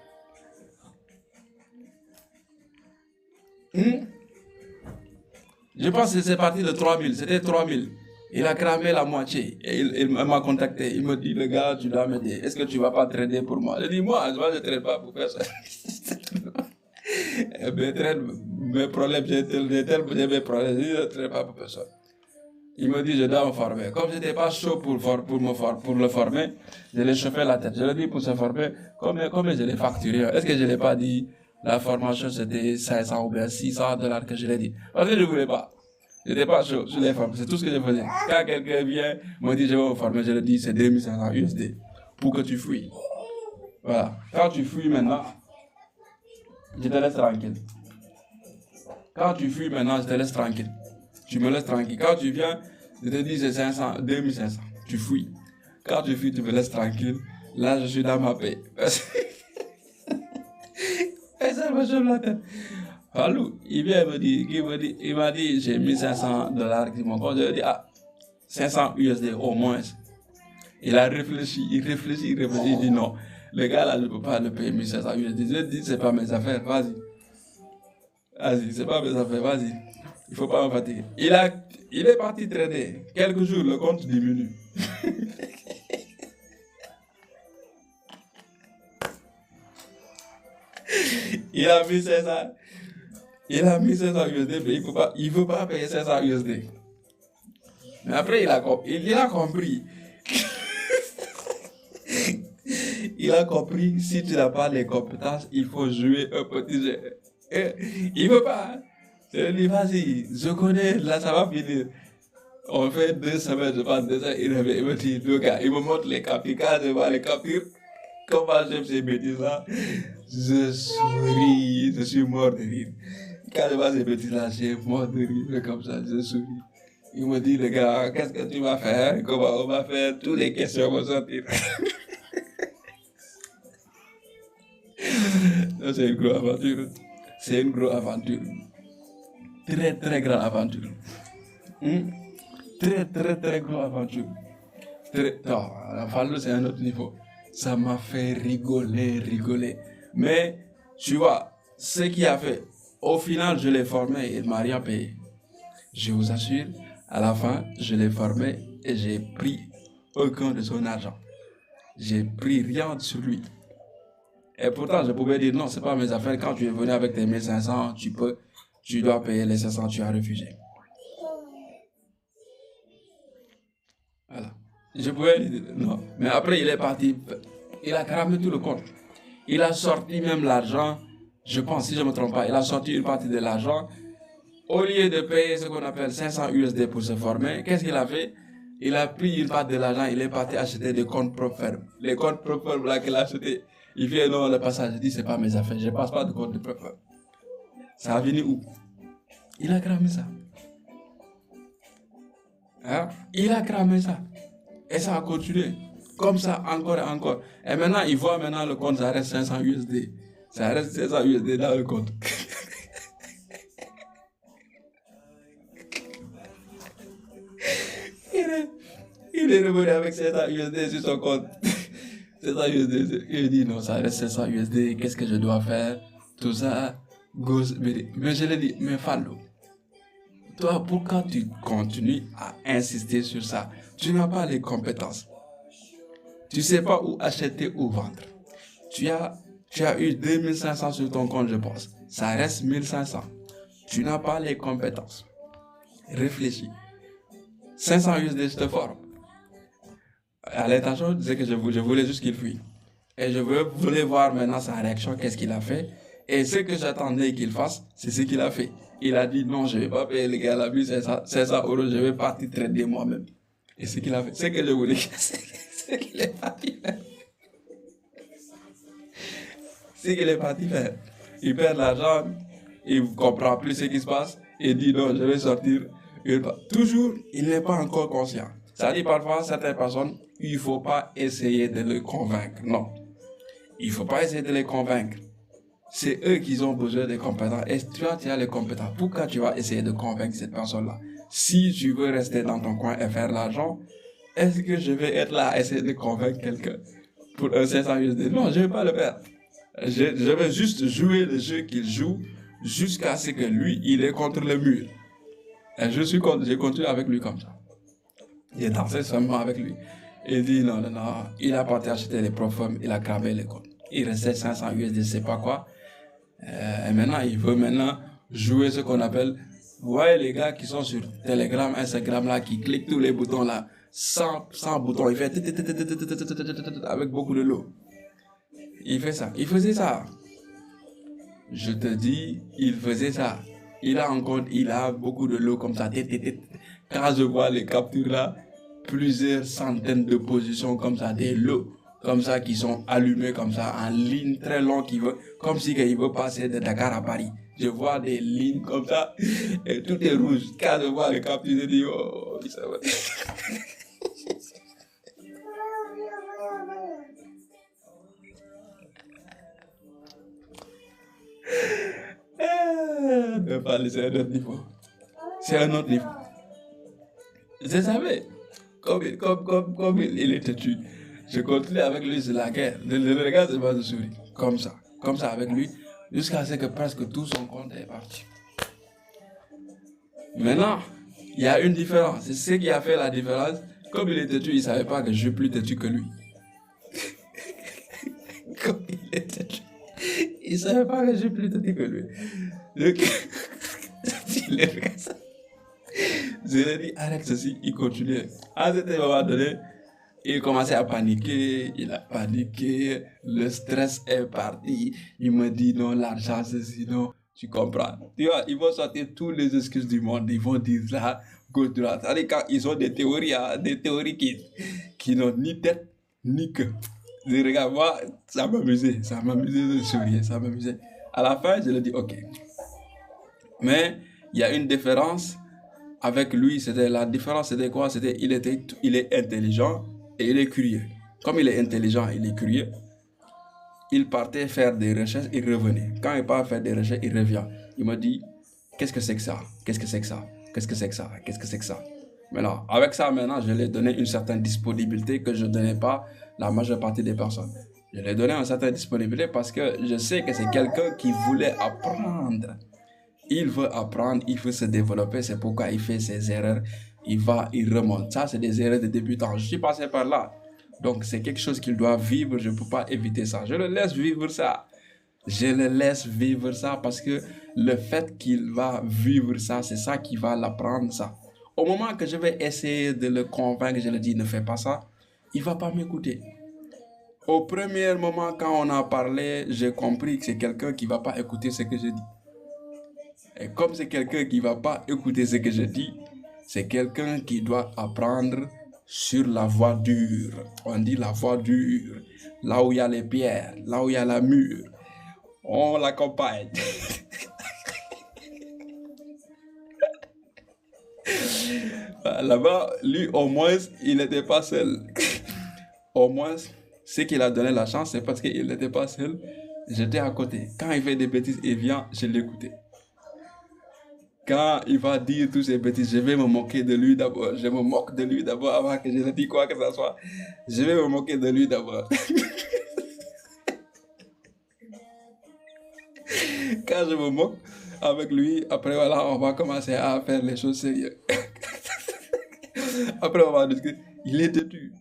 Je pense que c'est parti de 3000. C'était 3000. Il a cramé la moitié. Et il m'a contacté. Il me dit, le gars, tu dois m'aider. Est-ce que tu vas pas trader pour moi? Je dis, moi, je ne trade pas pour faire ça. Mes problèmes, j'ai mes problèmes. Je ne trade pas pour personne. Il me dit, je dois me former. Comme je n'étais pas chaud pour le former, je l'ai chauffé la tête. Je lui ai dit, pour se former, combien je l'ai facturé? Est-ce que je ne l'ai pas dit? La formation, c'était 500 ou bien 600 dollars que je l'ai dit. Parce que je ne voulais pas. Je n'étais pas chaud, je l'ai formé. C'est tout ce que je faisais. Quand quelqu'un vient, me dit, je vais me former, je lui dis, c'est 2500 USD. Pour que tu fuis. Voilà. Quand tu fuis maintenant, je te laisse tranquille. Quand tu fuis maintenant, je te laisse tranquille. Tu me laisses tranquille. Quand tu viens, je te dis c'est 500, 2500. Tu fuis. Quand tu fuis, tu me laisses tranquille. Là, je suis dans ma paix. Et ça me chauffe la tête. Falou, il vient il m'a dit, j'ai mis 500 dollars qui m'ont compte. Je lui ai dit, 500 USD au moins. Il a réfléchi, il dit non. Le gars là, je ne peux pas le payer 1500 USD. Je lui ai dit, c'est pas mes affaires, vas-y. Vas-y, c'est pas mes affaires, vas-y. Il faut pas me fatiguer. Il est parti trader. Quelques jours, le compte diminue. Il a mis 500. Il a mis 500 USD, mais il ne veut pas payer 500 USD. Mais après, il a compris. Il a compris, si tu n'as pas les compétences, il faut jouer un petit jeu. Il ne veut pas. Je lui dis, vas-y, je connais, là ça va finir. On fait 2 semaines, je pense, 2 ans, il me dit, le gars, il me montre les captures, quand je vois les captures, comment j'aime ces bêtises-là, je souris, je suis mort de rire. Quand je vois ces bêtises-là, j'ai mort de rire, comme ça, je souris. Il me dit, le gars, qu'est-ce que tu vas faire, comment on va faire, toutes les questions vont sortir. C'est une grosse aventure. C'est une grosse aventure. Très, très grande aventure. Très, très, très grosse aventure. Non, la Fallo, c'est un autre niveau. Ça m'a fait rigoler. Mais, tu vois, ce qu'il a fait, au final, je l'ai formé et il ne m'a rien payé. Je vous assure, à la fin, je l'ai formé et j'ai pris aucun de son argent. J'ai pris rien sur lui. Et pourtant, je pouvais dire non, c'est pas mes affaires. Quand tu es venu avec tes 1500, tu dois payer les 500, tu as refusé. Voilà. Je pouvais dire non. Mais après, il est parti. Il a cramé tout le compte. Il a sorti même l'argent. Je pense, si je ne me trompe pas, il a sorti une partie de l'argent. Au lieu de payer ce qu'on appelle 500 USD pour se former, qu'est-ce qu'il a fait? Il a pris une partie de l'argent, il est parti acheter des comptes propres fermes. Les comptes propres fermes là qu'il a acheté. Il vient dans le passage, il dit c'est pas mes affaires, je ne passe pas de compte de propre. Ça a venu où? Il a cramé ça. Hein? Il a cramé ça. Et ça a continué. Comme ça, encore et encore. Et maintenant, il voit maintenant le compte, ça reste 500 USD. Ça reste 500 USD dans le compte. Il est revenu avec 500 USD sur son compte. 500 USD. Il dit non, ça reste 500 USD. Qu'est-ce que je dois faire? Tout ça. Mais je lui ai dit, mais Fallo, toi, pourquoi tu continues à insister sur ça? Tu n'as pas les compétences. Tu ne sais pas où acheter ou vendre. Tu as eu 2500 sur ton compte, je pense. Ça reste 1500. Tu n'as pas les compétences. Réfléchis. 500 USD, je te forme. À l'intention, c'est que je voulais juste qu'il fuit. Et je voulais voir maintenant sa réaction, qu'est-ce qu'il a fait. Et ce que j'attendais qu'il fasse, c'est ce qu'il a fait. Il a dit non, je ne vais pas payer les gars la bus, 500 euros, je vais partir trader moi-même. Et ce qu'il a fait, c'est que je vous dis, c'est qu'il est parti faire. C'est qu'il est parti faire. Il perd l'argent, il ne comprend plus ce qui se passe, et dit non, je vais sortir. Toujours, il n'est pas encore conscient. Ça dit parfois, certaines personnes, il ne faut pas essayer de les convaincre. Non. Il ne faut pas essayer de les convaincre. C'est eux qui ont besoin des compétences. Et toi, tu as les compétences. Pourquoi tu vas essayer de convaincre cette personne-là? Si tu veux rester dans ton coin et faire l'argent, est-ce que je vais être là à essayer de convaincre quelqu'un pour un 500 USD? Non, je ne vais pas le faire. Je vais juste jouer le jeu qu'il joue jusqu'à ce que lui, il est contre le mur. Et j'ai continué avec lui comme ça. J'ai dansé seulement avec lui. Il dit non. Il a parti acheter les profums, il a cramé les comptes. Il restait 500 USD, je ne sais pas quoi. Et maintenant, il veut jouer ce qu'on appelle, vous voyez les gars qui sont sur Telegram, Instagram là, qui cliquent tous les boutons là, 100 boutons, il fait avec beaucoup de l'eau. Il fait ça, il faisait ça. Je te dis, il faisait ça. Il a beaucoup de l'eau comme ça. Quand je vois les captures là, plusieurs centaines de positions comme ça, des lots comme ça qui sont allumés comme ça en ligne très longue comme si il veut passer de Dakar à Paris. Je vois des lignes comme ça et tout est rouge. Quand je vois les captures, je dis oh, ça va. C'est un autre niveau. C'est un autre niveau. Je savais, comme il était tué. Je continue avec lui sur la guerre. Le regard se passe de souris. Comme ça avec lui, jusqu'à ce que presque tout son compte est parti. Maintenant, il y a une différence. C'est ce qui a fait la différence. Comme il était tué, il ne savait pas que je suis plus têtu que lui. Comme il était tué, il ne savait pas que je suis plus têtu que lui. Donc, il est fait ça. Je lui ai dit, arrête ceci, il continuait. À un moment donné, il commençait à paniquer, il a paniqué, le stress est parti. Il me dit non, l'argent c'est sinon, tu comprends. Tu vois, ils vont sortir toutes les excuses du monde, ils vont dire là, gauche, droite. C'est-à-dire quand ils ont des théories qui n'ont ni tête ni queue. Je regarde, moi, ça m'amusait de sourire, ça m'amusait. À la fin, je lui ai dit ok. Mais il y a une différence avec lui, la différence c'était quoi? Il est intelligent et il est curieux. Comme il est intelligent, il est curieux, il partait faire des recherches, il revenait. Quand il part faire des recherches, il revient. Il me dit, qu'est-ce que c'est que ça? Qu'est-ce que c'est que ça? Qu'est-ce que c'est que ça? Qu'est-ce que c'est que ça? Maintenant, avec ça, je lui ai donné une certaine disponibilité que je ne donnais pas la majeure partie des personnes. Je lui ai donné une certaine disponibilité parce que je sais que c'est quelqu'un qui voulait apprendre. Il veut apprendre, il veut se développer, c'est pourquoi il fait ses erreurs, il remonte. Ça, c'est des erreurs de débutant. Je suis passé par là. Donc, c'est quelque chose qu'il doit vivre, je ne peux pas éviter ça. Je le laisse vivre ça. Je le laisse vivre ça parce que le fait qu'il va vivre ça, c'est ça qui va l'apprendre ça. Au moment que je vais essayer de le convaincre, je lui dis ne fais pas ça, il ne va pas m'écouter. Au premier moment, quand on a parlé, j'ai compris que c'est quelqu'un qui ne va pas écouter ce que je dis. Et comme c'est quelqu'un qui ne va pas écouter ce que je dis, c'est quelqu'un qui doit apprendre sur la voie dure. On dit la voie dure. Là où il y a les pierres, là où il y a la mur. On l'accompagne. Là-bas, lui, au moins, il n'était pas seul. Au moins, ce qu'il a donné la chance, c'est parce qu'il n'était pas seul. J'étais à côté. Quand il fait des bêtises, il vient, je l'écoutais. Quand il va dire toutes ces bêtises, je vais me moquer de lui d'abord. Je me moque de lui d'abord avant que je ne dise quoi que ce soit. Je vais me moquer de lui d'abord. Quand je me moque avec lui, après voilà, on va commencer à faire les choses sérieuses. Après, on va discuter. Il est têtu.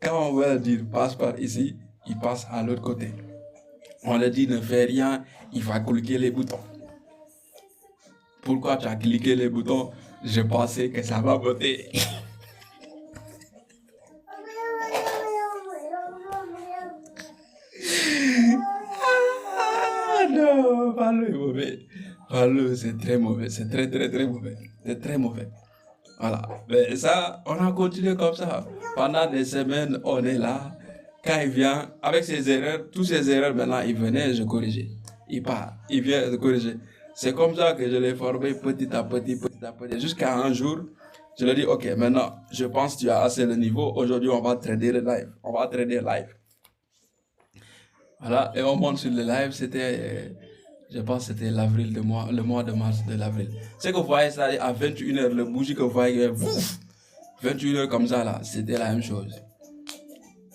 Quand on va dire passe par ici, il passe à l'autre côté. On lui dit ne fais rien, il va cliquer les boutons. Pourquoi tu as cliqué les boutons? Je pensais que ça va voter. Ah non, Fallo, c'est très mauvais. C'est très, très, très mauvais. C'est très mauvais. Voilà. Mais ça, on a continué comme ça. Pendant des semaines, on est là. Quand il vient, avec ses erreurs, toutes ses erreurs, maintenant, il venait, je corrigeais. Il part, il vient, je corrigeais. C'est comme ça que je l'ai formé petit à petit, jusqu'à un jour, je lui ai dit, ok, maintenant, je pense que tu as assez le niveau. Aujourd'hui, on va trader le live. On va trader live. Voilà, et on monte sur le live, je pense que c'était le mois de mars de l'avril. C'est que vous voyez ça, à 21h, le bougie que vous voyez, 21h comme ça, là, c'était la même chose.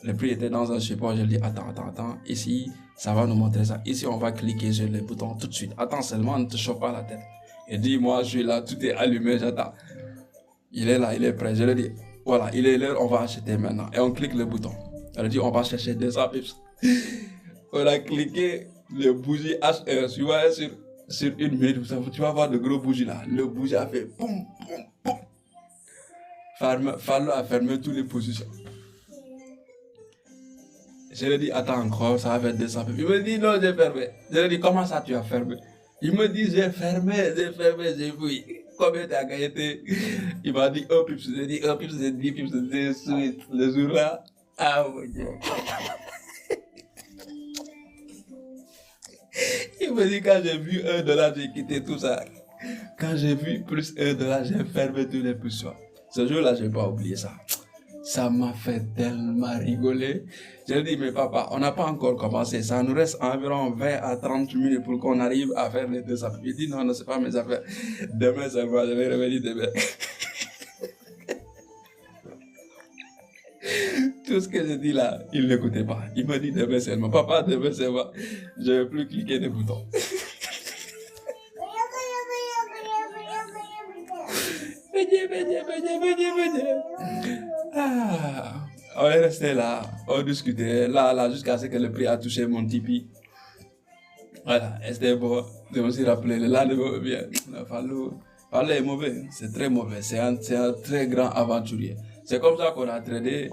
Le prix était dans un support, je dis, attends, ici, ça va nous montrer ça. Ici, on va cliquer sur le bouton tout de suite. Attends seulement, ne te choque pas la tête. Et dis, moi, je suis là, tout est allumé, j'attends. Il est là, il est prêt. Je lui dis, voilà, il est l'heure, on va acheter maintenant. Et on clique le bouton. Elle dit, on va chercher 200 pips. On a cliqué le bougie HR, tu vois, sur une minute, tu vas voir le gros bougie là. Le bougie a fait boum, boum, boum. Fallo a fermé toutes les positions. Je lui ai dit, attends encore, ça va faire 200 pips. Il me dit, non, j'ai fermé. Je lui ai dit, comment ça tu as fermé? Il me dit, j'ai fermé, j'ai vu. Combien tu as gagné? Il m'a dit, 1 pips. J'ai dit, 1 pips, c'est 10 pips, c'est suite. Le jour là, ah mon Dieu. Il me dit, quand j'ai vu $1, j'ai quitté tout ça. Quand j'ai vu plus $1, j'ai fermé tous les positions. Ce jour-là, je n'ai pas oublié ça. Ça m'a fait tellement rigoler. Je lui ai dit, mais papa, on n'a pas encore commencé. Ça nous reste environ 20 à 30 minutes pour qu'on arrive à faire les 200. Il dit, non, c'est pas mes affaires. Demain, ça va, je vais revenir demain. Tout ce que je dis là, il n'écoutait pas. Il me dit demain seulement. Papa, demain seulement. Je ne vais plus cliquer des boutons. Ah, on est resté là, on discutait, là, jusqu'à ce que le prix a touché mon Tipeee. Voilà, et c'était bon. Je me suis rappelé, le lendemain, bien. Fallo est mauvais, c'est très mauvais. C'est un très grand aventurier. C'est comme ça qu'on a tradé.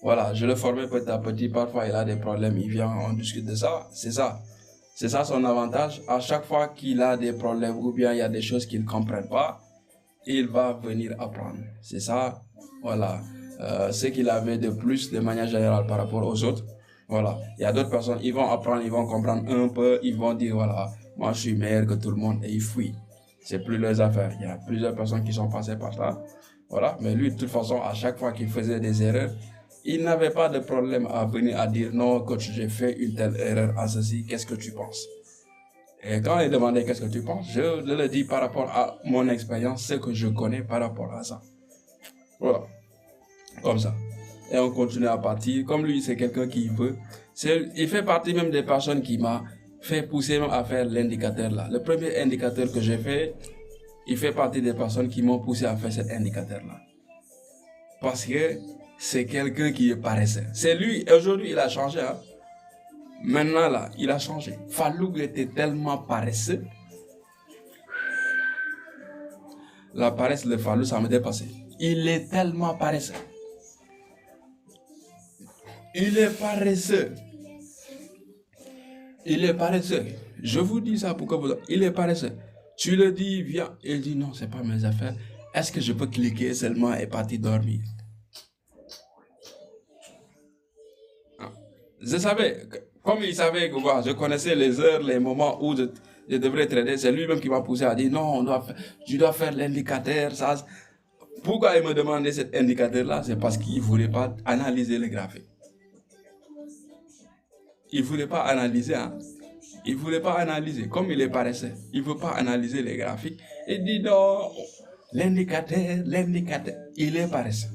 Voilà, je le formais petit à petit. Parfois, il a des problèmes, il vient, on discute de ça. C'est ça. C'est ça son avantage. À chaque fois qu'il a des problèmes ou bien il y a des choses qu'il ne comprend pas, il va venir apprendre. C'est ça, voilà, ce qu'il avait de plus de manière générale par rapport aux autres. Voilà, il y a d'autres personnes, ils vont apprendre, ils vont comprendre un peu, ils vont dire, voilà, moi je suis meilleur que tout le monde et ils fuient. C'est plus leurs affaires. Il y a plusieurs personnes qui sont passées par là. Voilà, mais lui, de toute façon, à chaque fois qu'il faisait des erreurs, il n'avait pas de problème à venir à dire, non, coach, j'ai fait une telle erreur à ceci, qu'est-ce que tu penses? Et quand il demandait qu'est-ce que tu penses, je le dis par rapport à mon expérience, ce que je connais par rapport à ça. Voilà, comme ça. Et on continue à partir. Comme lui, c'est quelqu'un qui veut. Il fait partie même des personnes qui m'a fait pousser même à faire l'indicateur là. Le premier indicateur que j'ai fait, il fait partie des personnes qui m'ont poussé à faire cet indicateur là. Parce que c'est quelqu'un qui est paresseux. C'est lui, aujourd'hui il a changé. Hein. Maintenant là, il a changé. Fallouk était tellement paresseux. La paresse de Fallouk, ça me dépassait. Il est tellement paresseux. Il est paresseux. Il est paresseux. Je vous dis ça pour que vous... Il est paresseux. Tu le dis, viens. Il dit non, c'est pas mes affaires. Est-ce que je peux cliquer seulement et partir dormir? Je savais, comme il savait que je connaissais les heures, les moments où je devrais trader, c'est lui-même qui m'a poussé à dire non, tu dois faire l'indicateur. Ça. Pourquoi il me demandait cet indicateur-là? C'est parce qu'il ne voulait pas analyser les graphiques. Il ne voulait pas analyser. Hein. Il ne voulait pas analyser. Comme il est paresseux, il ne veut pas analyser les graphiques. Il dit non, l'indicateur. Il est paresseux.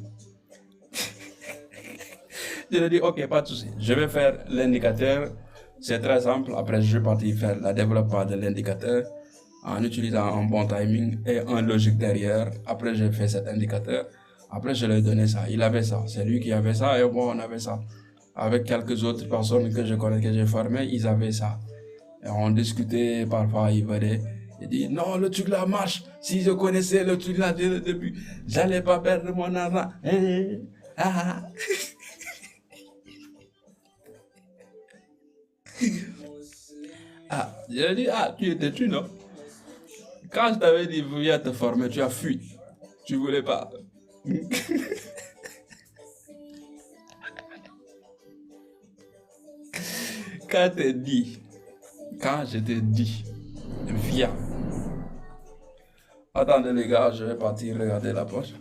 Je lui ai dit, ok, pas de souci. Je vais faire l'indicateur. C'est très simple. Après, je vais partir faire le développement de l'indicateur en utilisant un bon timing et un logique derrière. Après, j'ai fait cet indicateur. Après, je lui ai donné ça. Il avait ça. C'est lui qui avait ça et moi, on avait ça. Avec quelques autres personnes que je connais, que j'ai formées, ils avaient ça. Et on discutait, parfois, ils venaient. Il dit, non, le truc là marche. Si je connaissais le truc là dès le début, j'allais pas perdre mon argent. Ah, je lui ai dit, tu étais tu, non? Quand je t'avais dit, viens te former, tu as fui. Tu voulais pas. Quand je t'ai dit, viens. Attendez les gars, je vais partir regarder la poche.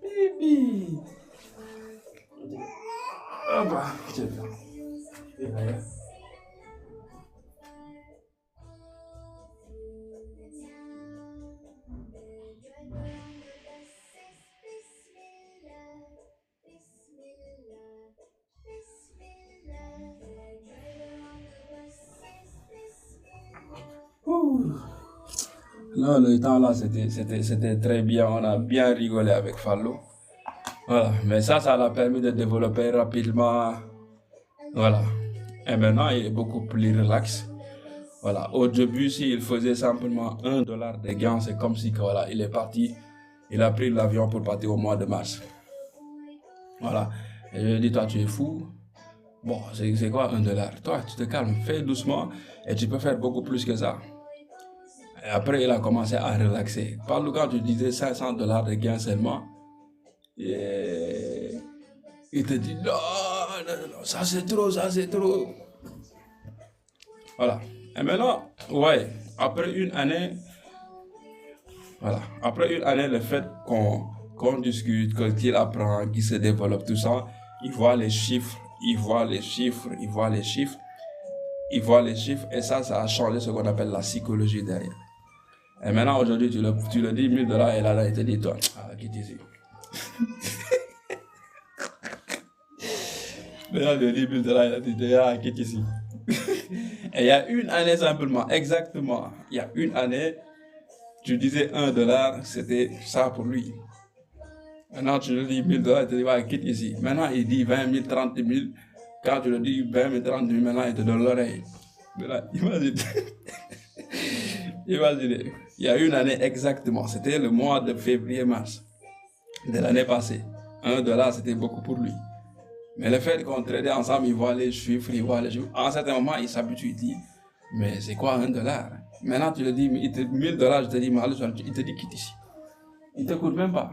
Baby. Ah bah, tiens. Ouh. Non, le temps là, c'était très bien. On a bien rigolé avec Fallo. Voilà. Mais ça l'a permis de développer rapidement. Voilà. Et maintenant, il est beaucoup plus relax. Voilà. Au début, s'il faisait simplement $1 de gain, c'est comme si voilà, il est parti. Il a pris l'avion pour partir au mois de mars. Voilà. Et je lui ai dit, toi, tu es fou. Bon, c'est quoi $1? Toi, tu te calmes, fais doucement et tu peux faire beaucoup plus que ça. Et après, il a commencé à relaxer. Par quand tu disais $500 de gain seulement, et il te dit non, ça c'est trop, ça c'est trop. Voilà. Et maintenant, ouais, après une année, voilà, après une année, le fait qu'on discute, qu'il apprend, qu'il se développe, tout ça, il voit les chiffres, il voit les chiffres, et ça a changé ce qu'on appelle la psychologie derrière. Et maintenant, aujourd'hui, tu le dis $1000, et là, il te dit, toi, quitte ici. Maintenant, le dis $1000, il a dit, quitte ici. Et il y a une année simplement, exactement, il y a une année, tu disais $1, c'était ça pour lui. Maintenant, tu lui dis $1000, il te dit, quitte ici. Maintenant, il dit 20 000, 30 000. Quand tu le dis 20 000, 30 000, maintenant, il te donne l'oreille. Imagine. Imaginez. Il y a une année exactement, c'était le mois de février-mars de l'année passée. $1, c'était beaucoup pour lui. Mais le fait qu'on tradait ensemble, il voit les chiffres, À un certain moment, il s'habitue, il dit, mais c'est quoi $1? Maintenant, tu le dis, $1000, je te dis, il te dit, quitte ici. Il ne t'écoute même pas.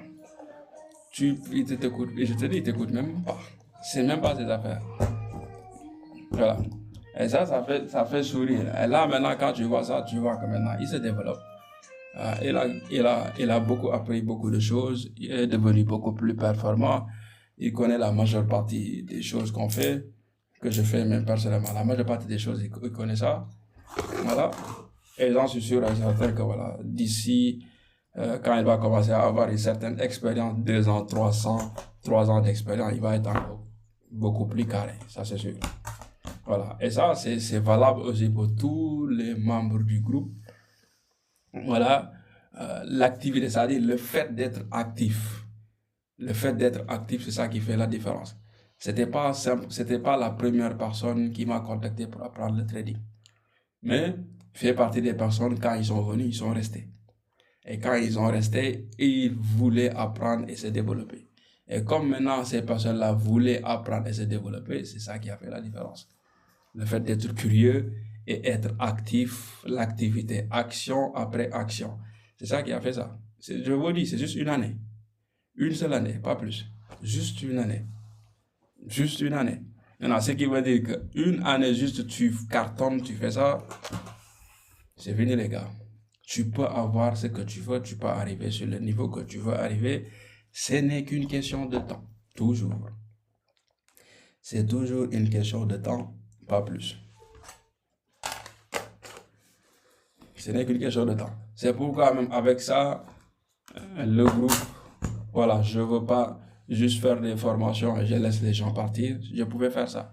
Il t'écoute, et je te dis, il ne t'écoute même pas. C'est même pas ses affaires. Voilà. Et ça fait sourire. Et là, maintenant, quand tu vois ça, tu vois que maintenant, il se développe. Il a beaucoup appris beaucoup de choses. Il est devenu beaucoup plus performant. Il connaît la majeure partie des choses qu'on fait, que je fais même personnellement. La majeure partie des choses, il connaît ça. Voilà. Et j'en suis sûr et certain que voilà, d'ici, quand il va commencer à avoir une certaine expérience, 2 ans, 3 ans d'expérience, il va être encore beaucoup plus carré. Ça, c'est sûr. Voilà. Et ça, c'est valable aussi pour tous les membres du groupe. Voilà. L'activité, c'est-à-dire le fait d'être actif. Le fait d'être actif, c'est ça qui fait la différence. C'était pas simple, c'était pas la première personne qui m'a contacté pour apprendre le trading. Mais, fait partie des personnes, quand ils sont venus, ils sont restés. Et quand ils sont restés, ils voulaient apprendre et se développer. Et comme maintenant, ces personnes-là voulaient apprendre et se développer, c'est ça qui a fait la différence. Le fait d'être curieux et être actif, l'activité, action après action. C'est ça qui a fait ça. Je vous dis, c'est juste une année. Une seule année, pas plus. Juste une année. Juste une année. Maintenant, ce qui veut dire qu'une année juste, tu cartonnes, tu fais ça, c'est fini, les gars. Tu peux avoir ce que tu veux, tu peux arriver sur le niveau que tu veux arriver. Ce n'est qu'une question de temps. Toujours. C'est toujours une question de temps, pas plus. Ce n'est qu'une question de temps. C'est pourquoi même avec ça, le groupe, voilà, je ne veux pas juste faire des formations et je laisse les gens partir. Je pouvais faire ça.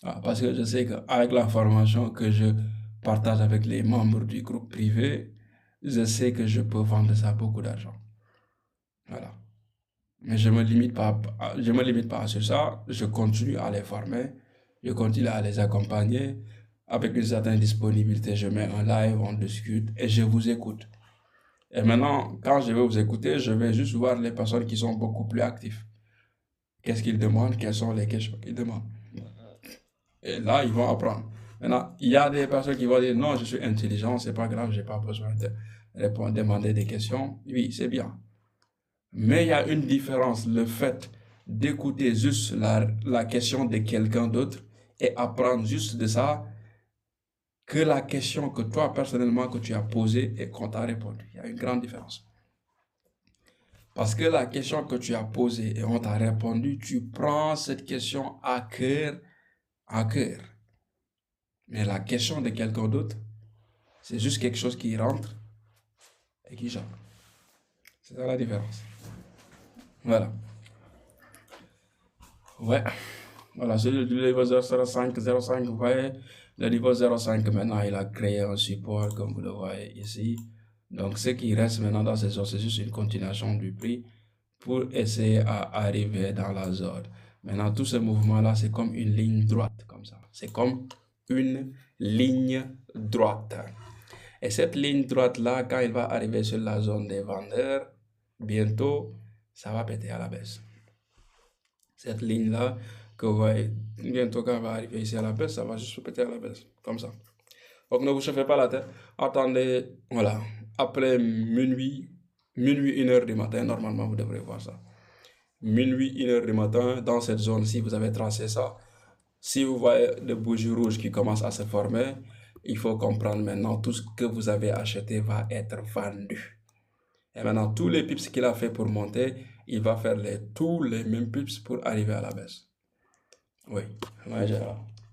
Parce que je sais qu'avec la formation que je partage avec les membres du groupe privé, je sais que je peux vendre ça beaucoup d'argent. Voilà. Mais je me limite pas sur ça. Je continue à les former. Je continue à les accompagner. Avec une certaine disponibilité, je mets un live, on discute et je vous écoute. Et maintenant, quand je vais vous écouter, je vais juste voir les personnes qui sont beaucoup plus actives. Qu'est-ce qu'ils demandent? Quelles sont les questions qu'ils demandent? Et là, ils vont apprendre. Maintenant, il y a des personnes qui vont dire, non, je suis intelligent, c'est pas grave, j'ai pas besoin de répondre, demander des questions. Oui, c'est bien. Mais il y a une différence, le fait d'écouter juste la question de quelqu'un d'autre et apprendre juste de ça, que la question que toi, personnellement, que tu as posée et qu'on t'a répondu. Il y a une grande différence. Parce que la question que tu as posée et on t'a répondu, tu prends cette question à cœur, à cœur. Mais la question de quelqu'un d'autre, c'est juste quelque chose qui rentre et qui sort. C'est ça la différence. Voilà. Ouais. Voilà, c'est le niveau 05, vous voyez. Le niveau 05, maintenant, il a créé un support, comme vous le voyez ici. Donc, ce qui reste maintenant dans ces zones, c'est juste une continuation du prix pour essayer à arriver dans la zone. Maintenant, tout ce mouvement-là, c'est comme une ligne droite, comme ça. C'est comme une ligne droite. Et cette ligne droite-là, quand il va arriver sur la zone des vendeurs, bientôt, ça va péter à la baisse. Cette ligne-là, que vous voyez, bientôt quand elle va arriver ici à la baisse, ça va juste péter à la baisse, comme ça. Donc ne vous chauffez pas la tête. Attendez, voilà, après minuit, 1h du matin, normalement vous devrez voir ça. Minuit, 1h du matin, dans cette zone, si vous avez tracé ça, si vous voyez des bougies rouges qui commencent à se former, il faut comprendre maintenant tout ce que vous avez acheté va être vendu. Et maintenant, tous les pips qu'il a fait pour monter, il va faire tous les mêmes pips pour arriver à la baisse. Oui,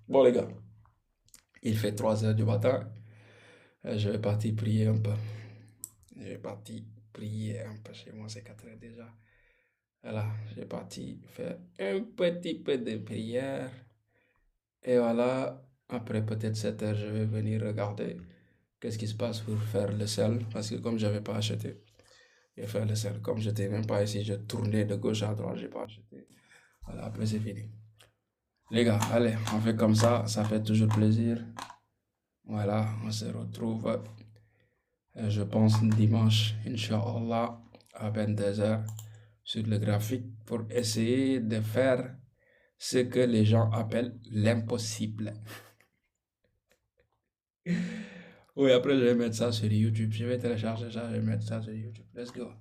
bon les gars, il fait 3h du matin. Je vais partir prier un peu. Je vais partir prier un peu chez moi, c'est 4h déjà. Voilà, je vais partir faire un petit peu de prière. Et voilà, après peut-être 7h, je vais venir regarder qu'est-ce qui se passe pour faire le sel. Parce que comme je n'avais pas acheté, je vais faire le sel. Comme je n'étais même pas ici, je tournais de gauche à droite, je n'ai pas acheté. Voilà, après c'est fini. Les gars, allez, on fait comme ça fait toujours plaisir. Voilà, on se retrouve, je pense, dimanche, Inch'Allah, à 22h, sur le graphique, pour essayer de faire ce que les gens appellent l'impossible. Oui, après, je vais mettre ça sur YouTube. Je vais télécharger ça, je vais mettre ça sur YouTube. Let's go.